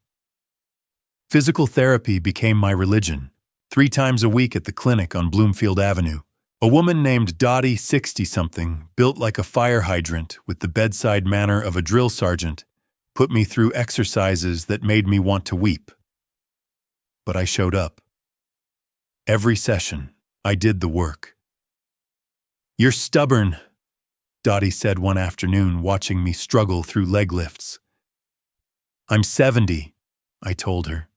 Physical therapy became my religion, 3 times a week at the clinic on Bloomfield Avenue. A woman named Dottie, 60-something, built like a fire hydrant with the bedside manner of a drill sergeant, put me through exercises that made me want to weep. But I showed up. Every session, I did the work. You're stubborn, Dottie said one afternoon, watching me struggle through leg lifts. I'm 70, I told her.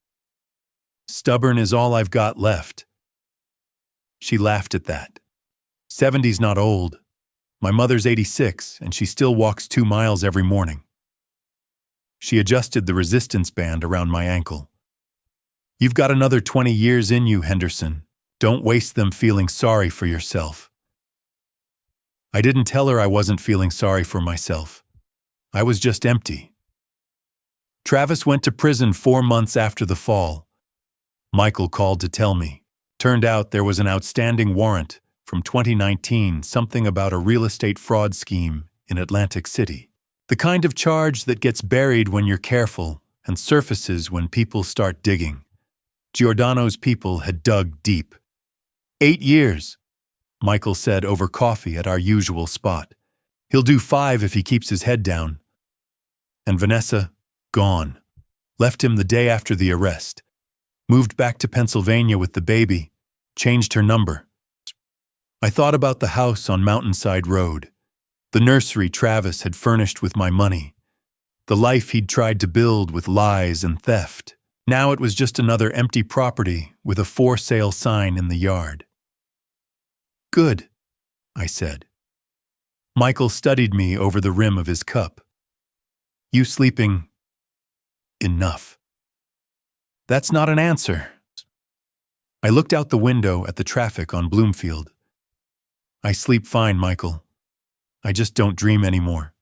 Stubborn is all I've got left. She laughed at that. 70's not old. My mother's 86, and she still walks 2 miles every morning. She adjusted the resistance band around my ankle. You've got another 20 years in you, Henderson. Don't waste them feeling sorry for yourself. I didn't tell her I wasn't feeling sorry for myself. I was just empty. Travis went to prison 4 months after the fall. Michael called to tell me. Turned out there was an outstanding warrant from 2019, something about a real estate fraud scheme in Atlantic City. The kind of charge that gets buried when you're careful and surfaces when people start digging. Giordano's people had dug deep. 8 years, Michael said over coffee at our usual spot. He'll do 5 if he keeps his head down. And Vanessa, gone. Left him the day after the arrest. Moved back to Pennsylvania with the baby. Changed her number. I thought about the house on Mountainside Road. The nursery Travis had furnished with my money. The life he'd tried to build with lies and theft. Now it was just another empty property with a for sale sign in the yard. Good, I said. Michael studied me over the rim of his cup. You sleeping enough? That's not an answer. I looked out the window at the traffic on Bloomfield. I sleep fine, Michael. I just don't dream anymore.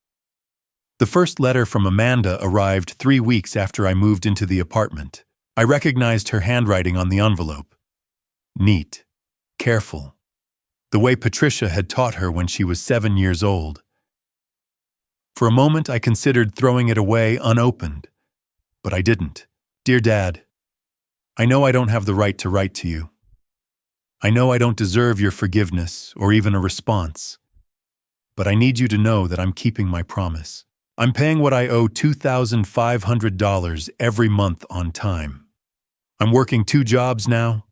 The first letter from Amanda arrived 3 weeks after I moved into the apartment. I recognized her handwriting on the envelope. Neat, careful, the way Patricia had taught her when she was 7 years old. For a moment I considered throwing it away unopened, but I didn't. Dear Dad, I know I don't have the right to write to you. I know I don't deserve your forgiveness or even a response. But I need you to know that I'm keeping my promise. I'm paying what I owe $2,500 every month on time. I'm working 2 jobs now,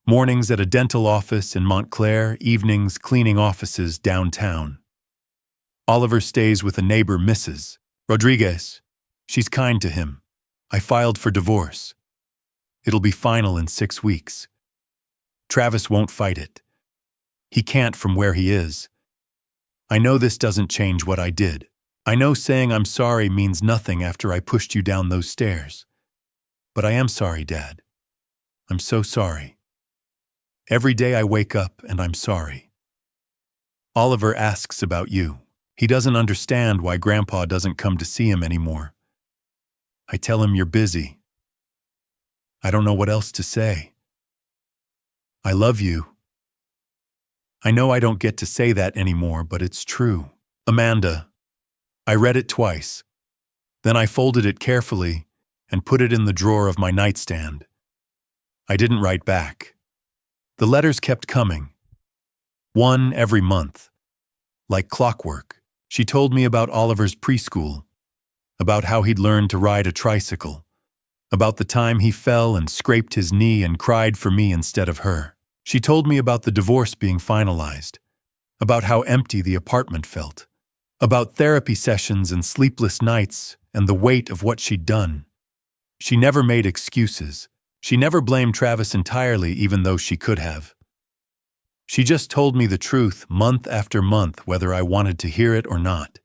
mornings at a dental office in Montclair, evenings cleaning offices downtown. Oliver stays with a neighbor, Mrs. Rodriguez. She's kind to him. I filed for divorce. It'll be final in 6 weeks. Travis won't fight it. He can't from where he is. I know this doesn't change what I did. I know saying I'm sorry means nothing after I pushed you down those stairs. But I am sorry, Dad. I'm so sorry. Every day I wake up and I'm sorry. Oliver asks about you. He doesn't understand why Grandpa doesn't come to see him anymore. I tell him you're busy. I don't know what else to say. I love you. I know I don't get to say that anymore, but it's true. Amanda. I read it twice. Then I folded it carefully and put it in the drawer of my nightstand. I didn't write back. The letters kept coming. 1 every month. Like clockwork. She told me about Oliver's preschool, about how he'd learned to ride a tricycle, about the time he fell and scraped his knee and cried for me instead of her. She told me about the divorce being finalized, about how empty the apartment felt, about therapy sessions and sleepless nights and the weight of what she'd done. She never made excuses. She never blamed Travis entirely, even though she could have. She just told me the truth month after month, whether I wanted to hear it or not.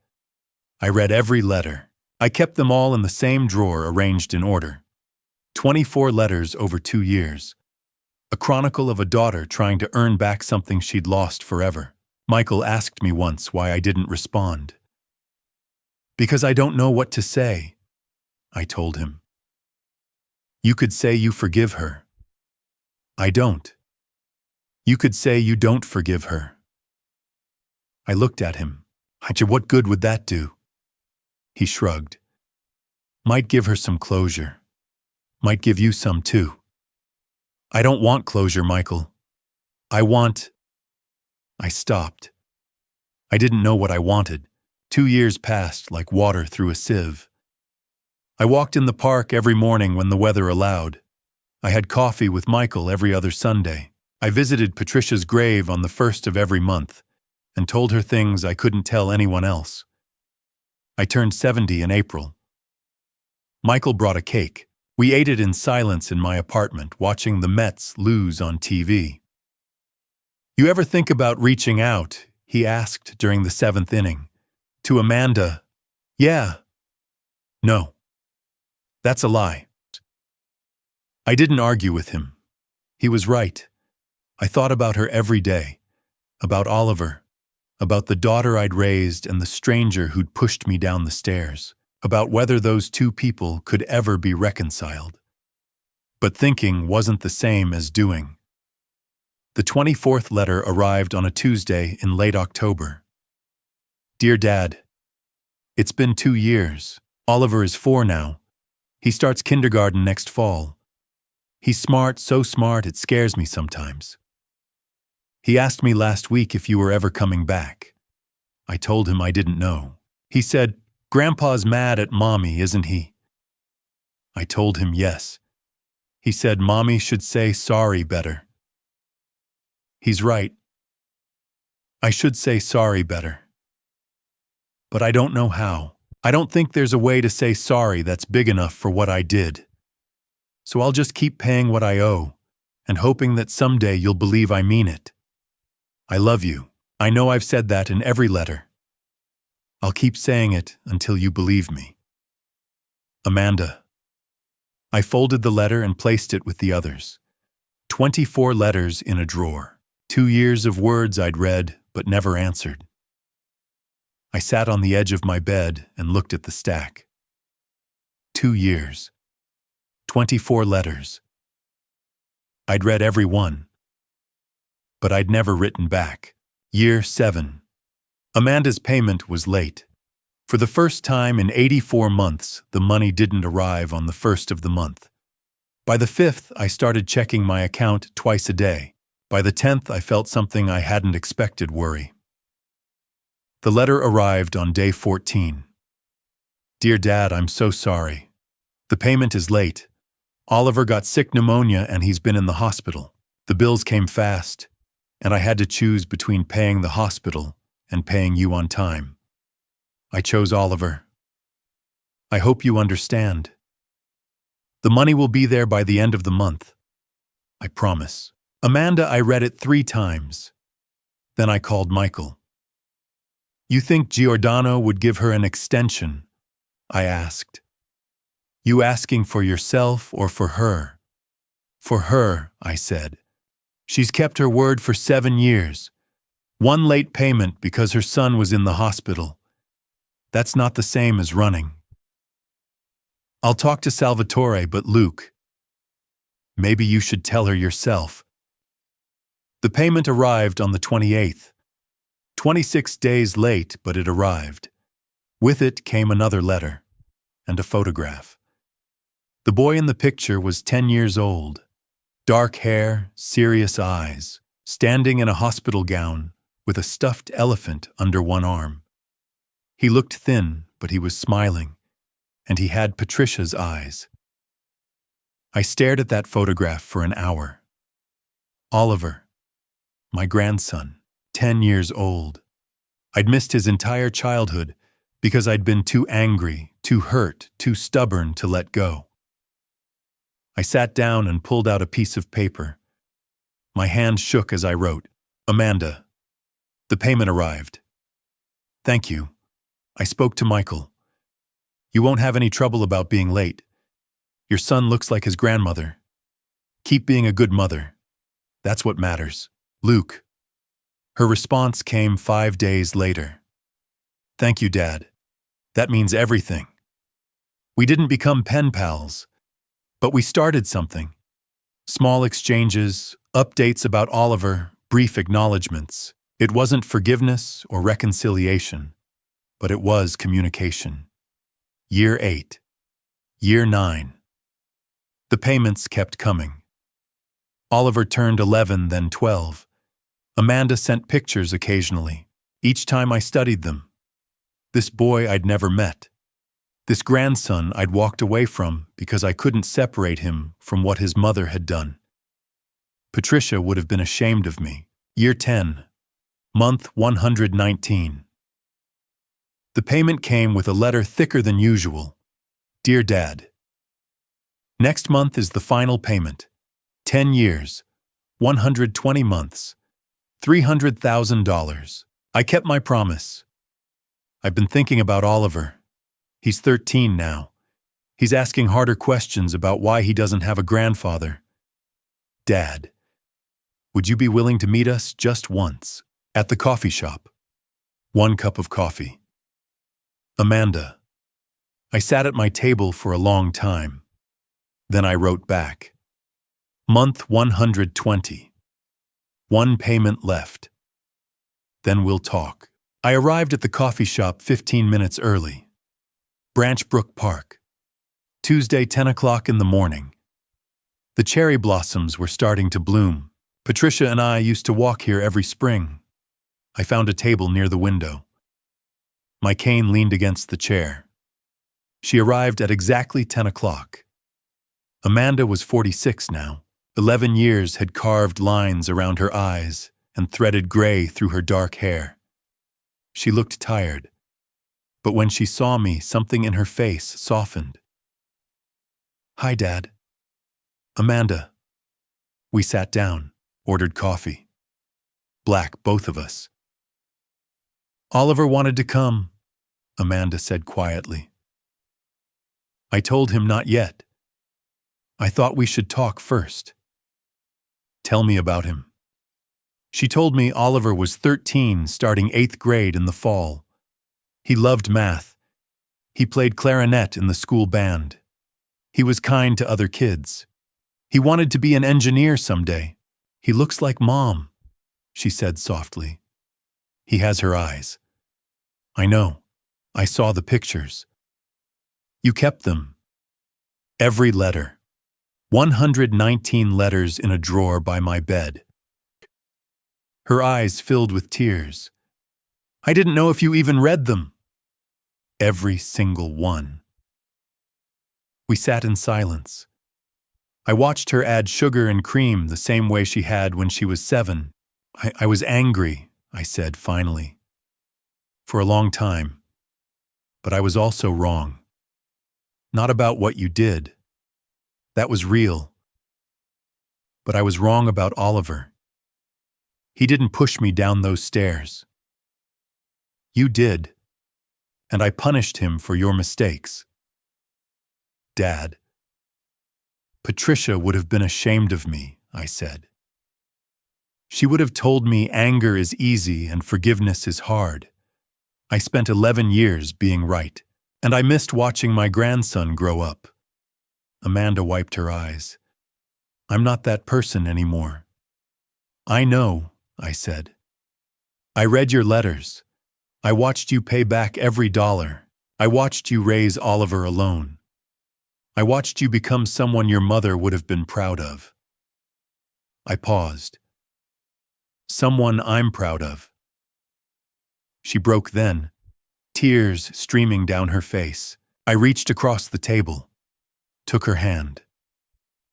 I read every letter. I kept them all in the same drawer, arranged in order. 24 letters over 2 years. A chronicle of a daughter trying to earn back something she'd lost forever. Michael asked me once why I didn't respond. Because I don't know what to say, I told him. You could say you forgive her. I don't. You could say you don't forgive her. I looked at him. What good would that do? He shrugged. Might give her some closure. Might give you some too. I don't want closure, Michael. I stopped. I didn't know what I wanted. 2 years passed like water through a sieve. I walked in the park every morning when the weather allowed. I had coffee with Michael every other Sunday. I visited Patricia's grave on the 1st of every month and told her things I couldn't tell anyone else. I turned 70 in April. Michael brought a cake. We ate it in silence in my apartment, watching the Mets lose on TV. You ever think about reaching out? He asked during the 7th inning. To Amanda. Yeah. No. That's a lie. I didn't argue with him. He was right. I thought about her every day. About Oliver. About the daughter I'd raised and the stranger who'd pushed me down the stairs. About whether those 2 people could ever be reconciled. But thinking wasn't the same as doing. The 24th letter arrived on a Tuesday in late October. Dear Dad, it's been 2 years. Oliver is 4 now. He starts kindergarten next fall. He's smart, so smart it scares me sometimes. He asked me last week if you were ever coming back. I told him I didn't know. He said, Grandpa's mad at Mommy, isn't he? I told him yes. He said Mommy should say sorry better. He's right. I should say sorry better. But I don't know how. I don't think there's a way to say sorry that's big enough for what I did. So I'll just keep paying what I owe and hoping that someday you'll believe I mean it. I love you. I know I've said that in every letter. I'll keep saying it until you believe me. Amanda. I folded the letter and placed it with the others. 24 letters in a drawer. 2 years of words I'd read but never answered. I sat on the edge of my bed and looked at the stack. 2 years. 24 letters. I'd read every one. But I'd never written back. Year 7. Amanda's payment was late. For the first time in 84 months, the money didn't arrive on the first of the month. By the 5th, I started checking my account twice a day. By the 10th, I felt something I hadn't expected worry. The letter arrived on day 14. Dear Dad, I'm so sorry. The payment is late. Oliver got sick pneumonia and he's been in the hospital. The bills came fast, and I had to choose between paying the hospital and paying you on time. I chose Oliver. I hope you understand. The money will be there by the end of the month. I promise. Amanda, I read it 3 times. Then I called Michael. You think Giordano would give her an extension? I asked. You asking for yourself or for her? For her, I said. She's kept her word for 7 years. 1 late payment because her son was in the hospital. That's not the same as running. I'll talk to Salvatore, but Luke, maybe you should tell her yourself. The payment arrived on the 28th. 26 days late, but it arrived. With it came another letter and a photograph. The boy in the picture was 10 years old. Dark hair, serious eyes, standing in a hospital gown with a stuffed elephant under one arm. He looked thin, but he was smiling, and he had Patricia's eyes. I stared at that photograph for an hour. Oliver, my grandson, 10 years old. I'd missed his entire childhood because I'd been too angry, too hurt, too stubborn to let go. I sat down and pulled out a piece of paper. My hand shook as I wrote, Amanda. The payment arrived. Thank you. I spoke to Michael. You won't have any trouble about being late. Your son looks like his grandmother. Keep being a good mother. That's what matters. Luke. Her response came 5 days later. Thank you, Dad. That means everything. We didn't become pen pals, but we started something. Small exchanges, updates about Oliver, brief acknowledgments. It wasn't forgiveness or reconciliation, but it was communication. Year 8. Year 9. The payments kept coming. Oliver turned 11, then 12. Amanda sent pictures occasionally. Each time I studied them. This boy I'd never met. This grandson I'd walked away from because I couldn't separate him from what his mother had done. Patricia would have been ashamed of me. Year 10. Month 119. The payment came with a letter thicker than usual. Dear Dad. Next month is the final payment. 10 years, 120 months, $300,000. I kept my promise. I've been thinking about Oliver. He's 13 now. He's asking harder questions about why he doesn't have a grandfather. Dad, would you be willing to meet us just once at the coffee shop? 1 cup of coffee. Amanda. I sat at my table for a long time. Then I wrote back. Month 120. 1 payment left. Then we'll talk. I arrived at the coffee shop 15 minutes early. Branch Brook Park. Tuesday, 10 o'clock in the morning. The cherry blossoms were starting to bloom. Patricia and I used to walk here every spring. I found a table near the window. My cane leaned against the chair. She arrived at exactly 10 o'clock. Amanda was 46 now. 11 years had carved lines around her eyes and threaded gray through her dark hair. She looked tired, but when she saw me, something in her face softened. Hi, Dad. Amanda. We sat down, ordered coffee. Black, both of us. Oliver wanted to come, Amanda said quietly. I told him not yet. I thought we should talk first. Tell me about him. She told me Oliver was 13, starting 8th grade in the fall. He loved math. He played clarinet in the school band. He was kind to other kids. He wanted to be an engineer someday. He looks like Mom, she said softly. He has her eyes. I know. I saw the pictures. You kept them. Every letter. 119 letters in a drawer by my bed. Her eyes filled with tears. I didn't know if you even read them. Every single one. We sat in silence. I watched her add sugar and cream the same way she had when she was 7. I was angry, I said finally. For a long time. But I was also wrong. Not about what you did. That was real. But I was wrong about Oliver. He didn't push me down those stairs. You did. And I punished him for your mistakes. Dad. Patricia would have been ashamed of me, I said. She would have told me anger is easy and forgiveness is hard. I spent 11 years being right, and I missed watching my grandson grow up. Amanda wiped her eyes. I'm not that person anymore. I know, I said. I read your letters. I watched you pay back every dollar. I watched you raise Oliver alone. I watched you become someone your mother would have been proud of. I paused. Someone I'm proud of. She broke then, tears streaming down her face. I reached across the table, took her hand.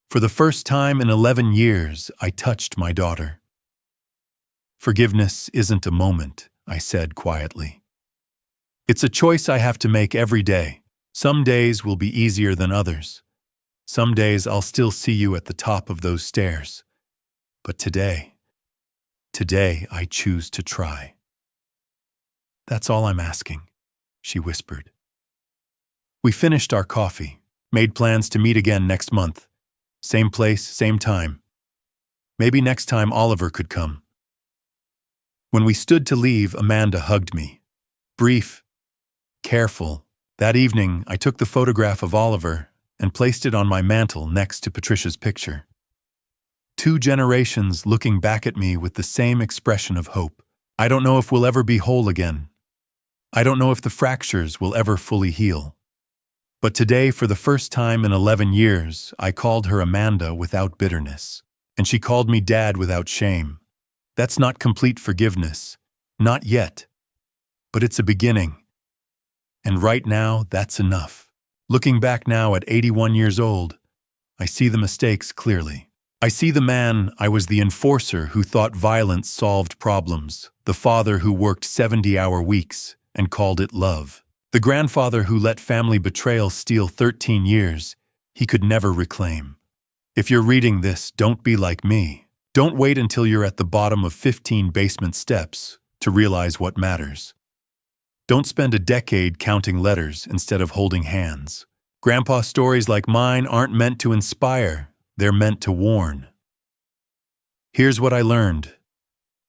For the first time in 11 years, I touched my daughter. Forgiveness isn't a moment, I said quietly. It's a choice I have to make every day. Some days will be easier than others. Some days I'll still see you at the top of those stairs. But today I choose to try. That's all I'm asking, she whispered. We finished our coffee, made plans to meet again next month. Same place, same time. Maybe next time Oliver could come. When we stood to leave, Amanda hugged me. Brief, careful. That evening, I took the photograph of Oliver and placed it on my mantel next to Patricia's picture. 2 generations looking back at me with the same expression of hope. I don't know if we'll ever be whole again. I don't know if the fractures will ever fully heal. But today, for the first time in 11 years, I called her Amanda without bitterness. And she called me Dad without shame. That's not complete forgiveness. Not yet. But it's a beginning. And right now, that's enough. Looking back now at 81 years old, I see the mistakes clearly. I see the man I was, the enforcer who thought violence solved problems, the father who worked 70-hour weeks and called it love, the grandfather who let family betrayal steal 13 years he could never reclaim. If you're reading this, don't be like me. Don't wait until you're at the bottom of 15 basement steps to realize what matters. Don't spend a decade counting letters instead of holding hands. Grandpa stories like mine aren't meant to inspire, they're meant to warn. Here's what I learned.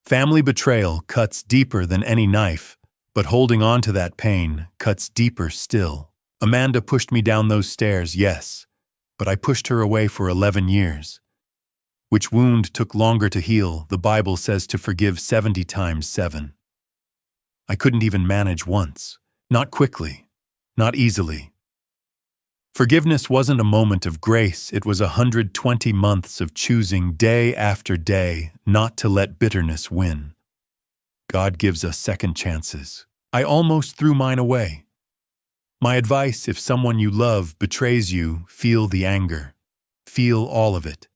Family betrayal cuts deeper than any knife, but holding on to that pain cuts deeper still. Amanda pushed me down those stairs, yes, but I pushed her away for 11 years. Which wound took longer to heal, the Bible says to forgive 70 times 7. I couldn't even manage once. Not quickly. Not easily. Forgiveness wasn't a moment of grace, it was 120 months of choosing day after day not to let bitterness win. God gives us second chances. I almost threw mine away. My advice, if someone you love betrays you, feel the anger. Feel all of it.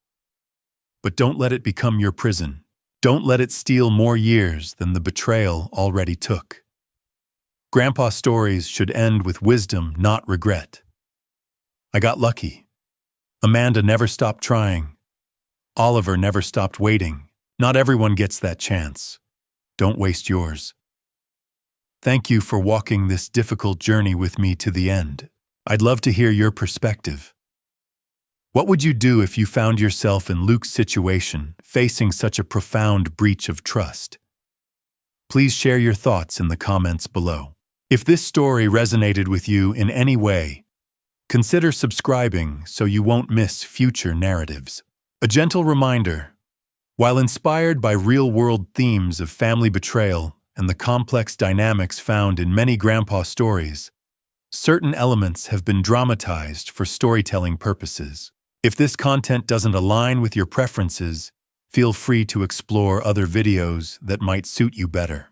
But don't let it become your prison. Don't let it steal more years than the betrayal already took. Grandpa stories should end with wisdom, not regret. I got lucky. Amanda never stopped trying. Oliver never stopped waiting. Not everyone gets that chance. Don't waste yours. Thank you for walking this difficult journey with me to the end. I'd love to hear your perspective. What would you do if you found yourself in Luke's situation, facing such a profound breach of trust? Please share your thoughts in the comments below. If this story resonated with you in any way, consider subscribing so you won't miss future narratives. A gentle reminder, while inspired by real-world themes of family betrayal and the complex dynamics found in many grandpa stories, certain elements have been dramatized for storytelling purposes. If this content doesn't align with your preferences, feel free to explore other videos that might suit you better.